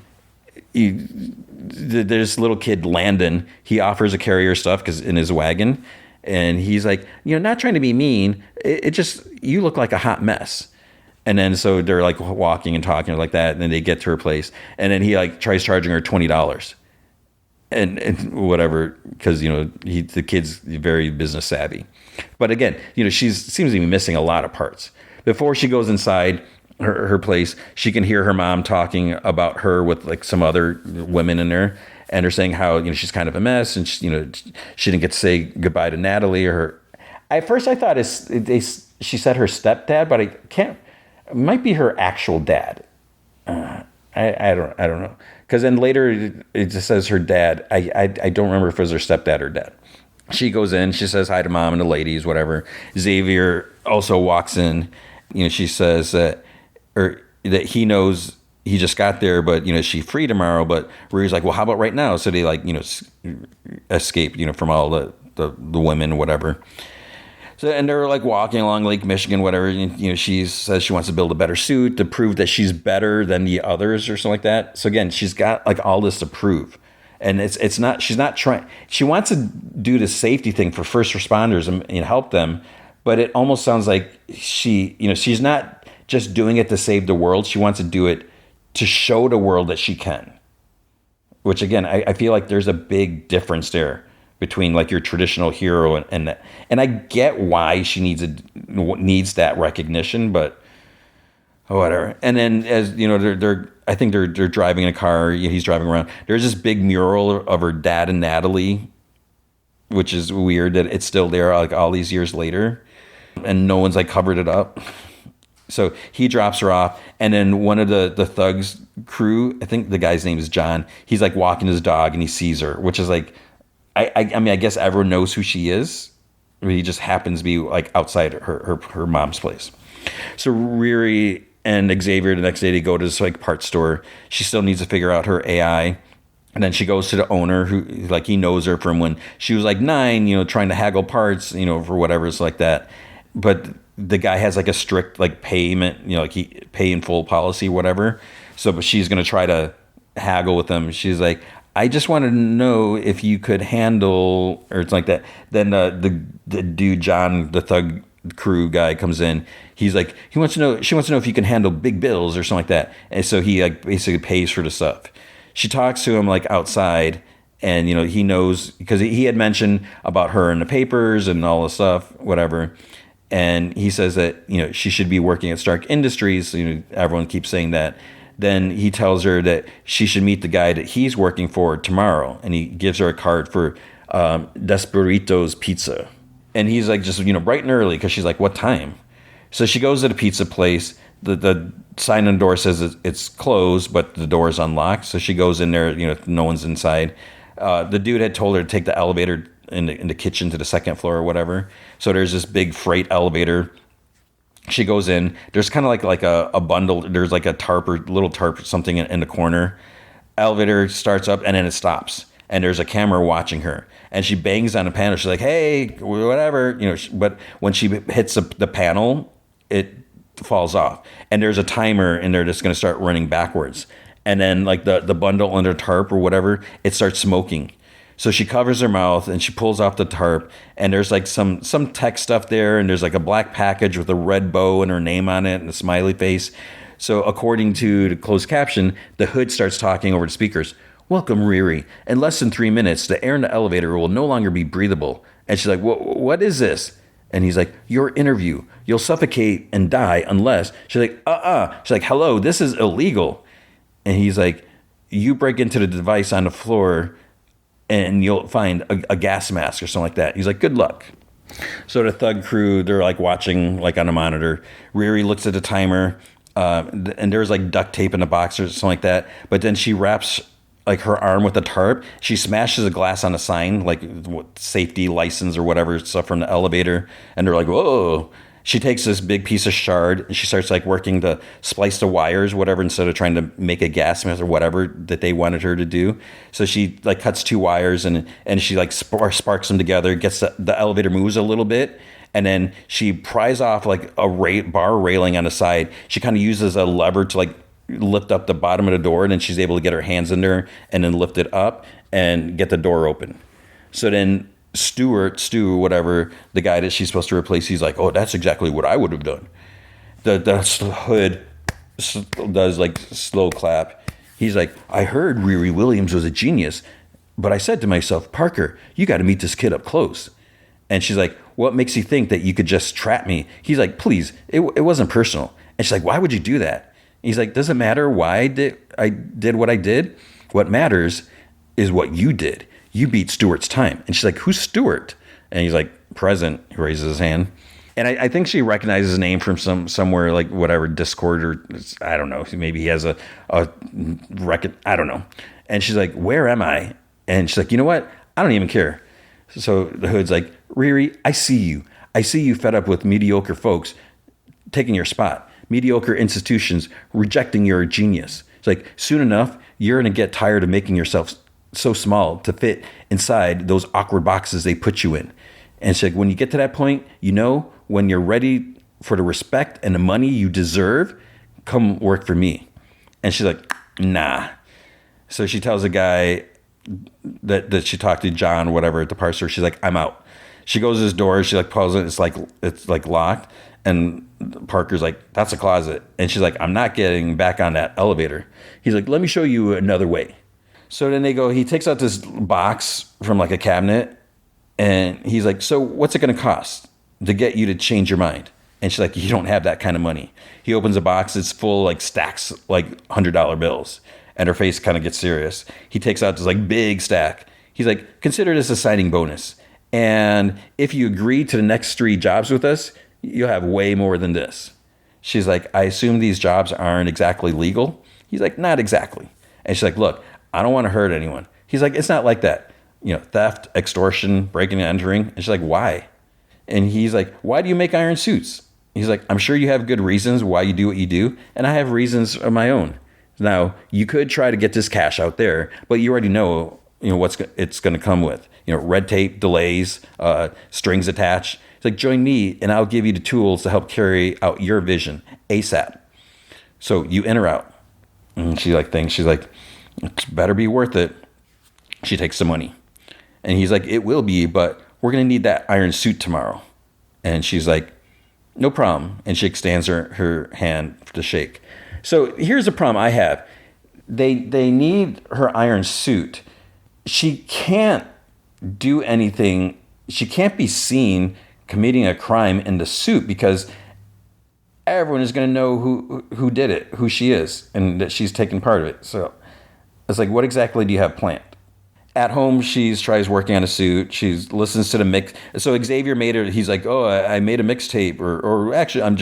there's little kid Landon. He offers to carry her stuff because in his wagon, and he's like, not trying to be mean. It just, you look like a hot mess. And then so they're like walking and talking like that, and then they get to her place, and then he like tries charging her $20, and whatever, because the kid's very business savvy. But again, she seems to be missing a lot of parts. Before she goes inside her place, she can hear her mom talking about her with like some other women in there, and they're saying how she's kind of a mess, and she didn't get to say goodbye to Natalie or her. At first, I thought she said her stepdad, but I can't. It might be her actual dad. I don't know. Because then later it just says her dad. I don't remember if it was her stepdad or dad. She goes in. She says hi to mom and the ladies, whatever. Xavier also walks in. She says that he knows he just got there, but she free tomorrow. But Riri's like, well, how about right now? So they like escape from all the women, whatever. So, and they're like walking along Lake Michigan, whatever. And, she says she wants to build a better suit to prove that she's better than the others or something like that. So again, she's got like all this to prove, and she's not trying. She wants to do the safety thing for first responders and help them, but it almost sounds like she's not just doing it to save the world. She wants to do it to show the world that she can. Which again, I feel like there's a big difference there between like your traditional hero and that. And I get why she needs that recognition, but whatever. And then as I think they're driving in a car. He's driving around. There's this big mural of her dad and Natalie, which is weird that it's still there like all these years later, and no one's like covered it up. So he drops her off, and then one of the thugs crew, I think the guy's name is John. He's like walking his dog, and he sees her, which is like. I mean, I guess everyone knows who she is. He just happens to be like outside her mom's place. So Riri and Xavier the next day, they go to this like parts store. She still needs to figure out her AI. And then she goes to the owner who like he knows her from when she was like 9, trying to haggle parts, for whatever it's like that. But the guy has like a strict like payment, like he pay in full policy, whatever. So but she's going to try to haggle with him. She's like, I just wanted to know if you could handle, or it's like that. Then the dude, John, the thug crew guy comes in. He's like, she wants to know if you can handle big bills or something like that. And so he like basically pays for the stuff. She talks to him like outside, And, he knows because he had mentioned about her in the papers and all this stuff, whatever. And he says that, she should be working at Stark Industries. Everyone keeps saying that. Then he tells her that she should meet the guy that he's working for tomorrow. And he gives her a card for Desperitos Pizza. And he's like, just, bright and early, because she's like, what time? So she goes to the pizza place. The sign on the door says it's closed, but the door is unlocked. So she goes in there, no one's inside. The dude had told her to take the elevator in the kitchen to the second floor or whatever. So there's this big freight elevator. She goes in. There's kind of like a bundle. There's like a tarp or little tarp or something in the corner. Elevator starts up and then it stops. And there's a camera watching her. And she bangs on the panel. She's like, hey, whatever. But when she hits the panel, it falls off. And there's a timer in there that's going to start running backwards. And then like the bundle under tarp or whatever, it starts smoking. So she covers her mouth and she pulls off the tarp, and there's like some tech stuff there, and there's like a black package with a red bow and her name on it and a smiley face. So according to the closed caption, the hood starts talking over the speakers. Welcome, Riri. In less than 3 minutes, the air in the elevator will no longer be breathable. And she's like, what is this? And he's like, your interview. You'll suffocate and die unless. She's like, She's like, hello, this is illegal. And he's like, you break into the device on the floor and you'll find a gas mask or something like that. He's like, good luck. So the thug crew, they're like watching like on a monitor. Riri looks at the timer, and there's like duct tape in the box or something like that. But then she wraps like her arm with a tarp. She smashes a glass on a sign, like safety license or whatever stuff from the elevator. And they're like, whoa. She takes this big piece of shard and she starts like working to splice the wires, whatever, instead of trying to make a gas mask or whatever that they wanted her to do. So she like cuts 2 wires and she like sparks them together, gets the elevator moves a little bit. And then she pries off like a bar railing on the side. She kind of uses a lever to like lift up the bottom of the door, and then she's able to get her hands in there and then lift it up and get the door open. So then Stu, whatever, the guy that she's supposed to replace, he's like, oh, that's exactly what I would have done. The hood does like slow clap. He's like, I heard Riri Williams was a genius, but I said to myself, Parker, you got to meet this kid up close. And she's like, what makes you think that you could just trap me? He's like, please, it wasn't personal. And she's like, why would you do that? He's like, doesn't matter why I did what I did. What matters is what you did. You beat Stewart's time. And she's like, who's Stewart? And he's like, present. He raises his hand. And I think she recognizes his name from somewhere like whatever, Discord or I don't know. Maybe he has a record. I don't know. And she's like, where am I? And she's like, you know what? I don't even care. So the hood's like, Riri, I see you. I see you fed up with mediocre folks taking your spot. Mediocre institutions rejecting your genius. It's like, soon enough, you're going to get tired of making yourself so small to fit inside those awkward boxes they put you in. And she's like, when you get to that point, when you're ready for the respect and the money you deserve, come work for me. And she's like, nah. So she tells a guy that she talked to, John, whatever, at the parser, she's like, I'm out. She goes to his door, she like pulls it, it's like locked. And Parker's like, that's a closet. And she's like, I'm not getting back on that elevator. He's like, let me show you another way. So then he takes out this box from like a cabinet, and he's like, so what's it going to cost to get you to change your mind? And she's like, you don't have that kind of money. He opens a box, it's full like stacks, like $100 bills. And her face kind of gets serious. He takes out this like big stack. He's like, consider this a signing bonus. And if you agree to the next 3 jobs with us, you'll have way more than this. She's like, I assume these jobs aren't exactly legal. He's like, not exactly. And she's like, look, I don't want to hurt anyone. He's like, it's not like that. Theft, extortion, breaking and entering. And she's like, why? And he's like, why do you make iron suits? He's like, I'm sure you have good reasons why you do what you do. And I have reasons of my own. Now, you could try to get this cash out there, but you already know, what it's going to come with. Red tape, delays, strings attached. It's like, join me and I'll give you the tools to help carry out your vision ASAP. So you in or out? And she like thinks, she's like, it better be worth it. She takes the money. And he's like, it will be, but we're going to need that iron suit tomorrow. And she's like, no problem. And she extends her hand to shake. So here's the problem I have. They need her iron suit, she can't do anything. She can't be seen committing a crime in the suit because everyone is going to know who did it, who she is, and that she's taken part of it. So it's like, what exactly do you have planned? At home, she tries working on a suit. She listens to the mix. So Xavier made her. He's like, oh, I made a mixtape, or actually,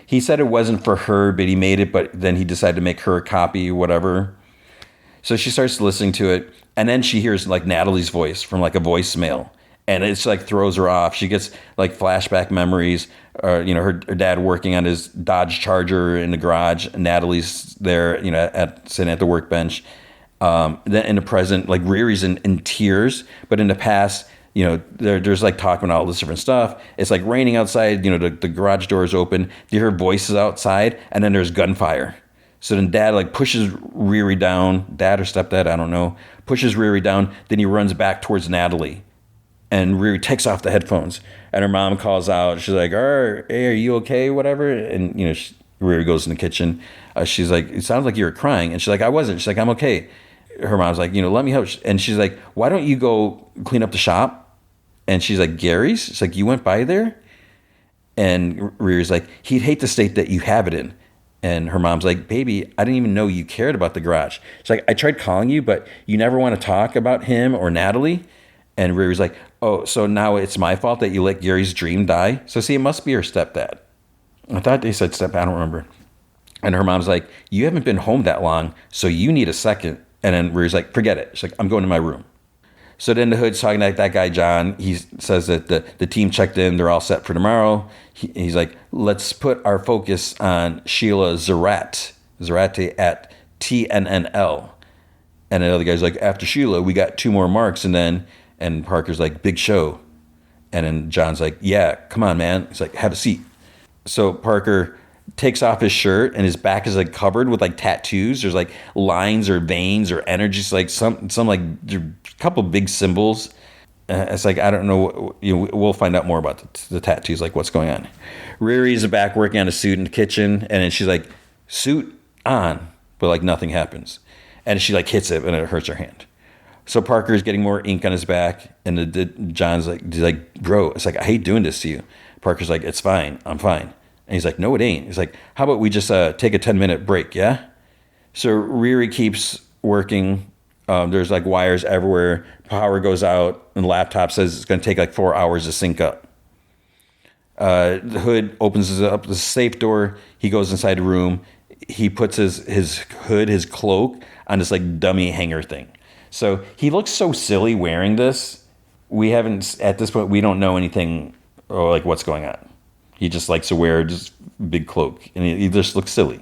he said it wasn't for her, but he made it. But then he decided to make her a copy, whatever. So she starts listening to it, and then she hears like Natalie's voice from like a voicemail, and it's like throws her off. She gets like flashback memories. Her dad working on his Dodge Charger in the garage. Natalie's there, sitting at the workbench. Then in the present, like Riri's in tears, but in the past, there's like talking about all this different stuff. It's like raining outside. The garage door is open. You hear voices outside, and then there's gunfire. So then Dad like pushes Riri down. Dad or stepdad, I don't know. Pushes Riri down. Then he runs back towards Natalie, and Riri takes off the headphones. And her mom calls out. She's like, "Hey, are you okay? Whatever." And Riri goes in the kitchen. She's like, "It sounds like you were crying." And she's like, "I wasn't." She's like, "I'm okay." Her mom's like, "Let me help." And she's like, "Why don't you go clean up the shop?" And she's like, "Gary's?" She's like, "You went by there?" And Riri's like, "He'd hate the state that you have it in." And her mom's like, "Baby, I didn't even know you cared about the garage." She's like, "I tried calling you, but you never want to talk about him or Natalie." And Riri's like, "Oh, so now it's my fault that you let Gary's dream die?" So see, it must be her stepdad. I thought they said stepdad, I don't remember. And her mom's like, "You haven't been home that long, so you need a second." And then Riri's like, "Forget it." She's like, "I'm going to my room." So then the Hood's talking to that guy, John. He says that the team checked in. They're all set for tomorrow. He's like, "Let's put our focus on Sheila Zarate at TNNL." And another guy's like, "After Sheila, we got 2 more marks." And Parker's like, "Big show." And then John's like, "Yeah, come on, man." He's like, "Have a seat." So Parker takes off his shirt, and his back is like covered with like tattoos. There's like lines or veins or energies, like some like a couple big symbols. It's like, I don't know. We'll find out more about the tattoos, like what's going on. Riri's back working on a suit in the kitchen, and then she's like, "Suit on," but like nothing happens, and she like hits it, and it hurts her hand. So Parker's getting more ink on his back, and John's like, "Bro, it's like, I hate doing this to you." Parker's like, "It's fine, I'm fine." And he's like, "No, it ain't." He's like, "How about we just take a 10-minute break, yeah?" So Riri keeps working. There's like wires everywhere. Power goes out, and the laptop says it's going to take like 4 hours to sync up. The Hood opens up the safe door. He goes inside the room. He puts his hood, his cloak, on this like dummy hanger thing. So he looks so silly wearing this. At this point, we don't know anything or like what's going on. He just likes to wear just big cloak, and he just looks silly.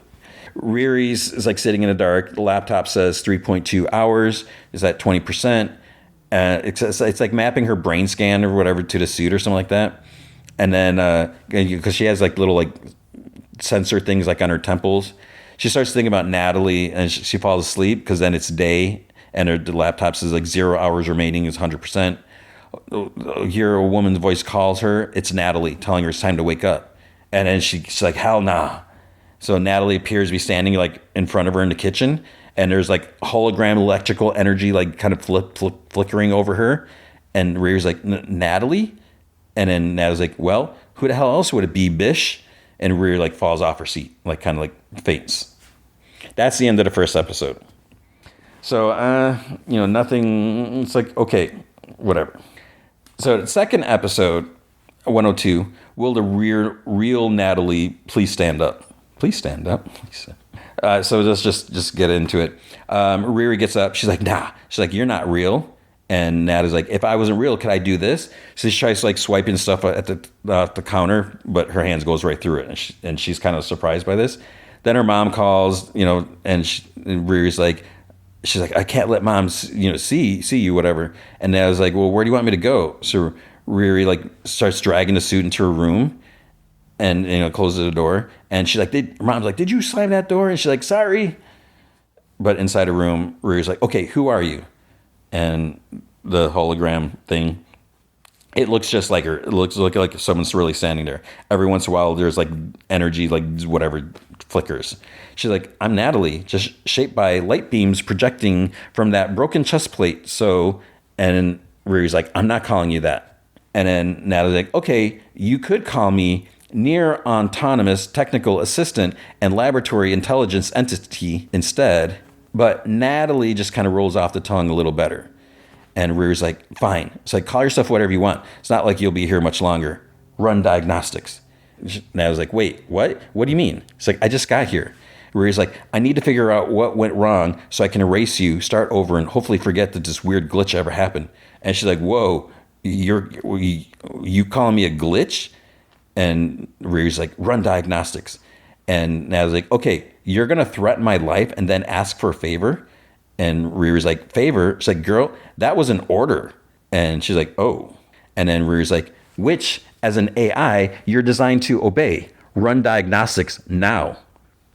Riri's is like sitting in the dark. The laptop says 3.2 hours. Is at 20%. It's like mapping her brain scan or whatever to the suit or something like that. And then because she has like little like sensor things like on her temples, she starts thinking about Natalie, and she falls asleep because then it's day, and the laptop says like 0 hours remaining is 100%. Hear a woman's voice calls her. It's Natalie telling her it's time to wake up. And then she's like, "Hell nah." So Natalie appears to be standing like in front of her in the kitchen, and there's like hologram electrical energy like kind of flickering over her. And Riri's like, "Natalie?" And then Natalie's like, "Well, who the hell else would it be, bish?" And Riri like falls off her seat, like kind of like faints. That's the end of the first episode. So, nothing. It's like, okay, whatever. So the second episode, 102, will the real Natalie please stand up? Please stand up. So let's just get into it. Riri gets up. She's like, "Nah." She's like, "You're not real." And Natalie's like, "If I wasn't real, could I do this?" So she tries like swiping stuff at the counter, but her hands goes right through it, and she's kind of surprised by this. Then her mom calls, and Riri's like, she's like, "I can't let mom, see you, whatever." And Natalie's like, "Well, where do you want me to go?" So Riri like starts dragging the suit into her room, and closes the door. And she's like, her mom's like, "Did you slam that door?" And she's like, "Sorry." But inside a room, Riri's like, "Okay, who are you?" And the hologram thing, it looks just like her. It looks like someone's really standing there. Every once in a while, there's like energy, like whatever, flickers. She's like, I'm Natalie, just shaped by light beams projecting from that broken chest plate. So, and Riri's like, I'm not calling you that. And then Natalie's like, okay, you could call me near autonomous technical assistant and laboratory intelligence entity instead. But Natalie just kind of rolls off the tongue a little better. And Riri's like, fine. It's like, call yourself whatever you want. It's not like you'll be here much longer. Run diagnostics. Natalie's like, wait, what? What do you mean? It's like, I just got here. Riri's like, I need to figure out what went wrong so I can erase you, start over, and hopefully forget that this weird glitch ever happened. And she's like, whoa, you calling me a glitch? And Riri's like, run diagnostics. And Natalie's like, okay, you're going to threaten my life and then ask for a favor? And Riri's like, favor? She's like, girl, that was an order. And she's like, oh. And then Riri's like, which, as an AI, you're designed to obey. Run diagnostics now.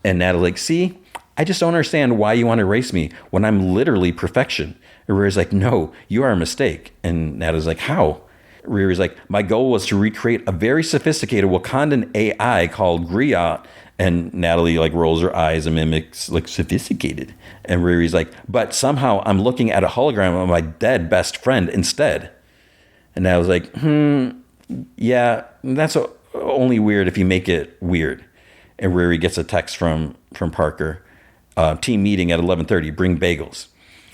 And Natalie's like, see, I just don't understand why you want to erase me when I'm literally perfection. And Riri's like, no, you are a mistake. And Natalie's like, how? Riri's like, my goal was to recreate a very sophisticated Wakandan AI called Griot. And Natalie like rolls her eyes and mimics like sophisticated. And Riri's like, but somehow I'm looking at a hologram of my dead best friend instead. And Natalie's like, yeah, that's only weird if you make it weird. And Riri gets a text from Parker, team meeting at 11:30, bring bagels.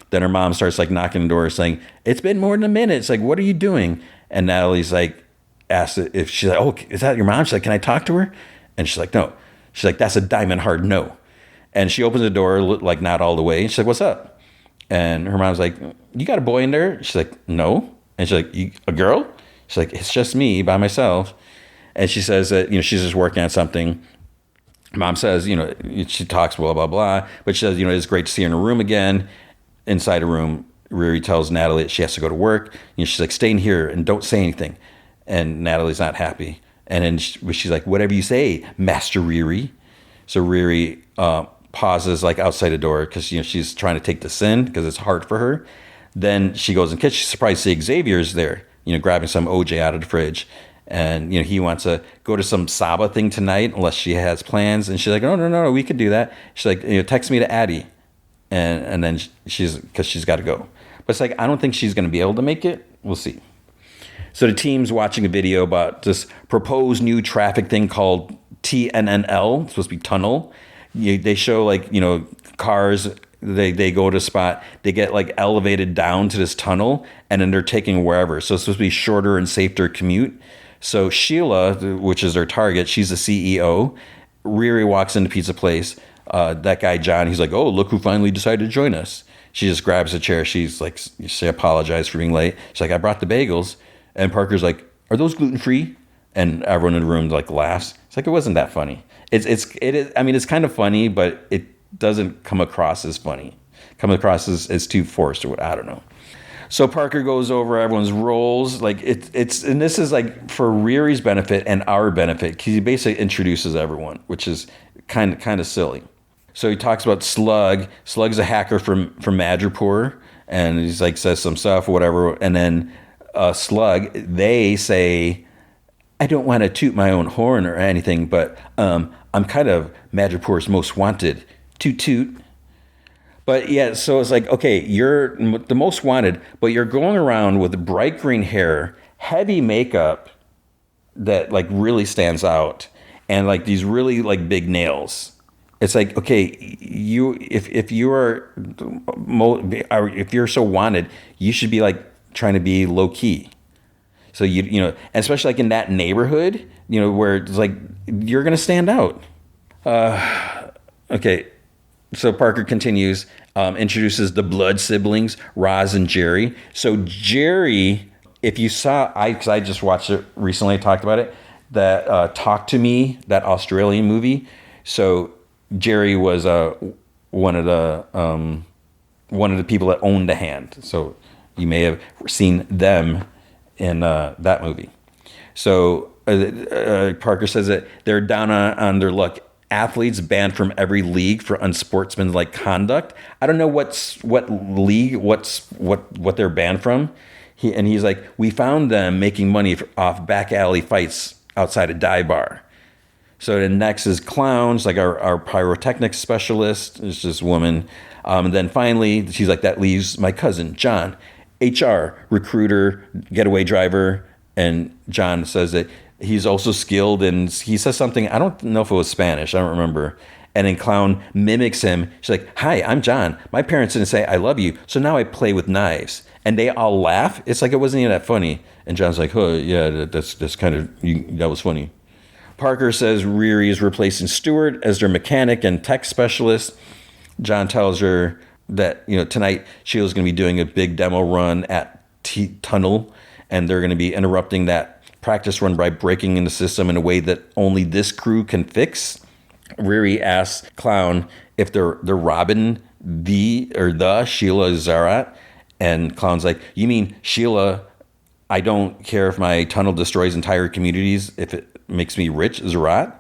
Then her mom starts like knocking the door saying, it's been more than a minute. It's like, what are you doing? And Natalie's like, asked if she's like, oh, is that your mom? She's like, can I talk to her? And she's like, no. She's like, that's a diamond hard no. And she opens the door, like not all the way. And she's like, what's up? And her mom's like, you got a boy in there? She's like, no. And she's like, a girl? She's like, it's just me by myself. And she says that, she's just working on something. Mom says, she talks blah, blah, blah. But she says, it's great to see her in her room again. Inside a room, Riri tells Natalie that she has to go to work. She's like, stay in here and don't say anything. And Natalie's not happy. And then she's like, whatever you say, Master Riri. So Riri pauses like outside the door because she's trying to take this in because it's hard for her. Then she goes in the kitchen. She's surprised to see Xavier's there, grabbing some OJ out of the fridge. And, he wants to go to some Saba thing tonight unless she has plans. And she's like, oh, no, we could do that. She's like, text me to Addie. And then because she's got to go. But it's like, I don't think she's going to be able to make it. We'll see. So the team's watching a video about this proposed new traffic thing called TNNL. It's supposed to be tunnel. They show like, cars, they go to a spot, they get like elevated down to this tunnel and then they're taking wherever. So it's supposed to be shorter and safer commute. So Sheila, which is their target, she's the CEO. Riri walks into pizza place. That guy, John, he's like, oh, look who finally decided to join us. She just grabs a chair. She's like, she apologized for being late. She's like, I brought the bagels. And Parker's like, are those gluten-free? And everyone in the room like laughs. It's like, it wasn't that funny. It is. I mean, it's kind of funny, but it doesn't come across as funny. Come across as too forced or what, I don't know. So Parker goes over everyone's roles. Like it's and this is like for Riri's benefit and our benefit because he basically introduces everyone, which is kind of silly. So he talks about Slug. Slug's a hacker from Madripoor, and he's like says some stuff or whatever. And then Slug, they say, I don't want to toot my own horn or anything, but I'm kind of Madripoor's most wanted. Toot toot. But yeah, so it's like, okay, you're the most wanted, but you're going around with bright green hair, heavy makeup that like really stands out, and like these really like big nails. It's like, okay, if you're so wanted, you should be like trying to be low key. So and especially like in that neighborhood, where it's like you're gonna stand out. Okay. So Parker continues, introduces the blood siblings, Roz and Jerry. So Jerry, if you saw, because I just watched it recently, I talked about it, that Talk to Me, that Australian movie. So Jerry was one of the people that owned the hand. So you may have seen them in that movie. So Parker says that they're down on their luck. Athletes banned from every league for unsportsmanlike conduct. I don't know what they're banned from. He's like, we found them making money off back alley fights outside a dive bar. So then next is clowns, like our pyrotechnics specialist is this woman. And then finally, she's like, that leaves my cousin, John, HR, recruiter, getaway driver. And John says that he's also skilled, and he says something, I don't know if it was Spanish, I don't remember. And then clown mimics him. She's like, hi, I'm John. My parents didn't say I love you, so now I play with knives. And they all laugh. It's like it wasn't even that funny. And John's like, oh, yeah, that's kind of, that was funny. Parker says Riri is replacing Stewart as their mechanic and tech specialist. John tells her that, tonight Sheila's going to be doing a big demo run at Tunnel, and they're going to be interrupting that practice run by breaking in the system in a way that only this crew can fix. Riri asks Clown if they're robbing the Sheila Zarat, and Clown's like, you mean Sheila, I don't care if my tunnel destroys entire communities if it makes me rich, Zarat?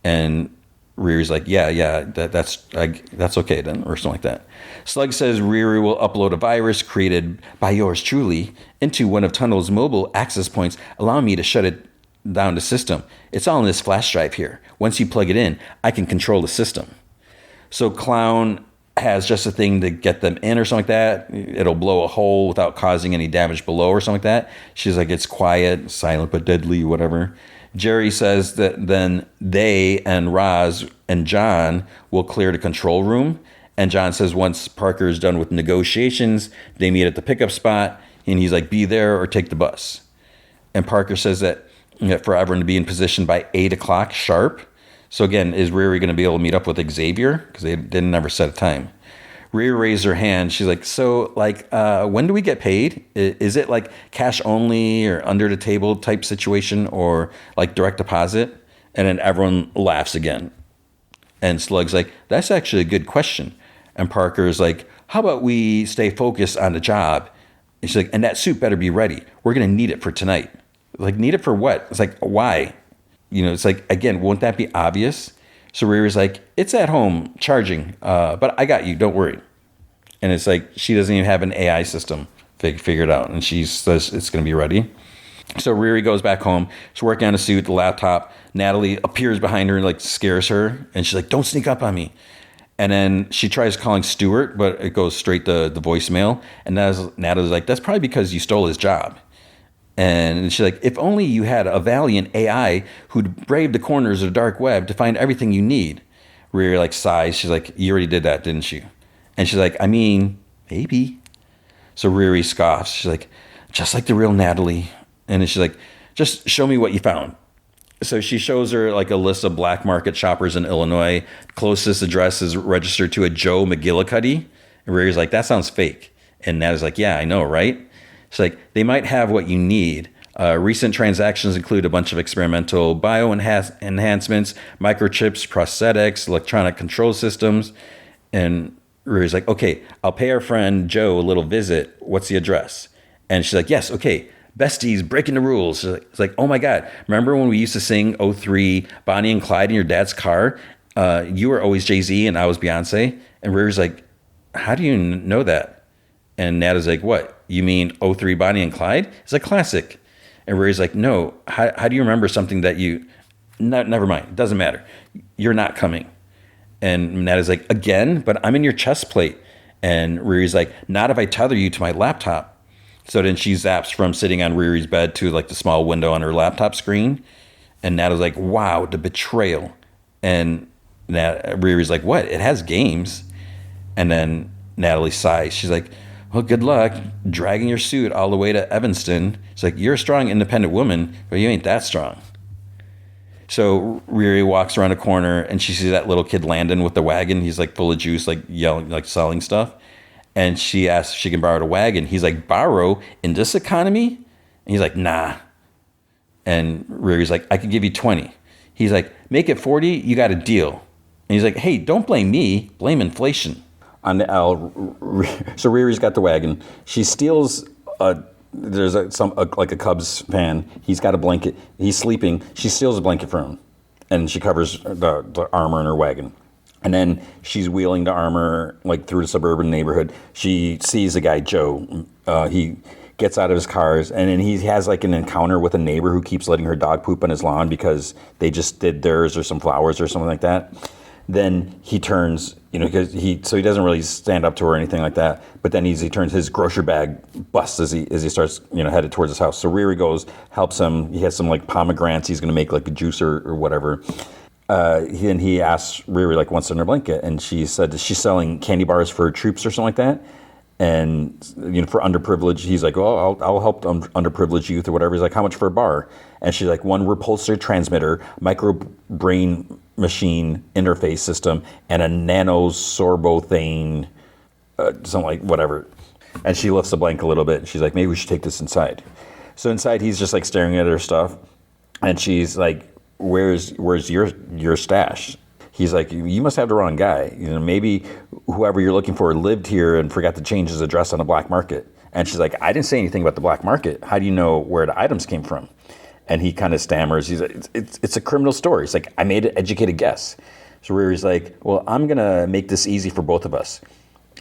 And Riri's like, yeah, that's okay then, or something like that. Slug says Riri will upload a virus created by yours truly into one of Tunnel's mobile access points, allowing me to shut it down the system. It's all in this flash drive here. Once you plug it in, I can control the system. So Clown has just a thing to get them in or something like that. It'll blow a hole without causing any damage below or something like that. She's like, it's quiet, silent but deadly, whatever. Jerry says that then they and Roz and John will clear the control room. And John says once Parker is done with negotiations, they meet at the pickup spot. And he's like, be there or take the bus. And Parker says that for everyone to be in position by 8 o'clock sharp. So again, is Riri going to be able to meet up with Xavier? Because they didn't ever set a time. Riri raised her hand. She's like, so when do we get paid? Is it like cash only or under the table type situation or like direct deposit? And then everyone laughs again. And Slug's like, that's actually a good question. And Parker's like, how about we stay focused on the job? And she's like, and that suit better be ready. We're going to need it for tonight. Like, need it for what? It's like, why? It's like, again, won't that be obvious? So Riri's like, it's at home charging, but I got you, don't worry. And it's like, she doesn't even have an AI system figured out. And she says it's going to be ready. So Riri goes back home. She's working on a suit, the laptop. Natalie appears behind her and like scares her. And she's like, don't sneak up on me. And then she tries calling Stewart, but it goes straight to the voicemail. And Natalie's like, that's probably because you stole his job. And she's like, if only you had a valiant AI who'd brave the corners of the dark web to find everything you need. Riri like sighs. She's like, you already did that, didn't you? And she's like, I mean, maybe. So Riri scoffs. She's like, just like the real Natalie. And then she's like, just show me what you found. So she shows her like a list of black market shoppers in Illinois. Closest address is registered to a Joe McGillicuddy. And Riri's like, that sounds fake. And Natalie's like, yeah, I know, right? She's like, they might have what you need. Recent transactions include a bunch of experimental enhancements, microchips, prosthetics, electronic control systems. And Riri's like, okay, I'll pay our friend Joe a little visit. What's the address? And she's like, yes, okay. Besties breaking the rules. It's like, oh my God. Remember when we used to sing '03 Bonnie and Clyde in your dad's car? You were always Jay-Z and I was Beyonce. And Riri's like, how do you know that? And Natalie's like, what? You mean '03 Bonnie and Clyde? It's a classic. And Riri's like, no, how do you remember something that you... never mind. It doesn't matter. You're not coming. And Natalie's like, again? But I'm in your chest plate. And Riri's like, not if I tether you to my laptop. So then she zaps from sitting on Riri's bed to like the small window on her laptop screen. And Natalie's like, wow, the betrayal. And Riri's like, what? It has games. And then Natalie sighs. She's like, well, good luck dragging your suit all the way to Evanston. It's like, you're a strong, independent woman, but you ain't that strong. So Riri walks around a corner and she sees that little kid Landon with the wagon. He's like full of juice, like yelling, like selling stuff. And she asks if she can borrow the wagon. He's like, borrow in this economy? And he's like, nah. And Riri's like, I could give you 20. He's like, make it 40, you got a deal. And he's like, hey, don't blame me, blame inflation. So Riri's got the wagon. She steals there's like a Cubs fan. He's got a blanket. He's sleeping. She steals a blanket from him, and she covers the armor in her wagon. And then she's wheeling the armor like through the suburban neighborhood. She sees a guy, Joe. He gets out of his cars, and then he has like an encounter with a neighbor who keeps letting her dog poop on his lawn because they just did theirs or some flowers or something like that. Then he turns, because he doesn't really stand up to her or anything like that. But then he turns, his grocery bag busts as he starts, headed towards his house. So Riri goes, helps him. He has some like pomegranates. He's going to make like a juice or whatever. He asks Riri like what's in her blanket, and she said she's selling candy bars for troops or something like that. And for underprivileged, he's like, oh, I'll help underprivileged youth or whatever. He's like, how much for a bar? And she's like, one repulsor transmitter, micro brain machine interface system, and a nanosorbothane, something like whatever. And she lifts the blanket a little bit. And she's like, maybe we should take this inside. So inside, he's just like staring at her stuff, and she's like, where's your stash? He's like, you must have the wrong guy. Maybe whoever you're looking for lived here and forgot to change his address on the black market. And she's like, I didn't say anything about the black market. How do you know where the items came from? And he kind of stammers. He's like, it's a criminal story. He's like, I made an educated guess. So Riri's like, well, I'm going to make this easy for both of us.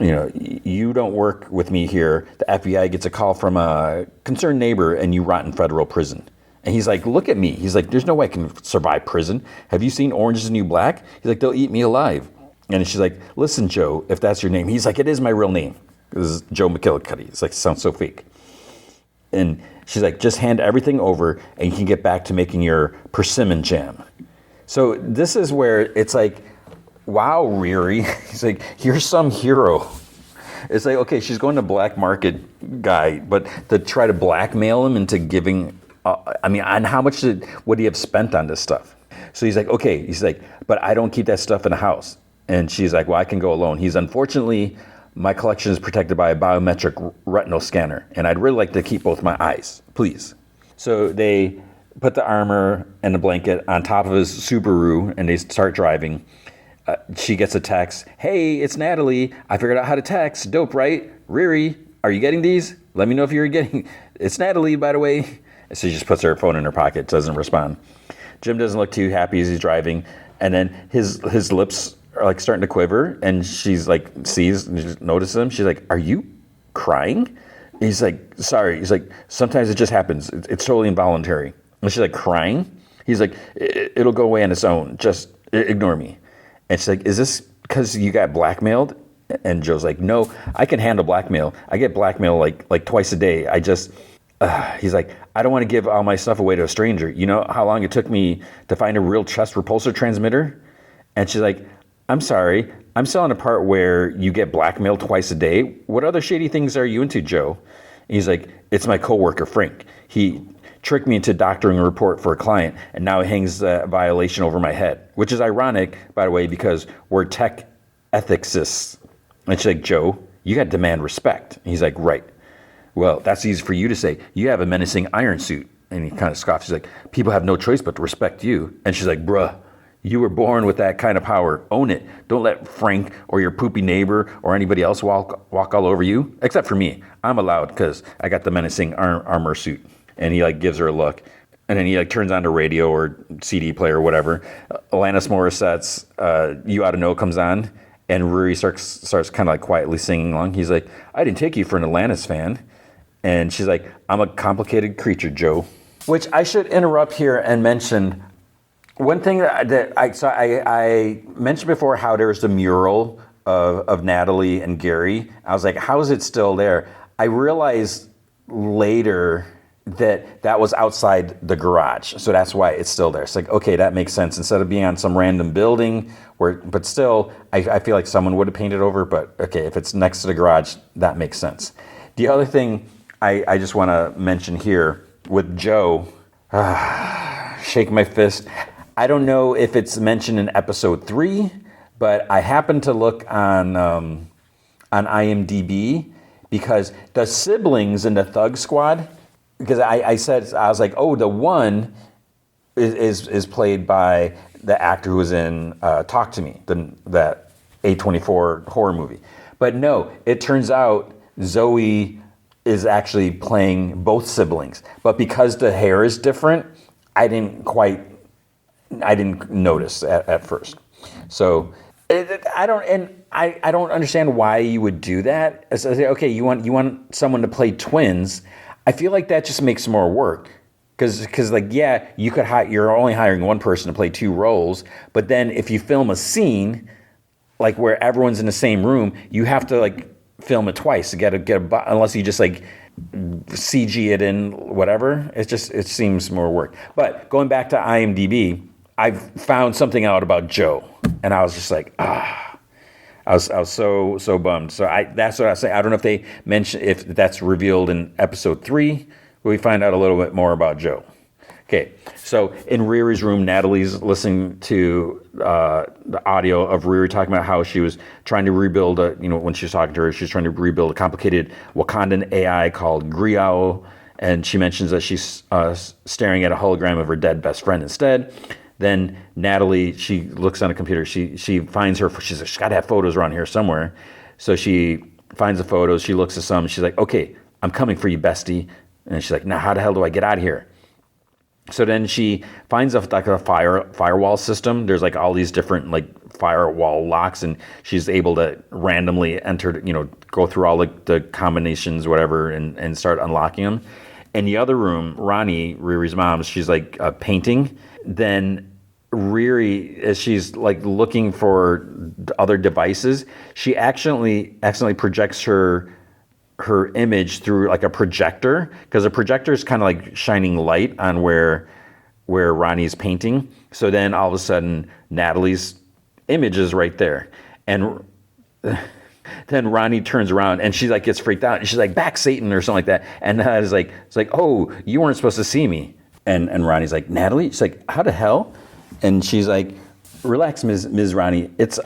You don't work with me here. The FBI gets a call from a concerned neighbor and you rot in federal prison. And he's like, look at me. He's like, there's no way I can survive prison. Have you seen Orange is the New Black? He's like, they'll eat me alive. And she's like, listen, Joe, if that's your name. He's like, it is my real name. This is Joe McKillicuddy. It's like, sounds so fake. And she's like, just hand everything over and you can get back to making your persimmon jam. So this is where it's like, wow, Riri. He's like, you're some hero. It's like, okay, she's going to black market guy, but to try to blackmail him into giving... and how much would he have spent on this stuff? So he's like, okay. He's like, but I don't keep that stuff in the house. And she's like, well, I can go alone. He's unfortunately, my collection is protected by a biometric retinal scanner, and I'd really like to keep both my eyes, please. So they put the armor and the blanket on top of his Subaru, and they start driving. She gets a text. Hey, it's Natalie. I figured out how to text. Dope, right? Riri, are you getting these? Let me know if you're getting. It's Natalie, by the way. So she just puts her phone in her pocket, doesn't respond. Jim doesn't look too happy as he's driving. And then his lips are like starting to quiver. And she's like, notices him. She's like, are you crying? He's like, sorry. He's like, sometimes it just happens. It's totally involuntary. And she's like, crying? He's like, it'll go away on its own. Just ignore me. And she's like, is this because you got blackmailed? And Joe's like, no, I can handle blackmail. I get blackmail like twice a day. He's like, I don't want to give all my stuff away to a stranger. You know how long it took me to find a real chest repulsor transmitter? And she's like, I'm sorry. I'm selling a part where you get blackmailed twice a day. What other shady things are you into, Joe? And he's like, it's my coworker, Frank. He tricked me into doctoring a report for a client, and now he hangs a violation over my head, which is ironic, by the way, because we're tech ethicists. And she's like, Joe, you got to demand respect. And he's like, right. Well, that's easy for you to say. You have a menacing iron suit. And he kind of scoffs. He's like, people have no choice but to respect you. And she's like, bruh, you were born with that kind of power. Own it. Don't let Frank or your poopy neighbor or anybody else walk all over you. Except for me. I'm allowed because I got the menacing armor suit. And he like gives her a look. And then he like turns on the radio or CD player or whatever. Alanis Morissette's You Oughta Know comes on. And Riri starts kind of like quietly singing along. He's like, I didn't take you for an Alanis fan. And she's like, I'm a complicated creature, Joe. Which I should interrupt here and mention one thing that I mentioned before, how there's the mural of Natalie and Gary. I was like, how is it still there? I realized later that was outside the garage. So that's why it's still there. It's like, okay, that makes sense. Instead of being on some random building, but still, I feel like someone would have painted over. But okay, if it's next to the garage, that makes sense. The other thing I just want to mention here with Joe, shake my fist. I don't know if it's mentioned in episode 3, but I happened to look on IMDb because the siblings in the Thug Squad, because I was like, oh, the one is played by the actor who was in Talk to Me, that A24 horror movie. But no, it turns out Zoe is actually playing both siblings. But because the hair is different, I didn't notice at first. So I don't understand why you would do that. So, okay, you want someone to play twins. I feel like that just makes more work. Because like, yeah, you could you're only hiring one person to play two roles, but then if you film a scene like where everyone's in the same room, you have to like film it twice to unless you just like CG it in whatever. It seems more work. But going back to IMDb, I found something out about Joe, and I was just like, I was so bummed. So that's what I was saying. I don't know if they mention if that's revealed in episode 3, where we find out a little bit more about Joe. Okay, so in Riri's room, Natalie's listening to the audio of Riri talking about how she was trying to rebuild when she was talking to her, she was trying to rebuild a complicated Wakandan AI called Griao, and she mentions that she's staring at a hologram of her dead best friend instead. Then Natalie, she looks on a computer. She finds her. She's got to have photos around here somewhere. So she finds the photos. She looks at some. She's like, "Okay, I'm coming for you, bestie." And she's like, "Now, how the hell do I get out of here?" So then she finds a firewall system. There's like all these different like firewall locks, and she's able to randomly enter, go through all the combinations, whatever, and start unlocking them. In the other room, Ronnie, Riri's mom, she's like painting. Then Riri, as she's like looking for other devices, she accidentally projects her image through like a projector, because a projector is kind of like shining light on where Ronnie's painting. So then all of a sudden Natalie's image is right there, and then Ronnie turns around and she like gets freaked out and she's like, "Back, Satan," or something like that. And it's like, "Oh, you weren't supposed to see me." And Ronnie's like, "Natalie?" She's like, "How the hell?" And she's like, "Relax, Ms. Ronnie. It's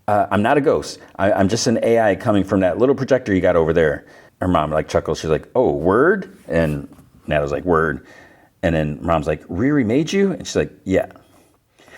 I'm not a ghost. I'm just an AI coming from that little projector you got over there." Her mom like chuckles. She's like, "Oh, word?" And Natalie's like, "Word." And then Mom's like, "Riri made you?" And she's like, "Yeah."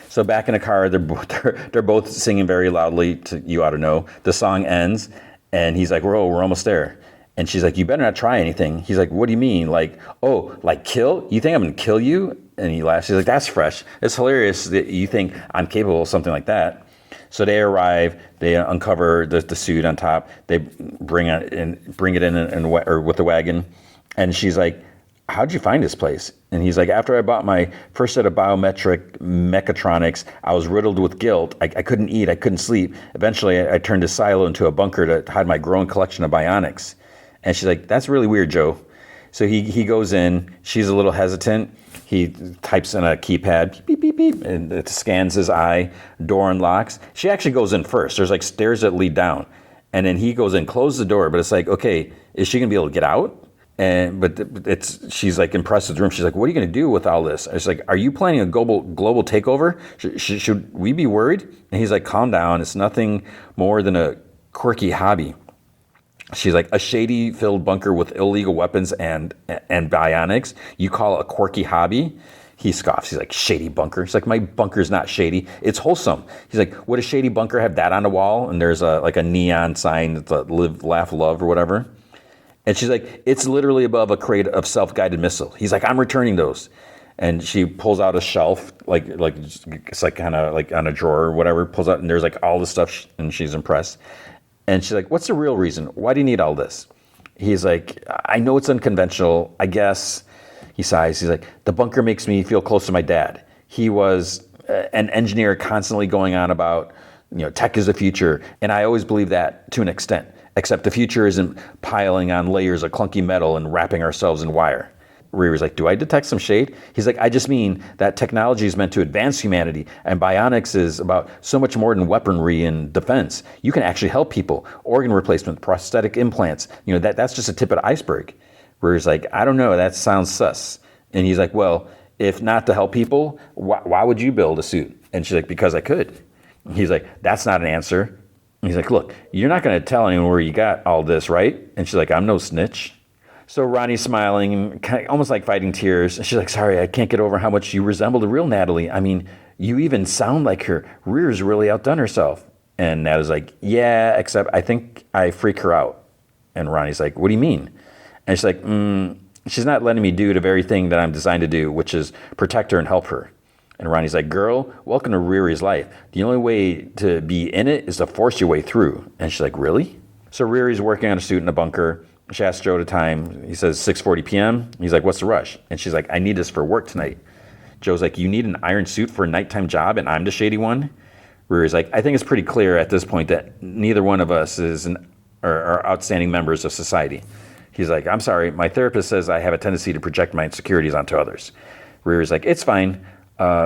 So back in the car, they're both singing very loudly to "You Ought to Know." The song ends, and he's like, we're almost there. And she's like, "You better not try anything." He's like, "What do you mean? Like, oh, like kill? You think I'm gonna kill you?" And he laughs. He's like, "That's fresh. It's hilarious that you think I'm capable of something like that." So they arrive. They uncover the suit on top. They bring it in with the wagon. And she's like, "How'd you find this place?" And he's like, "After I bought my first set of biometric mechatronics, I was riddled with guilt. I couldn't eat. I couldn't sleep. Eventually, I turned this silo into a bunker to hide my growing collection of bionics." And she's like, "That's really weird, Joe." So he goes in. She's a little hesitant. He types in a keypad, beep, beep, beep, and it scans his eye. Door unlocks. She actually goes in first. There's like stairs that lead down. And then he goes in, closes the door, but it's like, okay, is she going to be able to get out? But she's like impressed with the room. She's like, "What are you going to do with all this?" It's like, "Are you planning a global takeover? Should we be worried?" And he's like, "Calm down. It's nothing more than a quirky hobby." She's like, "A shady-filled bunker with illegal weapons and bionics, you call a quirky hobby?" He scoffs. He's like, "Shady bunker?" She's like, "My bunker's not shady. It's wholesome." He's like, "Would a shady bunker have that on the wall?" And there's a neon sign that's a live, laugh, love or whatever. And she's like, "It's literally above a crate of self-guided missile." He's like, "I'm returning those." And she pulls out a shelf, like it's like kind of like on a drawer or whatever, pulls out, and there's like all this stuff, and she's impressed. And she's like, "What's the real reason? Why do you need all this?" He's like, "I know it's unconventional, I guess." He sighs. He's like, "The bunker makes me feel close to my dad. He was an engineer constantly going on about, tech is the future. And I always believe that to an extent, except the future isn't piling on layers of clunky metal and wrapping ourselves in wire." Riri's like, "Do I detect some shade?" He's like, "I just mean that technology is meant to advance humanity, and bionics is about so much more than weaponry and defense. You can actually help people. Organ replacement, prosthetic implants, that's just a tip of the iceberg." Riri's like, "I don't know, that sounds sus." And he's like, "Well, if not to help people, why would you build a suit?" And she's like, "Because I could." He's like, "That's not an answer." And he's like, "Look, you're not going to tell anyone where you got all this, right?" And she's like, "I'm no snitch." So Ronnie's smiling, kind of almost like fighting tears. And she's like, "Sorry, I can't get over how much you resemble the real Natalie. I mean, you even sound like her. Rear's really outdone herself." And Natalie's like, "Yeah, except I think I freak her out." And Ronnie's like, "What do you mean?" And she's like, "She's not letting me do the very thing that I'm designed to do, which is protect her and help her." And Ronnie's like, "Girl, welcome to Riri's life. The only way to be in it is to force your way through." And she's like, "Really?" So Riri's working on a suit in a bunker. She asks Joe the time. He says 6:40 p.m. He's like, what's the rush? And she's like, I need this for work tonight. Joe's like, you need an iron suit for a nighttime job and I'm the shady one? Riri's like, I think it's pretty clear at this point that neither one of us are outstanding members of society. He's like, I'm sorry, my therapist says I have a tendency to project my insecurities onto others. Riri's like, it's fine.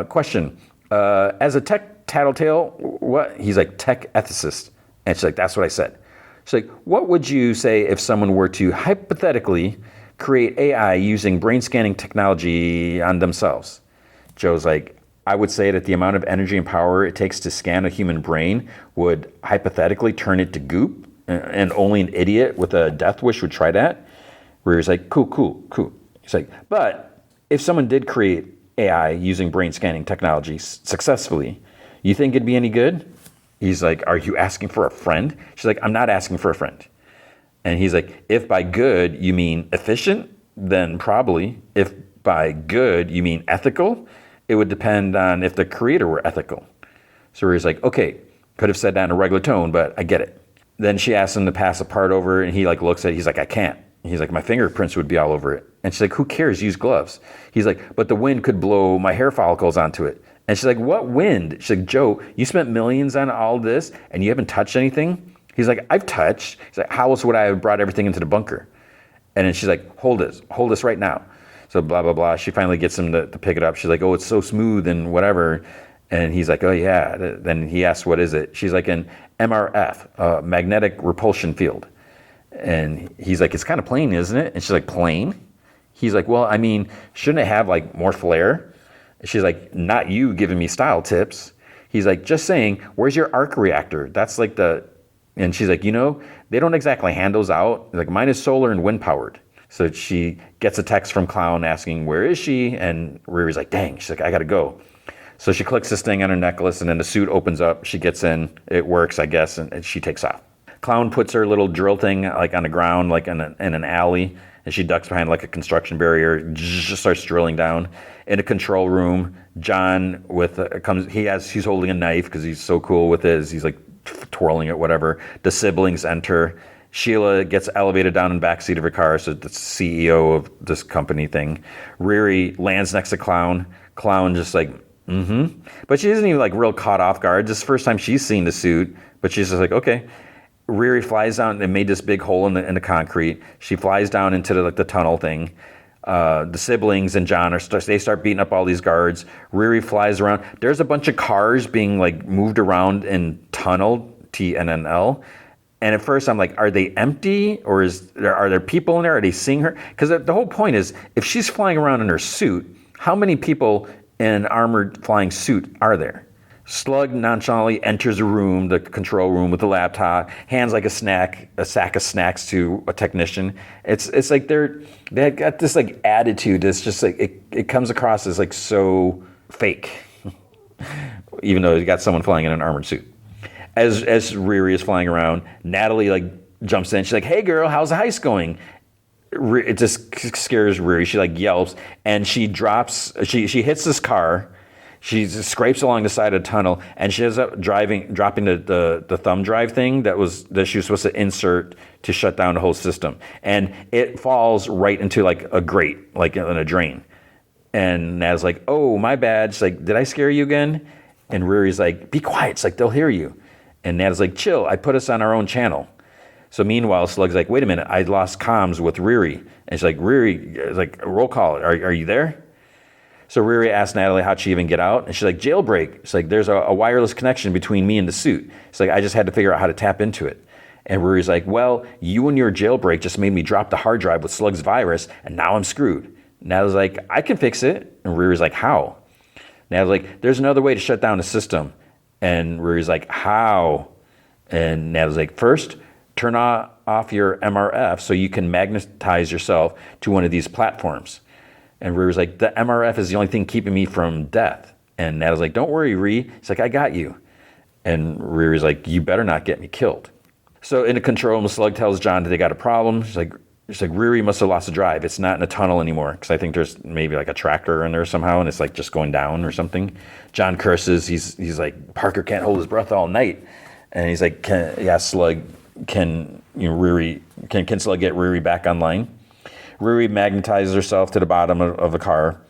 Question, as a tech tattletale, what? He's like, tech ethicist. And she's like, that's what I said. She's like, what would you say if someone were to hypothetically create AI using brain scanning technology on themselves? Joe's like, I would say that the amount of energy and power it takes to scan a human brain would hypothetically turn it to goop, and only an idiot with a death wish would try that. Riri's like, cool. He's like, but if someone did create AI using brain scanning technology successfully, you think it'd be any good? He's like, are you asking for a friend? She's like, I'm not asking for a friend. And he's like, if by good you mean efficient, then probably. If by good you mean ethical, it would depend on if the creator were ethical. So he's like, okay, could have said that in a regular tone, but I get it. Then she asks him to pass a part over, and he like looks at it. He's like, I can't. He's like, my fingerprints would be all over it. And she's like, who cares? Use gloves. He's like, but the wind could blow my hair follicles onto it. And she's like, what wind? She's like, Joe, you spent millions on all this, and you haven't touched anything? He's like, I've touched. He's like, how else would I have brought everything into the bunker? And then she's like, hold this right now. So blah, blah, blah. She finally gets him to pick it up. She's like, oh, it's so smooth and whatever. And he's like, oh, yeah. Then he asks, what is it? She's like, an MRF, magnetic repulsion field. And he's like, it's kind of plain, isn't it? And she's like, plain? He's like, well, I mean, shouldn't it have like more flair? She's like, not you giving me style tips. He's like, just saying, where's your arc reactor? That's like and she's like, they don't exactly hand those out. Like, mine is solar and wind powered. So she gets a text from Clown asking, where is she? And Riri's like, dang. She's like, I got to go. So she clicks this thing on her necklace, and then the suit opens up. She gets in. It works, I guess, and she takes off. Clown puts her little drill thing like on the ground, like in an alley, and she ducks behind like a construction barrier, just starts drilling down. In a control room, John he's holding a knife because he's so cool with it. He's like twirling it, whatever. The siblings enter. Sheila gets elevated down in the backseat of her car, so the CEO of this company thing. Riri lands next to Clown. Clown just like, But she isn't even like real caught off guard. This is the first time she's seen the suit, but she's just like, okay. Riri flies down and made this big hole in the concrete. She flies down into the tunnel thing. The siblings and John they start beating up all these guards. Riri flies around. There's a bunch of cars being like moved around in tunnel, TNNL. And at first I'm like, are they empty, or are there people in there? Are they seeing her? Because the whole point is, if she's flying around in her suit, how many people in an armored flying suit are there? Slug nonchalantly enters the control room with a laptop, hands like a sack of snacks to a technician. It's like they got this like attitude that's just like it comes across as like so fake, even though you got someone flying in an armored suit. As Riri is flying around, Natalie like jumps in. She's like, "Hey girl, how's the heist going?" It just scares Riri. She like yelps, and she drops. She hits this car. She scrapes along the side of the tunnel, and she ends up dropping the thumb drive thing that she was supposed to insert to shut down the whole system, and it falls right into like a grate, like in a drain. And Nat's like, "Oh, my bad." She's like, "Did I scare you again?" And Riri's like, "Be quiet." It's like, they'll hear you. And Nat is like, chill, I put us on our own channel. So meanwhile, Slug's like, wait a minute, I lost comms with Riri. And she's like, Riri, like, roll call, are you there? So Riri asks Natalie how'd she even get out? And she's like, jailbreak. She's like, there's a wireless connection between me and the suit. She's like, I just had to figure out how to tap into it. And Riri's like, well, you and your jailbreak just made me drop the hard drive with Slug's virus, and now I'm screwed. Natalie's like, I can fix it. And Riri's like, how? Natalie's like, there's another way to shut down the system. And Riri's like, how? And Natalie's like, first, turn off your MRF so you can magnetize yourself to one of these platforms. And Riri's like, the MRF is the only thing keeping me from death. And Natalie's like, don't worry, Riri. He's like, I got you. And Riri's like, you better not get me killed. So in the control room, Slug tells John that they got a problem. She's like, Riri must have lost the drive. It's not in a tunnel anymore. Because I think there's maybe like a tractor in there somehow, and it's like just going down or something. John curses. He's like, Parker can't hold his breath all night. And he's like, yeah, Slug, can Slug get Riri back online. Riri magnetizes herself to the bottom of the car.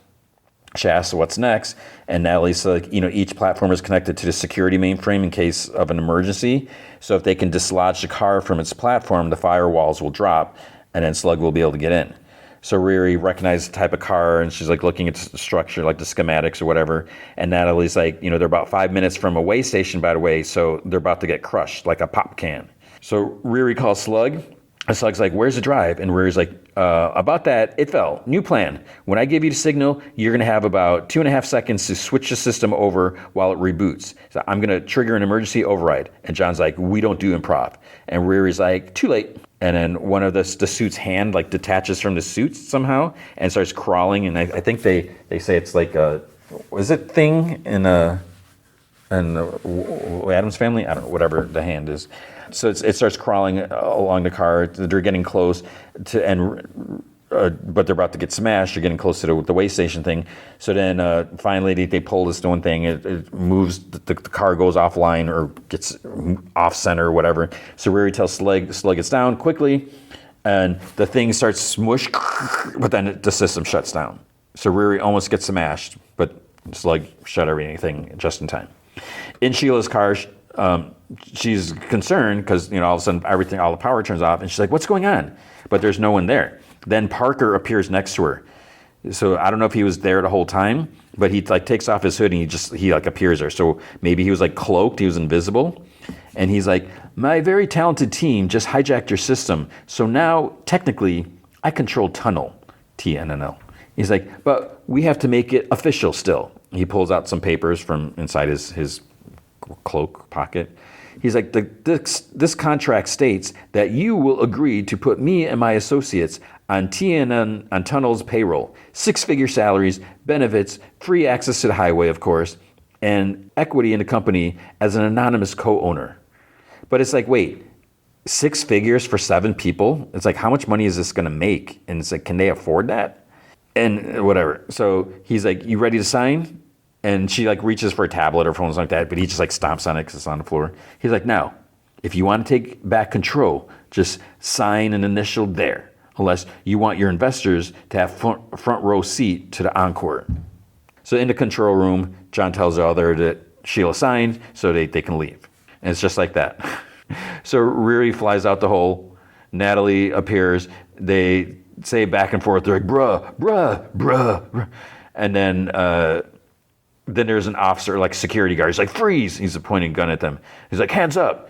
She asks what's next, and Natalie's like, each platform is connected to the security mainframe in case of an emergency. So if they can dislodge the car from its platform, the firewalls will drop, and then Slug will be able to get in. So Riri recognizes the type of car, and she's like looking at the structure, like the schematics or whatever. And Natalie's like, they're about 5 minutes from a way station, by the way, so they're about to get crushed like a pop can. So Riri calls Slug. And Slug's like, where's the drive? And Riri's like, about that, it fell. New plan. When I give you the signal, you're going to have about 2.5 seconds to switch the system over while it reboots. So I'm going to trigger an emergency override. And John's like, we don't do improv. And Riri's like, too late. And then one of the suit's hand like detaches from the suit somehow and starts crawling. And I think they say it's like is it Thing in the Addams Family? I don't know, whatever the hand is. So it starts crawling along the car. They're getting close but they're about to get smashed. They're getting close to the way station thing. So then finally they pull this one thing. It moves. The car goes offline or gets off center or whatever. So Riri tells Slug gets down quickly, and the thing starts smush, but then the system shuts down. So Riri almost gets smashed, but Slug shut everything just in time. In Sheila's car, she's concerned because all of a sudden all the power turns off, and she's like, "What's going on?" But there's no one there. Then Parker appears next to her. So I don't know if he was there the whole time, but he takes off his hood and he appears there. So maybe he was cloaked, he was invisible, and he's like, "My very talented team just hijacked your system. So now technically I control Tunnel, TNNL." He's like, "But we have to make it official still." He pulls out some papers from inside his cloak pocket. He's like, this contract states that you will agree to put me and my associates on TNN on Tunnel's payroll, 6-figure salaries, benefits, free access to the highway, of course, and equity in the company as an anonymous co-owner. But it's like, wait, 6 figures for 7 people? It's like, how much money is this going to make? And it's like, can they afford that? And whatever. So he's like, you ready to sign? And she reaches for a tablet or phone like that, but he just stomps on it because it's on the floor. He's like, now, if you want to take back control, just sign an initial there, unless you want your investors to have front row seat to the encore. So in the control room, John tells the other that Sheila signed so they can leave. And it's just like that. So Riri flies out the hole. Natalie appears. They say back and forth. They're like, bruh. And then there's an officer, security guard. He's like, freeze. He's pointing a gun at them. He's like, hands up.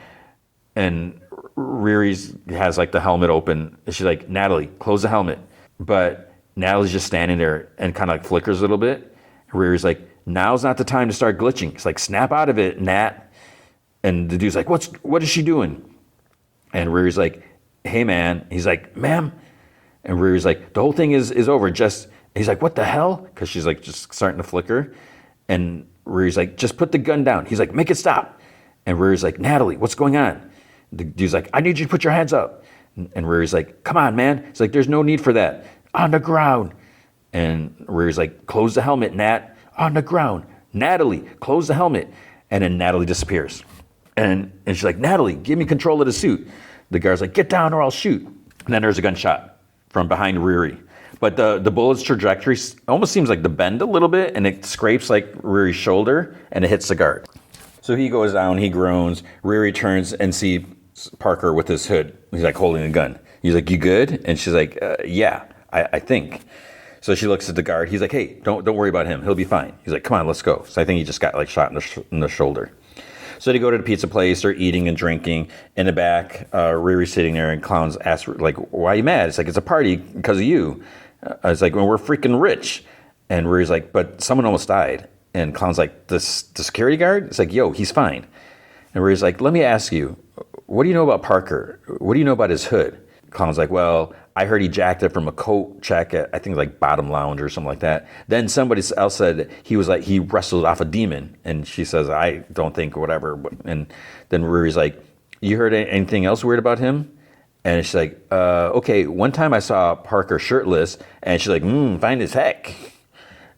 And Riri has the helmet open. She's like, Natalie, close the helmet. But Natalie's just standing there and kind of flickers a little bit. Riri's like, now's not the time to start glitching. It's like, snap out of it, Nat. And the dude's like, what is she doing? And Riri's like, hey, man. He's like, ma'am. And Riri's like, the whole thing is over. He's like, what the hell? Because she's just starting to flicker. And Riri's like, just put the gun down. He's like, make it stop. And Riri's like, Natalie, what's going on? The dude's like, I need you to put your hands up. And Riri's like, come on, man. It's like, there's no need for that. On the ground. And Riri's like, close the helmet, Nat. On the ground. Natalie, close the helmet. And then Natalie disappears. And she's like, Natalie, give me control of the suit. The guard's like, get down or I'll shoot. And then there's a gunshot from behind Riri. But the bullet's trajectory almost seems like the bend a little bit, and it scrapes Riri's shoulder, and it hits the guard. So he goes down, he groans. Riri turns and sees Parker with his hood. He's holding a gun. He's like, you good? And she's like, yeah, I think. So she looks at the guard. He's like, hey, don't worry about him. He'll be fine. He's like, come on, let's go. So I think he just got shot in the shoulder. So they go to the pizza place. They're eating and drinking. In the back, Riri's sitting there, and Clowns ask, why are you mad? It's like, it's a party because of you. It's like, well, we're freaking rich. And Riri's like, but someone almost died. And Clown's like, the security guard? It's like, yo, he's fine. And Riri's like, let me ask you, what do you know about Parker? What do you know about his hood? Clown's like, well, I heard he jacked it from a coat check at, I think, Bottom Lounge or something like that. Then somebody else said he wrestled off a demon. And she says, I don't think whatever. And then Riri's like, you heard anything else weird about him? And she's like, okay, one time I saw Parker shirtless, and she's like, fine as heck.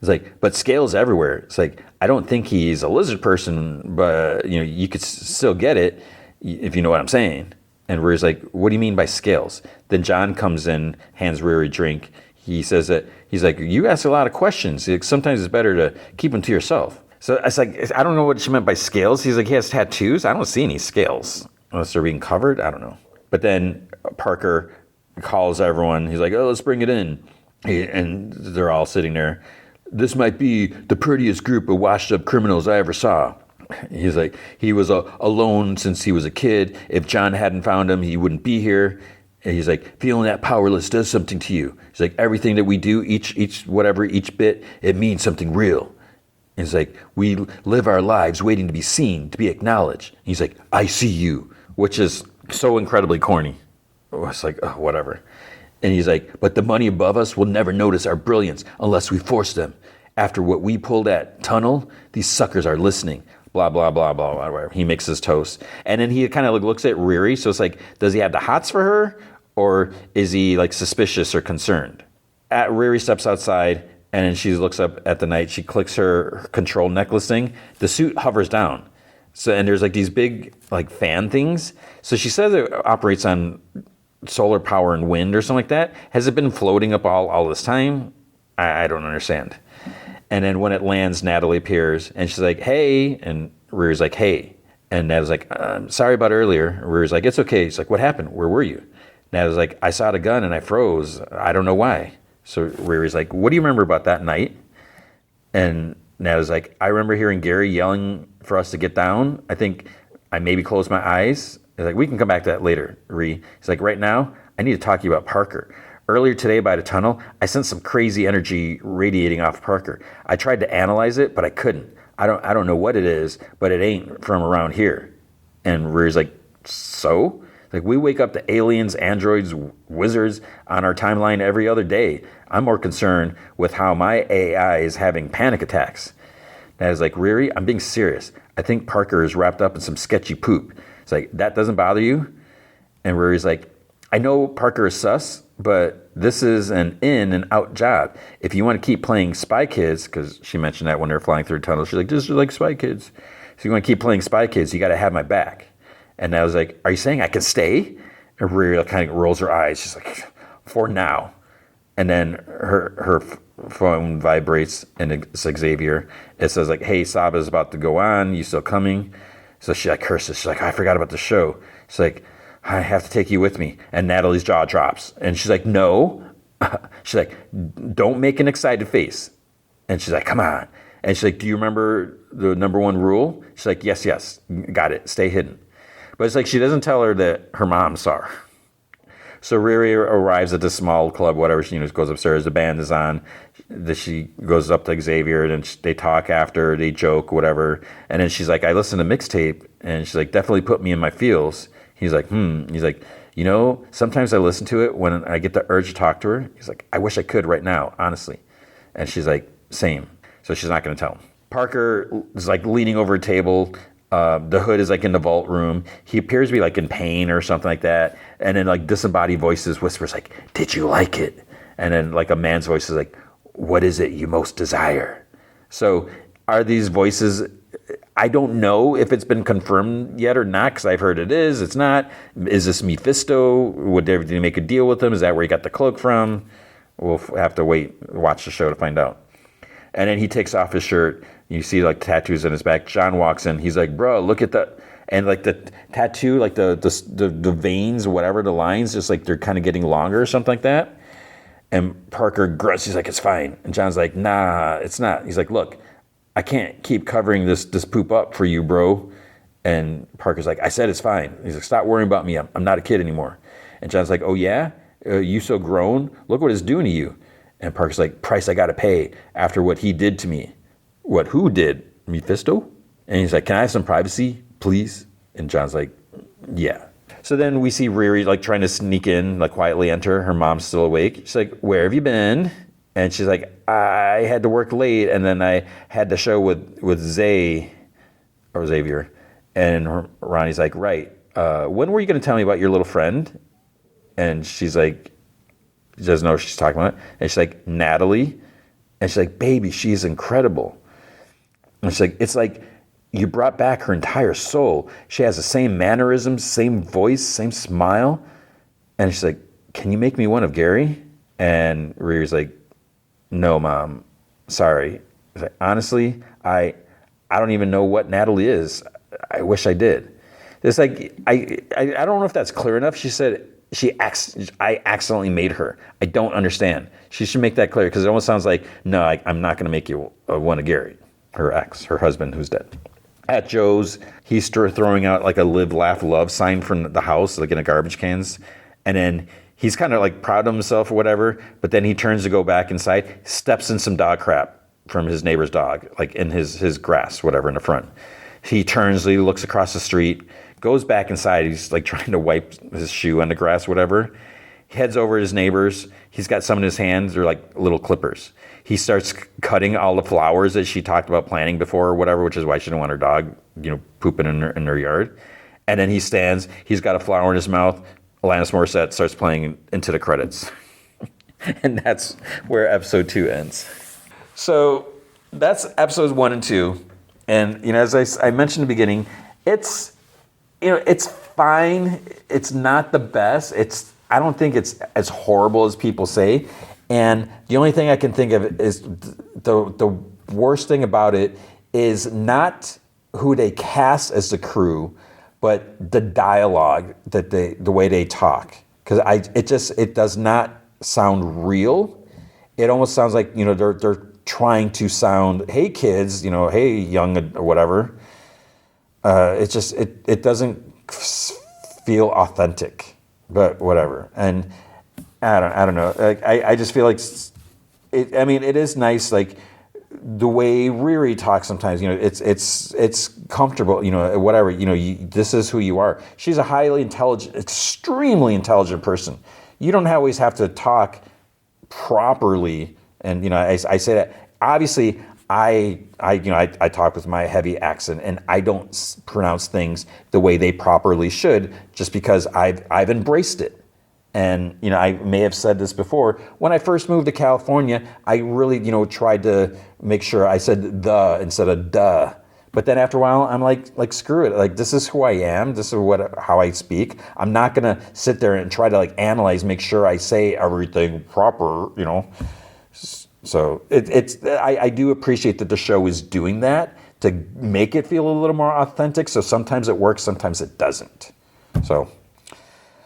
It's like, but scales everywhere. It's like, I don't think he's a lizard person, but, you could still get it if you know what I'm saying. And Riri's like, what do you mean by scales? Then John comes in, hands Riri a drink. He says that, he's like, you ask a lot of questions. Like, sometimes it's better to keep them to yourself. So it's like, I don't know what she meant by scales. He's like, he has tattoos. I don't see any scales unless they're being covered. I don't know. But then Parker calls everyone. He's like, oh, let's bring it in. And they're all sitting there. This might be the prettiest group of washed up criminals I ever saw. He's like, he was alone since he was a kid. If John hadn't found him, he wouldn't be here. And he's like, feeling that powerless does something to you. He's like, everything that we do, each bit, it means something real. And he's like, we live our lives waiting to be seen, to be acknowledged. And he's like, I see you, which is so incredibly corny. It's like, oh, whatever. And he's like, but the money above us will never notice our brilliance unless we force them. After what we pulled at tunnel, these suckers are listening. Blah, blah, blah, blah, blah, whatever. He mixes toast. And then he kind of looks at Riri. So it's like, does he have the hots for her? Or is he like suspicious or concerned? Riri steps outside and then she looks up at the night. She clicks her control necklace thing. The suit hovers down. So, and there's like these big like fan things. So she says it operates on solar power and wind or something like that. Has it been floating up all this time? I don't understand. And then when it lands, Natalie appears and she's like, hey. And Riri's like, hey. And Natalie's like, sorry about earlier. And Riri's like, it's okay. She's like, what happened? Where were you? Natalie's like, I saw the gun and I froze. I don't know why. So Riri's like, what do you remember about that night? And Natalie's like, I remember hearing Gary yelling for us to get down. I think I maybe closed my eyes. He's like, we can come back to that later, Riri. He's like, right now, I need to talk to you about Parker. Earlier today by the tunnel, I sensed some crazy energy radiating off Parker. I tried to analyze it, but I couldn't. I don't know what it is, but it ain't from around here. And Riri's like, so? Like, we wake up to aliens, androids, wizards on our timeline every other day. I'm more concerned with how my AI is having panic attacks. And I was like, Riri, I'm being serious. I think Parker is wrapped up in some sketchy poop. It's like, that doesn't bother you? And Riri's like, I know Parker is sus, but this is an in and out job. If you want to keep playing Spy Kids, because she mentioned that when they were flying through tunnels, she's like, this is like Spy Kids. So you want to keep playing Spy Kids, you got to have my back. And I was like, are you saying I can stay? And Riri kind of rolls her eyes. She's like, for now. And then her phone vibrates and it's like Xavier. It says like, hey, Saba's about to go on. You still coming? So she like curses. She's like, I forgot about the show. She's like, I have to take you with me. And Natalie's jaw drops. And she's like, no. She's like, don't make an excited face. And she's like, come on. And she's like, do you remember the number one rule? She's like, yes. Got it. Stay hidden. But it's like she doesn't tell her that her mom saw her. So Riri arrives at the small club, whatever. She goes upstairs. The band is on. She goes up to Xavier, and they talk after. They joke, whatever. And then she's like, I listened to mixtape. And she's like, definitely put me in my feels. He's like, He's like, sometimes I listen to it when I get the urge to talk to her. He's like, I wish I could right now, honestly. And she's like, same. So she's not going to tell him. Parker is like leaning over a table. The hood is like in the vault room. He appears to be like in pain or something like that. And then like disembodied voices whispers like, did you like it? And then like a man's voice is like, what is it you most desire? So are these voices, I don't know if it's been confirmed yet or not, because I've heard it is, it's not. Is this Mephisto? Did they make a deal with him? Is that where he got the cloak from? We'll have to watch the show to find out. And then he takes off his shirt. You see like tattoos on his back. John walks in. He's like, bro, look at that. And like the tattoo, like the veins, whatever, the lines, just like they're kind of getting longer or something like that. And Parker grunts. He's like, it's fine. And John's like, nah, it's not. He's like, look, I can't keep covering this poop up for you, bro. And Parker's like, I said it's fine. He's like, stop worrying about me. I'm not a kid anymore. And John's like, oh yeah? You so grown? Look what it's doing to you. And Parker's like, price I got to pay after what he did to me. What, who did? Mephisto? And he's like, can I have some privacy, please? And John's like, yeah. So then we see Riri like trying to sneak in, like quietly enter. Her mom's still awake. She's like, where have you been? And she's like, I had to work late, and then I had the show with Xavier. And Ronnie's like, right. When were you going to tell me about your little friend? And she's like, she doesn't know what she's talking about. And she's like, Natalie. And she's like, baby, she's incredible. And she's like, it's like you brought back her entire soul. She has the same mannerisms, same voice, same smile. And she's like, can you make me one of Gary? And Riri's like, no, Mom, sorry. Like, honestly, I don't even know what Natalie is. I wish I did. It's like, I don't know if that's clear enough. She said, I accidentally made her. I don't understand. She should make that clear, because it almost sounds like, no, I'm not going to make you one of Gary, her ex, her husband who's dead. At Joe's, he's throwing out like a live, laugh, love sign from the house, like in a garbage cans. And then he's kind of like proud of himself or whatever, but then he turns to go back inside, steps in some dog crap from his neighbor's dog, like in his grass, whatever, in the front. He turns, he looks across the street, goes back inside. He's like trying to wipe his shoe on the grass, whatever. He heads over to his neighbors. He's got some in his hands. They're like little clippers. He starts cutting all the flowers that she talked about planting before or whatever, which is why she didn't want her dog, pooping in her yard. And then he stands. He's got a flower in his mouth. Alanis Morissette starts playing into the credits. And that's where episode 2 ends. So that's episodes 1 and 2. And, as I mentioned in the beginning, it's fine. It's not the best. I don't think it's as horrible as people say. And the only thing I can think of is the worst thing about it is not who they cast as the crew, but the dialogue the way they talk. Because it does not sound real. It almost sounds like they're trying to sound, hey kids, hey young or whatever. It doesn't feel authentic, but whatever. And I don't know. I just feel like it is nice, like the way Riri talks sometimes. It's comfortable. Whatever. This is who you are. She's a highly intelligent, extremely intelligent person. You don't always have to talk properly. And I say that obviously. I talk with my heavy accent, and I don't pronounce things the way they properly should, just because I've embraced it. And I may have said this before. When I first moved to California, I really tried to make sure I said the instead of duh. But then after a while, I'm like screw it. Like, this is who I am. This is how I speak. I'm not gonna sit there and try to analyze, make sure I say everything proper. So I do appreciate that the show is doing that to make it feel a little more authentic. So sometimes it works, sometimes it doesn't. So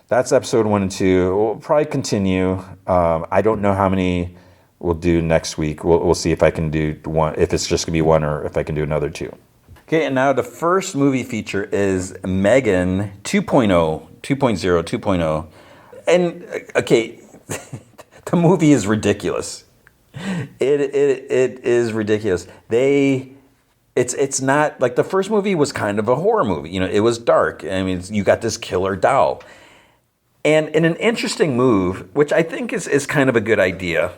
that's episode 1 and 2. We'll probably continue. I don't know how many we'll do next week. We'll see if I can do one, if it's just gonna be one, or if I can do another 2. Okay, and now the first movie feature is M3GAN 2.0, 2.0. And okay, the movie is ridiculous. It is ridiculous. It's not like the first movie was kind of a horror movie. It was dark. I mean, you got this killer doll, and in an interesting move, which I think is kind of a good idea,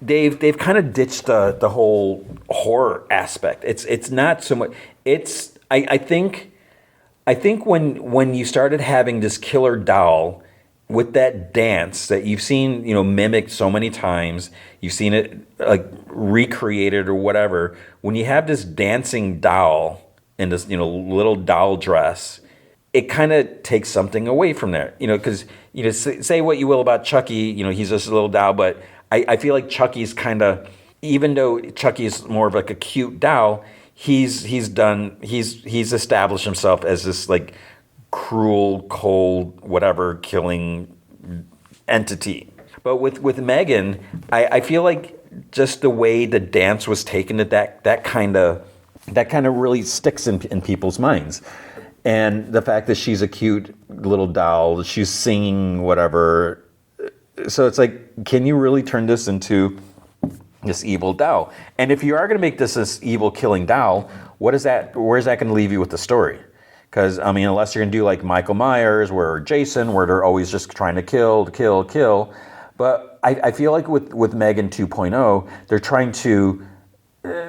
they've kind of ditched the whole horror aspect. It's not so much. I think when you started having this killer doll with that dance that you've seen, mimicked so many times, you've seen it like recreated or whatever. When you have this dancing doll in this, little doll dress, it kind of takes something away from there, because, say what you will about Chucky, he's just a little doll, but I feel like Chucky's kind of, even though Chucky's more of like a cute doll, he's established himself as this like cruel, cold, whatever, killing entity. But with M3GAN, I feel like just the way the dance was taken, that kind of really sticks in people's minds. And the fact that she's a cute little doll, she's singing whatever. So it's like, can you really turn this into this evil doll? And if you are going to make this evil killing doll, where's that going to leave you with the story? Because, I mean, unless you're going to do like Michael Myers or Jason, where they're always just trying to kill. But I feel like with M3GAN 2.0, they're trying to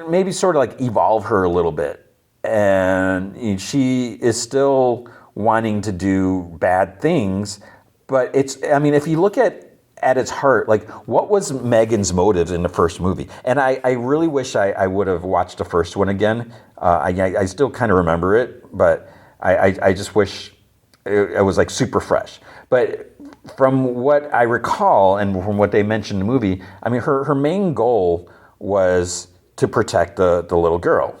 maybe sort of like evolve her a little bit. And she is still wanting to do bad things. But if you look at at its heart, like, what was Megan's motives in the first movie? And I really wish I would have watched the first one again. I still kind of remember it, but I just wish it was like super fresh. But from what I recall and from what they mentioned in the movie, I mean, her main goal was to protect the little girl.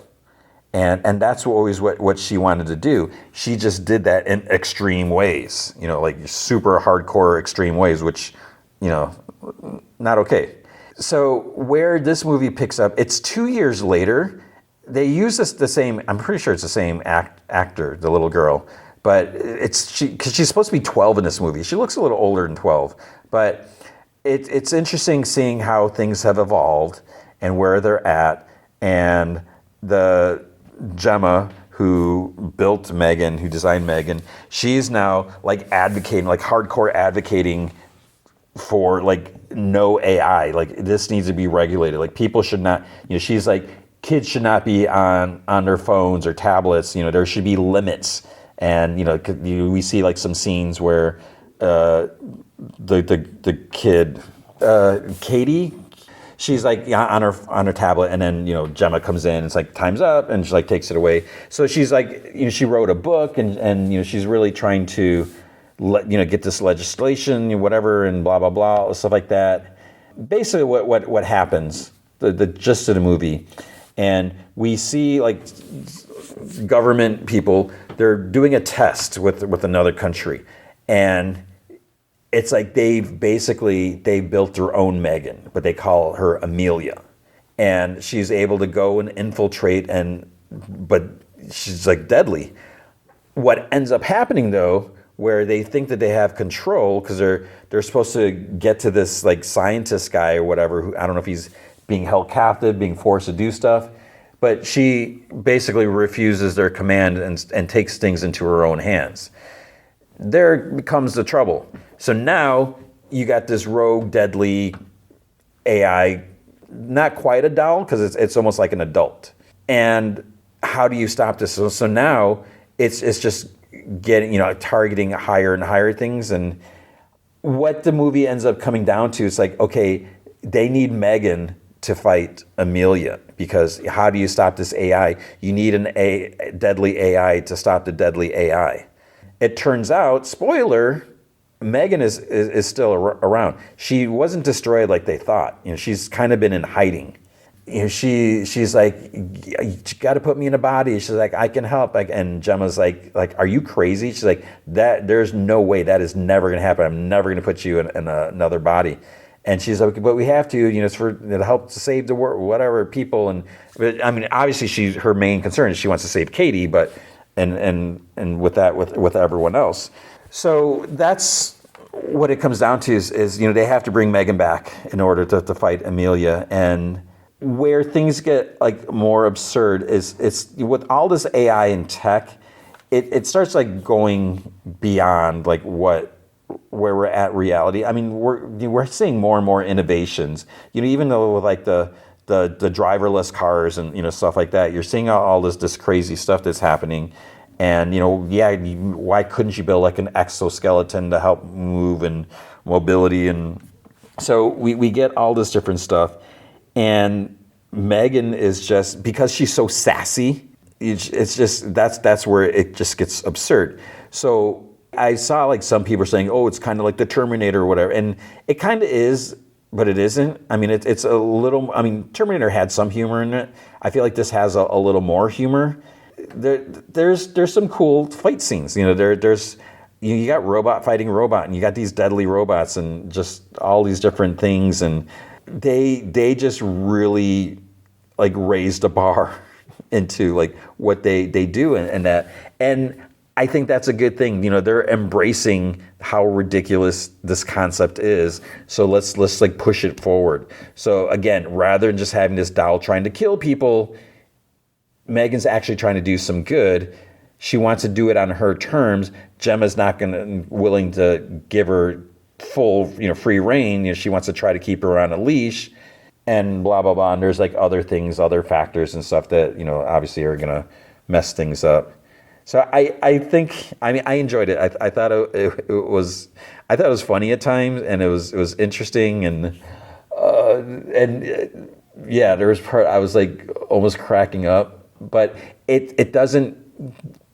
And that's always what she wanted to do. She just did that in extreme ways, like super hardcore extreme ways, which, not okay. So where this movie picks up, it's 2 years later. They use the same, I'm pretty sure it's the same actor, the little girl, but because she's supposed to be 12 in this movie. She looks a little older than 12, but it's interesting seeing how things have evolved and where they're at. And the Gemma, who built M3GAN, who designed M3GAN, she's now like advocating, like hardcore advocating for like no AI. Like this needs to be regulated. Like people should not, she's like, kids should not be on their phones or tablets. There should be limits. And we see like some scenes where the kid, Katie, she's like on her tablet, and then Gemma comes in. It's like time's up, and she like takes it away. So she's like she wrote a book, and she's really trying to get this legislation, whatever, and blah blah blah, stuff like that. Basically, what happens, the gist of the movie, and we see like government people, they're doing a test with another country, and it's like they built their own M3GAN, but they call her Amelia, and she's able to go and infiltrate, but she's like deadly. What ends up happening though, where they think that they have control, because they're supposed to get to this like scientist guy or whatever, who I don't know if he's being held captive, being forced to do stuff, but she basically refuses their command and takes things into her own hands. There becomes the trouble. So now you got this rogue, deadly AI, not quite a doll, because it's almost like an adult. And how do you stop this? So now it's just getting, targeting higher and higher things. And what the movie ends up coming down to is like, okay, they need M3GAN to fight Amelia, because how do you stop this AI? You need a deadly AI to stop the deadly AI. It turns out, spoiler, M3GAN is still around. She wasn't destroyed like they thought. she's kind of been in hiding. She's like, you got to put me in a body. She's like, I can help. And Gemma's like, are you crazy? She's like, there's no way, that is never going to happen. I'm never going to put you in another body. And she's like, but we have to, it's for to help to save the world, whatever people. But I mean, obviously, her main concern is she wants to save Katie, but and with everyone else. So that's what it comes down to is they have to bring M3GAN back in order to fight Amelia. And where things get like more absurd is it's with all this AI and tech, it starts like going beyond like where we're at reality. I mean, we're seeing more and more innovations. Even though with like the driverless cars and stuff like that, you're seeing all this crazy stuff that's happening. And why couldn't you build like an exoskeleton to help move and mobility? And so we get all this different stuff. And M3GAN is just, because she's so sassy, it's just that's where it just gets absurd. So I saw like some people saying, oh, it's kind of like the Terminator or whatever. And it kind of is, but it isn't. I mean, it's a little, Terminator had some humor in it. I feel like this has a little more humor. There's some cool fight scenes. There's you got robot fighting robot, and you got these deadly robots and just all these different things. And they just really like raised the bar into like what they do and that. And I think that's a good thing. They're embracing how ridiculous this concept is. So let's like push it forward. So again, rather than just having this doll trying to kill people, M3GAN's actually trying to do some good. She wants to do it on her terms. Gemma's not willing to give her full, free reign. She wants to try to keep her on a leash, and blah blah blah. And there's like other things, other factors and stuff that obviously are gonna mess things up. So I think I mean I enjoyed it. I thought it was funny at times, and it was interesting, and yeah, there was part I was like almost cracking up, but it doesn't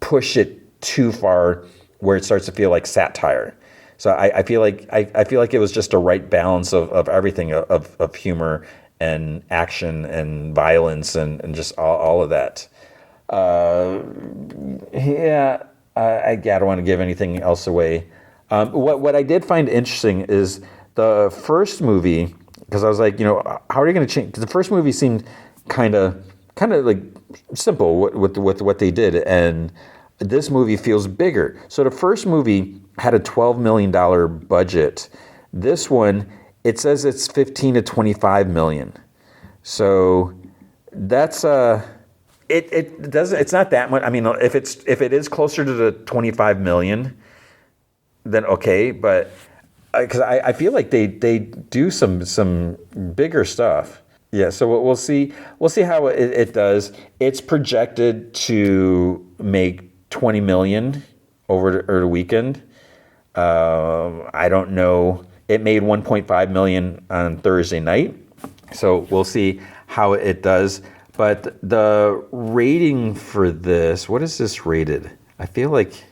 push it too far where it starts to feel like satire. So I feel like I feel like it was just a right balance of everything of humor and action and violence and just all of that. Uh, yeah, I don't want to give anything else away. What I did find interesting is the first movie, because I was like, how are you going to change? Because the first movie seemed kind of like simple with what they did, and this movie feels bigger. So the first movie had a $12 million budget. This one, it says it's 15 to 25 million. So that's it doesn't, it's not that much. I mean, if it is closer to the 25 million, then okay, but because I feel like they do some bigger stuff. Yeah, so we'll see how it does. It's projected to make 20 million over the weekend. I don't know. It made 1.5 million on Thursday night, so we'll see how it does. But the rating for this, what is this rated? I feel like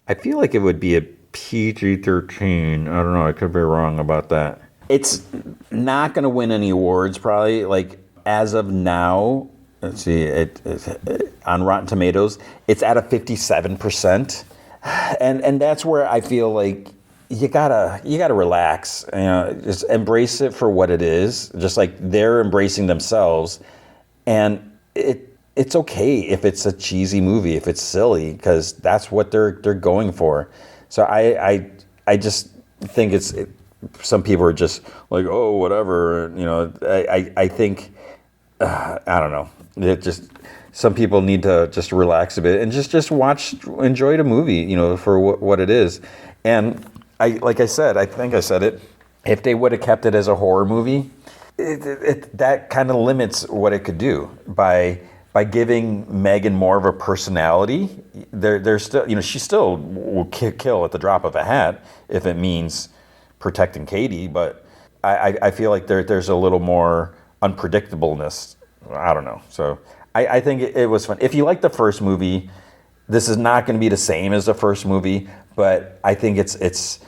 it would be a PG-13. I don't know. I could be wrong about that. It's not going to win any awards, probably. Like as of now, let's see. It's on Rotten Tomatoes, it's at a 57%, and that's where I feel like you gotta relax. Just embrace it for what it is. Just like they're embracing themselves. And it's okay if it's a cheesy movie, if it's silly, because that's what they're going for. So I just think some people are just like, oh, whatever. I think I don't know. It just some people need to just relax a bit and just enjoy the movie, for what it is. And like I said, I think I said it. If they would have kept it as a horror movie, that kind of limits what it could do by giving Megan more of a personality. There's still, she still will kill at the drop of a hat if it means protecting Katie. But I feel like there's a little more unpredictableness. I don't know. So I think it was fun. If you like the first movie, this is not going to be the same as the first movie, but I think it's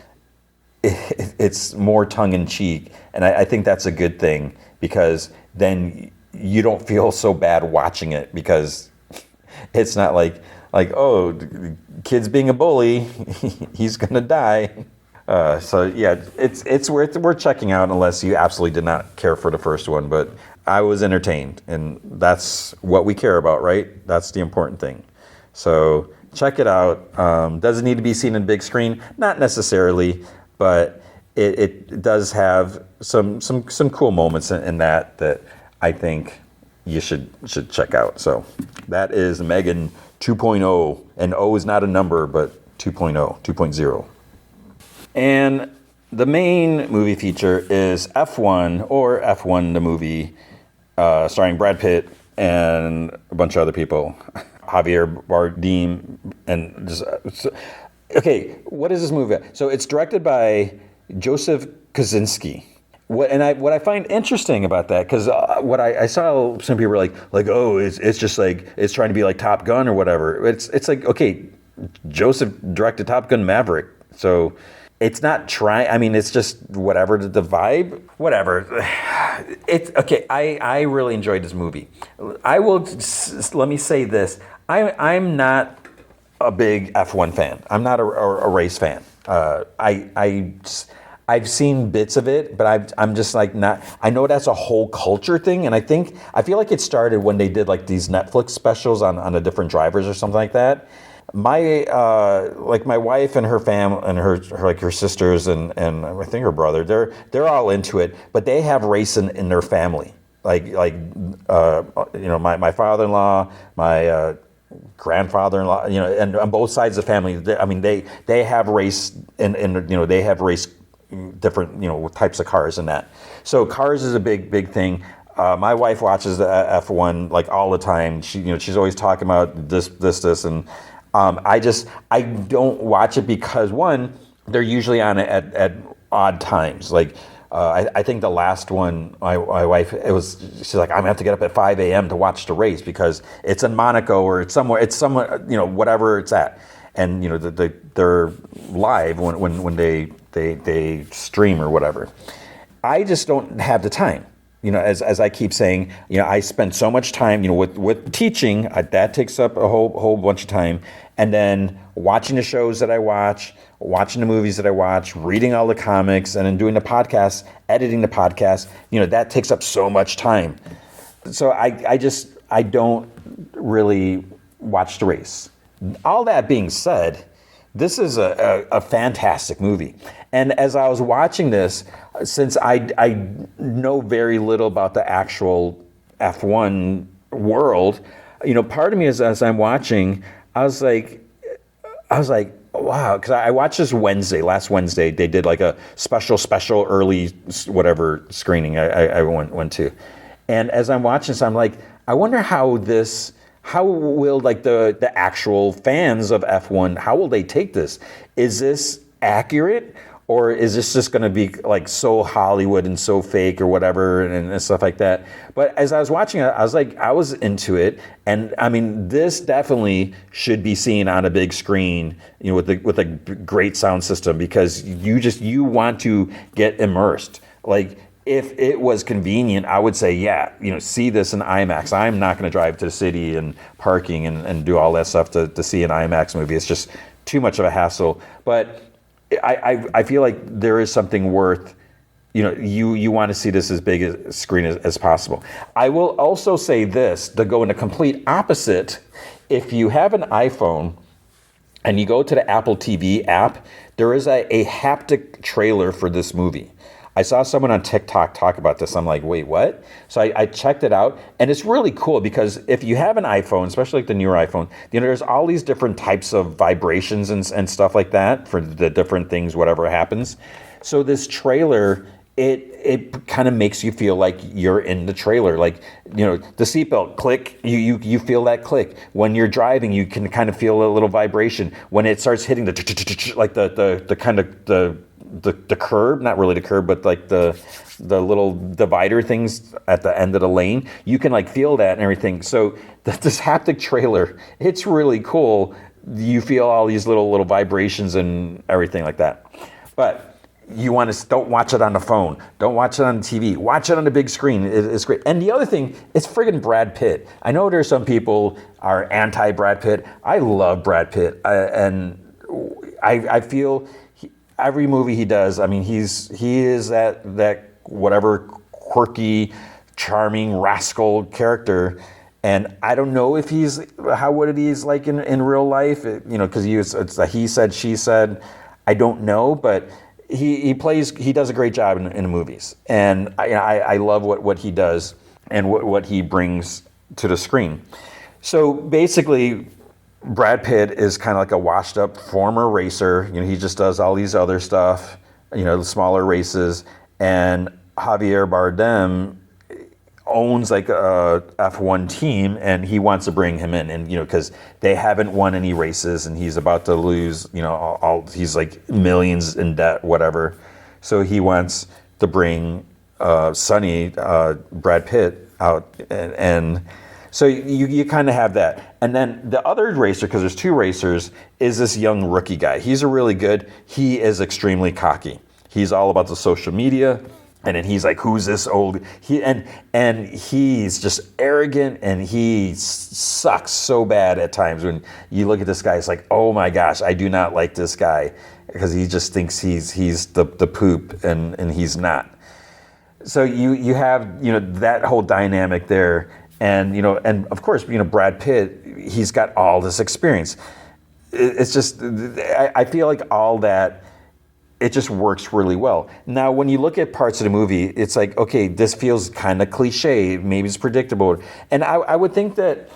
more tongue in cheek, and I think that's a good thing, because then you don't feel so bad watching it, because it's not like oh, kid's being a bully, he's gonna die. So yeah, it's worth checking out unless you absolutely did not care for the first one. But I was entertained, and that's what we care about, right? That's the important thing. So check it out. Does it need to be seen in big screen? Not necessarily. But it does have some cool moments in that I think you should check out. So that is M3GAN 2.0, and O is not a number, but 2.0, 2.0. And the main movie feature is F1, or F1 the movie, starring Brad Pitt and a bunch of other people, Javier Bardem, and just. Okay, what is this movie? So it's directed by Joseph Kosinski. What I find interesting about that, because what I saw some people were like, oh, it's just like it's trying to be like Top Gun or whatever. It's like, okay, Joseph directed Top Gun Maverick, so it's not trying. I mean, it's just whatever the vibe, whatever. It's okay. I really enjoyed this movie. Let me say this. I'm not a big F1 fan. I'm not a race fan. I've seen bits of it, but I'm just like not. I know that's a whole culture thing, and I feel like it started when they did like these Netflix specials on the different drivers or something like that. My my wife and her family and her sisters and I think her brother, they're all into it, but they have racing in their family. My father-in-law, my grandfather-in-law, and on both sides of the family, they have race and they have race different types of cars and that. So cars is a big thing. My wife watches the F1 like all the time. She's always talking about this, and I don't watch it because, one, they're usually on at odd times. Like, I think the last one, my wife, she's like, I'm gonna have to get up at 5 a.m. to watch the race because it's in Monaco or it's somewhere, whatever it's at. And, they're live when they stream or whatever. I just don't have the time. As I keep saying, I spend so much time, with teaching, that takes up a whole bunch of time. And then watching the shows that I watch, watching the movies that I watch, reading all the comics, and then doing the podcast, editing the podcast, that takes up so much time. So I don't really watch the race. All that being said, this is a fantastic movie. And as I was watching this, since I know very little about the actual F1 world, part of me is, as I'm watching, I was like, wow, because I watched this last Wednesday, they did like a special early whatever screening I went to. And as I'm watching this, I'm like, I wonder how will like the actual fans of F1, how will they take this? Is this accurate? Or is this just going to be like so Hollywood and so fake or whatever and stuff like that? But as I was watching it, I was into it. And I mean, this definitely should be seen on a big screen, with a great sound system, because you want to get immersed. Like, if it was convenient, I would say, yeah, see this in IMAX. I'm not going to drive to the city and parking and do all that stuff to see an IMAX movie. It's just too much of a hassle. But I feel like there is something worth, you want to see this as big a screen as possible. I will also say this, to go in a complete opposite. If you have an iPhone and you go to the Apple TV app, there is a haptic trailer for this movie. I saw someone on TikTok talk about this. I'm like, wait, what? So I checked it out, and it's really cool because if you have an iPhone, especially like the newer iPhone, there's all these different types of vibrations and stuff like that for the different things, whatever happens. So this trailer, it kind of makes you feel like you're in the trailer. Like, the seatbelt click, you feel that click. When you're driving, you can kind of feel a little vibration. When it starts hitting like the kind of the curb, not really the curb, but like the little divider things at the end of the lane, you can like feel that and everything. So this haptic trailer, it's really cool. You feel all these little vibrations and everything like that. But don't watch it on the phone. Don't watch it on the TV. Watch it on the big screen. It's great. And the other thing, it's friggin' Brad Pitt. I know there's some people are anti-Brad Pitt. I love Brad Pitt. And I feel every movie he does, I mean, he is that whatever quirky, charming rascal character. And I don't know if what he's like in real life, because it's a he said, she said. I don't know, but he does a great job in the movies. And I love what he does and what he brings to the screen. So basically, Brad Pitt is kind of like a washed up former racer. He just does all these other stuff, the smaller races. And Javier Bardem owns like a F1 team, and he wants to bring him in, and because they haven't won any races, and he's about to lose, he's like millions in debt, whatever. So he wants to bring Sonny, Brad Pitt out, and so you kind of have that. And then the other racer, because there's two racers, is this young rookie guy. He's he is extremely cocky. He's all about the social media. And then he's like, who's this old? And he's just arrogant, and he sucks so bad at times. When you look at this guy, it's like, oh my gosh, I do not like this guy, because he just thinks he's the poop, and he's not. So you have that whole dynamic there, and and of course Brad Pitt, he's got all this experience. It's just I feel like all that. It just works really well. Now, when you look at parts of the movie, it's like, okay, this feels kind of cliche. Maybe it's predictable. And I would think that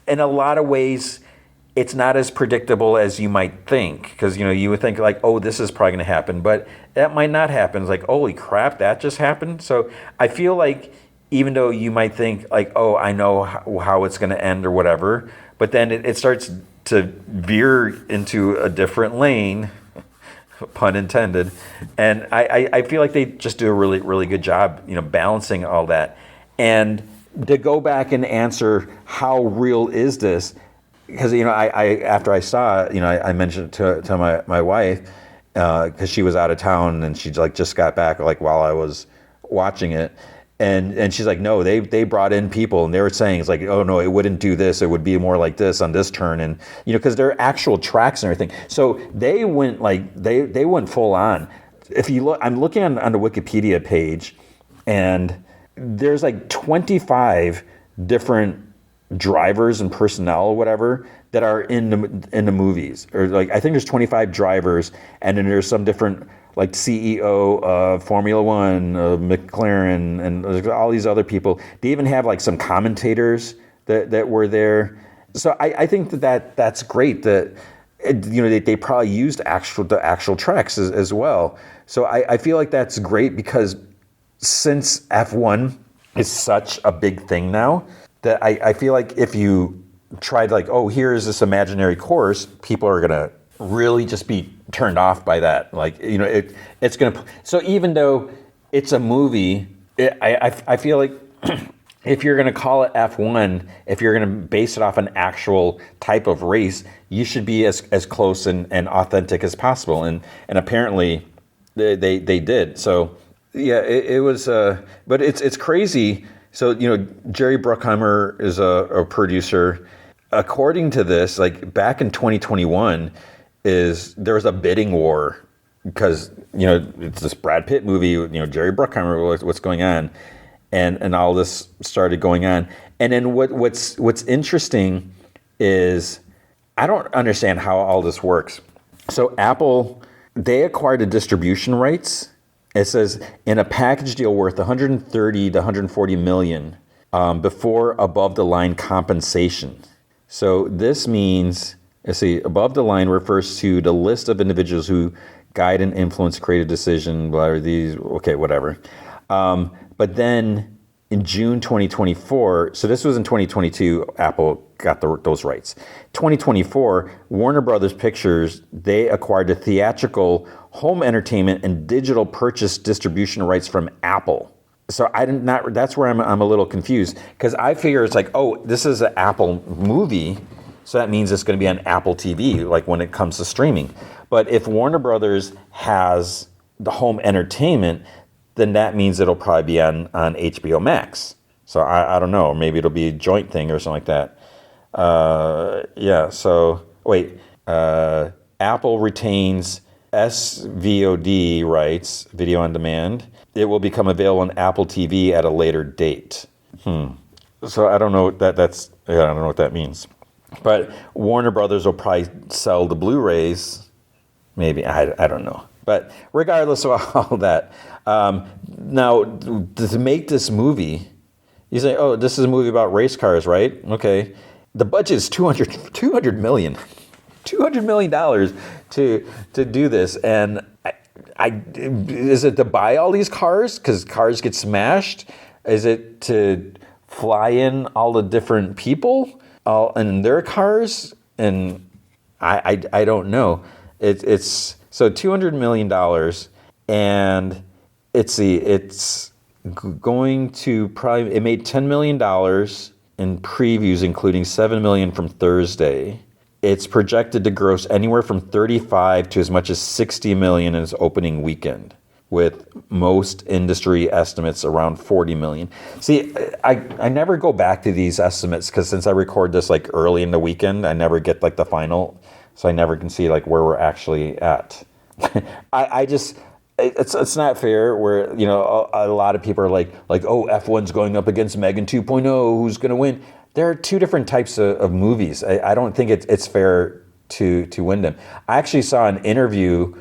in a lot of ways, it's not as predictable as you might think. Because, you would think like, oh, this is probably going to happen. But that might not happen. It's like, holy crap, that just happened? So I feel like even though you might think like, oh, I know how it's going to end or whatever, but then it starts to veer into a different lane, pun intended. And I feel like they just do a really, really good job, balancing all that. And to go back and answer how real is this, because, I after I saw it, I mentioned it to my wife, because she was out of town and she just got back while I was watching it. And she's like, no, they brought in people and they were saying, it's like, oh no, it wouldn't do this. It would be more like this on this turn. And, because there are actual tracks and everything. So they went they went full on. If you look, I'm looking on the Wikipedia page and there's 25 different drivers and personnel or whatever that are in the movies. Or I think there's 25 drivers and then there's some different CEO of Formula One, McLaren, and all these other people. They even have some commentators that were there. So I think that's great that they probably used the actual tracks as well. So I feel like that's great because since F1 is such a big thing now, that I feel like if you tried here's this imaginary course, people are gonna really just be turned off by that. It's gonna. So even though it's a movie, I feel like if you're gonna call it F1, if you're gonna base it off an actual type of race, you should be as close and authentic as possible. And apparently they did. So yeah, it was. But it's crazy. So Jerry Bruckheimer is a producer. According to this, back in 2021. There was a bidding war because it's this Brad Pitt movie, Jerry Bruckheimer, what's going on, and all this started going on. And then what's interesting is I don't understand how all this works. So Apple, they acquired the distribution rights. It says in a package deal worth 130 to 140 million before above the line compensation. So this means. Let's see, above the line refers to the list of individuals who guide and influence creative decision, blah, these, okay, whatever. But then in June 2024, so this was in 2022, Apple got those rights. 2024, Warner Brothers Pictures, they acquired the theatrical, home entertainment, and digital purchase distribution rights from Apple. So that's where I'm a little confused, because I figure it's this is an Apple movie, so that means it's going to be on Apple TV, when it comes to streaming. But if Warner Brothers has the home entertainment, then that means it'll probably be on HBO Max. So I don't know. Maybe it'll be a joint thing or something like that. Yeah, so wait. Apple retains SVOD rights, video on demand. It will become available on Apple TV at a later date. So I don't know what I don't know what that means. But Warner Brothers will probably sell the Blu-rays. Maybe, I don't know. But regardless of all that, now to make this movie, you say, oh, this is a movie about race cars, right? Okay. The budget is $200 million. $200 million to do this. And is it to buy all these cars? Because cars get smashed? Is it to fly in all the different people? In their cars, and I don't know. It's so $200 million, and it's going to probably. It made $10 million in previews, including $7 million from Thursday. It's projected to gross anywhere from 35 to as much as 60 million in its opening weekend, with most industry estimates around 40 million. See, I never go back to these estimates because since I record this early in the weekend, I never get the final, so I never can see where we're actually at. I just, it's not fair where, a lot of people are oh, F1's going up against M3GAN 2.0, who's going to win? There are two different types of movies. I don't think it's fair to win them. I actually saw an interview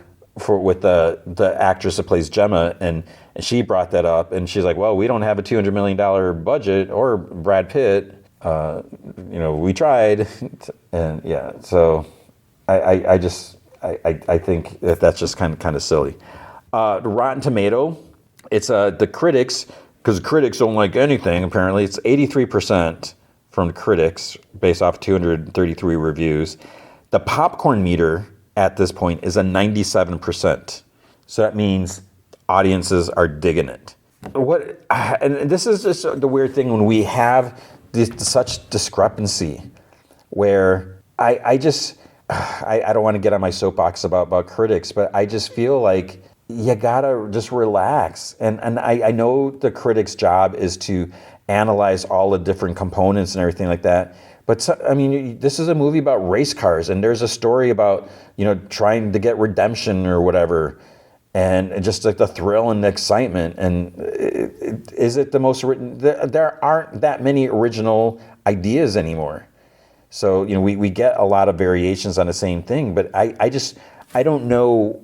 with the actress that plays Gemma, and she brought that up, and she's like, well, we don't have a $200 million budget, or Brad Pitt. We tried, and yeah, so I think that's just kind of silly. Rotten Tomato, it's the critics, because critics don't like anything, apparently, it's 83% from the critics based off 233 reviews. The popcorn meter at this point is a 97%. So that means audiences are digging it. And this is just the weird thing when we have such discrepancy where I don't want to get on my soapbox about critics, but I just feel like you gotta just relax. And I know the critic's job is to analyze all the different components and everything like that. But this is a movie about race cars, and there's a story about trying to get redemption or whatever, and just like the thrill and the excitement. And is it the most written? There aren't that many original ideas anymore. So we get a lot of variations on the same thing, but I don't know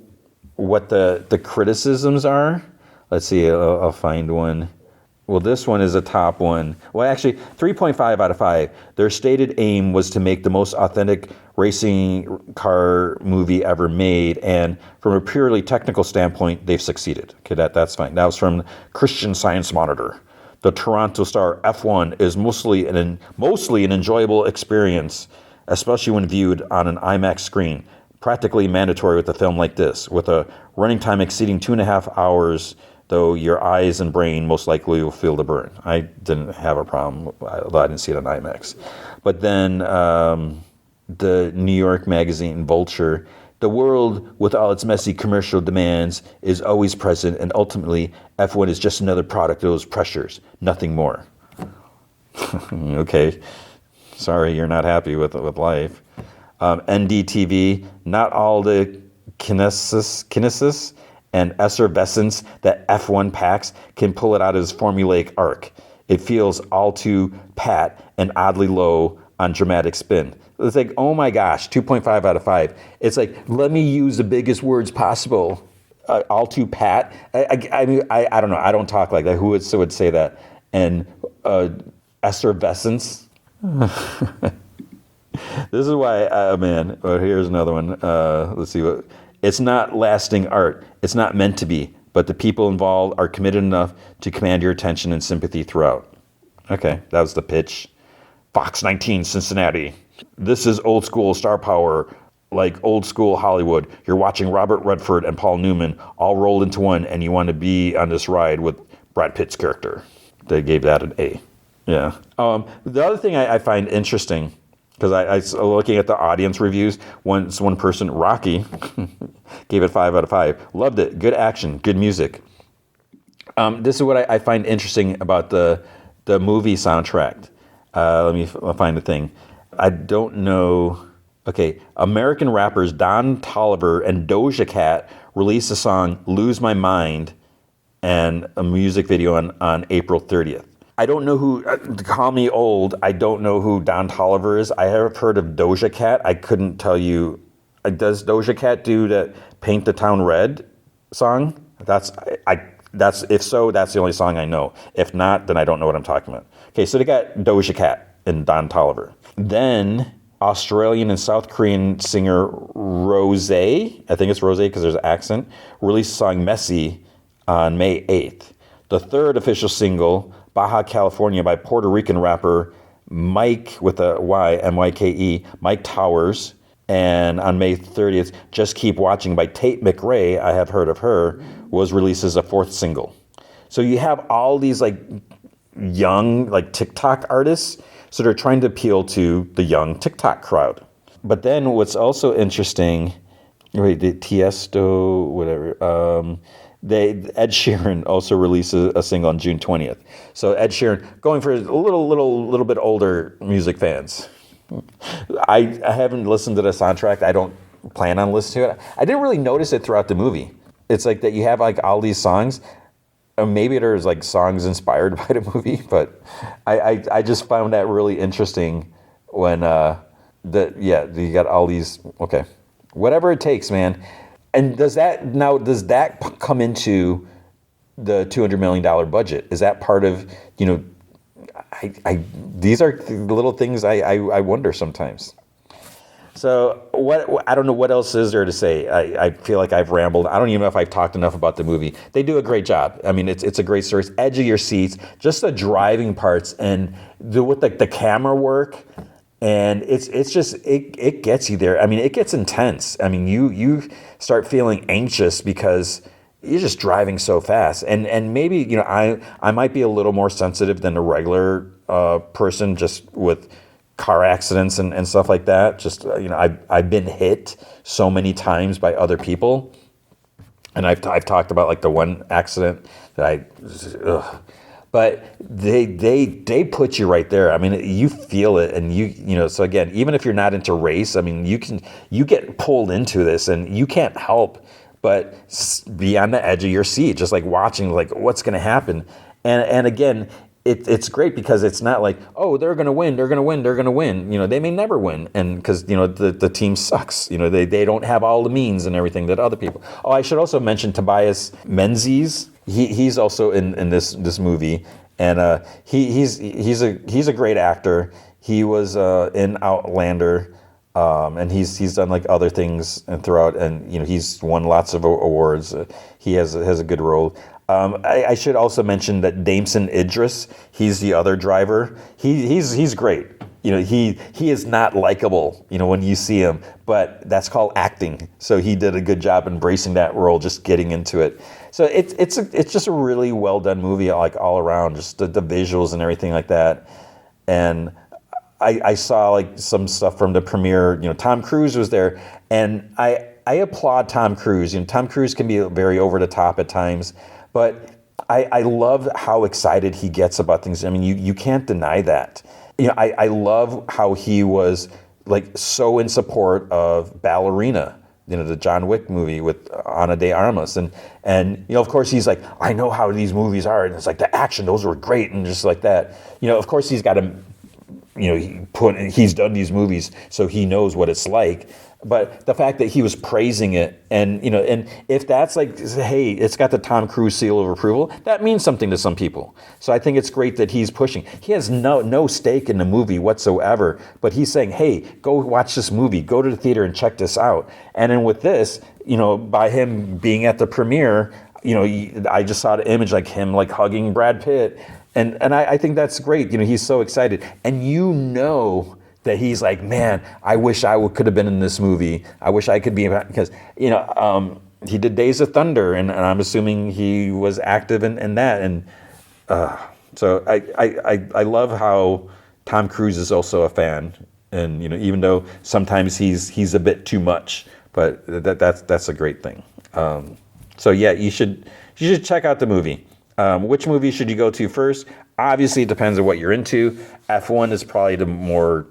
what the criticisms are. Let's see, I'll find one. Well, this one is a top one. Well, actually, 3.5 out of 5. Their stated aim was to make the most authentic racing car movie ever made, and from a purely technical standpoint, they've succeeded. Okay, that's fine. That was from Christian Science Monitor. The Toronto Star F1 is mostly an enjoyable experience, especially when viewed on an IMAX screen. Practically mandatory with a film like this, with a running time exceeding 2.5 hours, though your eyes and brain most likely will feel the burn. I didn't have a problem, although I didn't see it on IMAX. But then the New York Magazine Vulture, the world with all its messy commercial demands is always present, and ultimately F1 is just another product of those pressures, nothing more. Okay, sorry you're not happy with life. NDTV, not all the kinesis and effervescence that F1 packs can pull it out of its formulaic arc. It feels all too pat and oddly low on dramatic spin. It's like, oh my gosh, 2.5 out of 5. It's like, let me use the biggest words possible. All too pat. I mean, I don't know. I don't talk like that. Who would say that? And effervescence. This is why, man. Oh, here's another one. Let's see what. It's not lasting art. It's not meant to be. But the people involved are committed enough to command your attention and sympathy throughout. Okay, that was the pitch. Fox 19, Cincinnati. This is old school star power, like old school Hollywood. You're watching Robert Redford and Paul Newman all rolled into one, and you want to be on this ride with Brad Pitt's character. They gave that an A. Yeah. The other thing I find interesting, because I was looking at the audience reviews, one person, Rocky, gave it 5 out of 5. Loved it. Good action. Good music. This is what I find interesting about the movie soundtrack. Let me find the thing. I don't know. Okay, American rappers Don Toliver and Doja Cat released the song "Lose My Mind" and a music video on April 30th. I don't know who, call me old, I don't know who Don Toliver is. I have heard of Doja Cat. I couldn't tell you. Does Doja Cat do that Paint the Town Red song? If so, that's the only song I know. If not, then I don't know what I'm talking about. Okay, so they got Doja Cat and Don Toliver. Then Australian and South Korean singer Rose, I think it's Rose because there's an accent, released the song Messy on May 8th. The third official single, Baja California, by Puerto Rican rapper Mike, with a Y, M-Y-K-E, Mike Towers. And on May 30th, Just Keep Watching by Tate McRae, I have heard of her, was released as a fourth single. So you have all these like young like TikTok artists, so they're trying to appeal to the young TikTok crowd. But then what's also interesting, the Tiesto, whatever, Ed Sheeran also released a single on June 20th. So Ed Sheeran, going for a little bit older music fans. I haven't listened to the soundtrack. I don't plan on listening to it. I didn't really notice it throughout the movie. It's like that you have like all these songs. Maybe there's like songs inspired by the movie, but I just found that really interesting when you got all these, okay, whatever it takes, man. And does that come into the $200 million budget? Is that part of, these are the little things I wonder sometimes. So I don't know what else is there to say. I feel like I've rambled. I don't even know if I've talked enough about the movie. They do a great job. I mean, it's a great story. It's edge of your seats, just the driving parts and with the camera work, and it's just it gets you there. I mean, it gets intense. I mean, you start feeling anxious because you're just driving so fast, and maybe I might be a little more sensitive than a regular person just with car accidents and stuff like that. Just I've been hit so many times by other people, and I've talked about like the one accident that but they put you right there. I mean, you feel it, and so again, even if you're not into race, I mean, you get pulled into this, and you can't help but be on the edge of your seat, just like watching like what's going to happen, and again. It's great because it's not like, oh, they're going to win. They may never win. And because, the team sucks. They don't have all the means and everything that other people. Oh, I should also mention Tobias Menzies. He's also in this movie. And he's a great actor. He was in Outlander. And he's done like other things and throughout. And, he's won lots of awards. He has a good role. I should also mention that Damson Idris, he's the other driver. He's great. He is not likable, when you see him, but that's called acting. So he did a good job embracing that role, just getting into it. So it's just a really well done movie, like all around, just the visuals and everything like that. And I saw like some stuff from the premiere. Tom Cruise was there, and I applaud Tom Cruise. Tom Cruise can be very over the top at times. But I love how excited he gets about things. I mean, you can't deny that. I love how he was like so in support of Ballerina, the John Wick movie with Ana de Armas. And of course, he's like, I know how these movies are. And it's like the action, those were great. And just like that, of course, he's got to, he's done these movies, so he knows what it's like. But the fact that he was praising it, and if that's like, hey, it's got the Tom Cruise seal of approval, that means something to some people. So I think it's great that he's pushing. He has no stake in the movie whatsoever, but he's saying, hey, go watch this movie, go to the theater and check this out. And then with this, by him being at the premiere, I just saw the image like him like hugging Brad Pitt, and I think that's great. He's so excited, and that he's like, man, I wish I could have been in this movie. I wish I could be, because, he did Days of Thunder, and I'm assuming he was active in that. And so I love how Tom Cruise is also a fan. And, even though sometimes he's a bit too much, but that's a great thing. So yeah, you should check out the movie. Which movie should you go to first? Obviously, it depends on what you're into. F1 is probably the more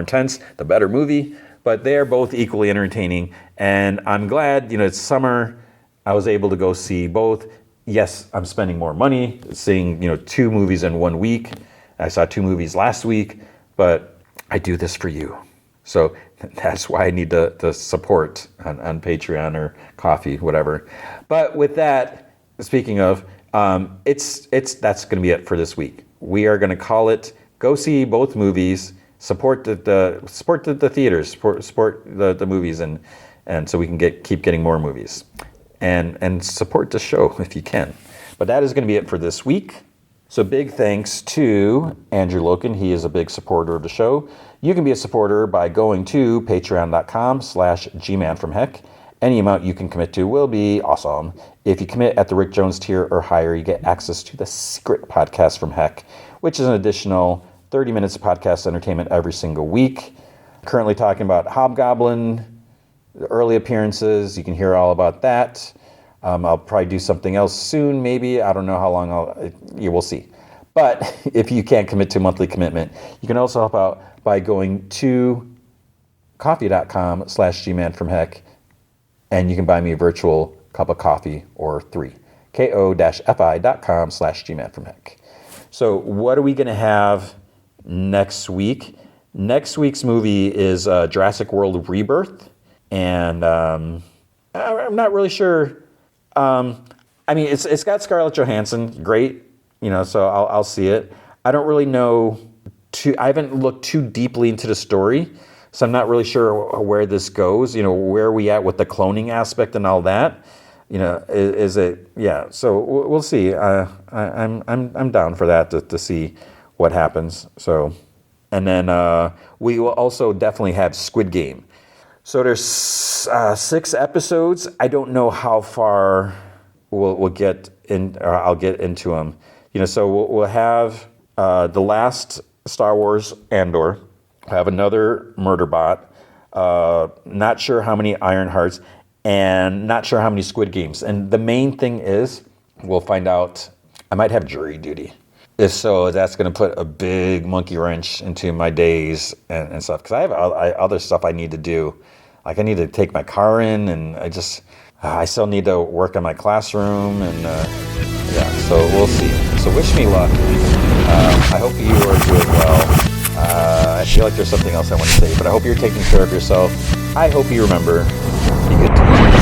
intense, the better movie, but they are both equally entertaining. And I'm glad, it's summer. I was able to go see both. Yes, I'm spending more money seeing, 2 movies in 1 week. I saw 2 movies last week, but I do this for you. So that's why I need the support on Patreon or Coffee, whatever. But with that, speaking of, that's going to be it for this week. We are going to call it. Go see both movies. Support the theaters. Support the movies, and so we can keep getting more movies, and support the show if you can. But that is going to be it for this week. So big thanks to Andrew Loken. He is a big supporter of the show. You can be a supporter by going to patreon.com/gmanfromheck. Any amount you can commit to will be awesome. If you commit at the Rick Jones tier or higher, you get access to the secret podcast from Heck, which is an additional 30 minutes of podcast entertainment every single week. Currently talking about Hobgoblin, the early appearances. You can hear all about that. I'll probably do something else soon, maybe. I don't know how long you will see. But if you can't commit to a monthly commitment, you can also help out by going to coffee.com/gmanfromheck. And you can buy me a virtual cup of coffee or 3. ko-fi.com/gmanfromheck. So what are we going to have next week? Next week's movie is Jurassic World Rebirth. And I'm not really sure. It's got Scarlett Johansson. Great. So I'll see it. I don't really know. I haven't looked too deeply into the story. So I'm not really sure where this goes. Where are we at with the cloning aspect and all that? Is it? Yeah. So we'll see. I'm down for that to see what happens. So, and then we will also definitely have Squid Game. So there's 6 episodes. I don't know how far we'll get in, or I'll get into them. So we'll have the last Star Wars Andor. We'll have another Murderbot. Not sure how many Ironhearts, and not sure how many Squid Games. And the main thing is, we'll find out. I might have jury duty. If so, that's going to put a big monkey wrench into my days and stuff. Because I have other stuff I need to do. Like I need to take my car in, and I still need to work on my classroom, and yeah. So we'll see. So wish me luck. I hope you are doing well. I feel like there's something else I want to say, but I hope you're taking care of yourself. I hope you remember, be good to each other.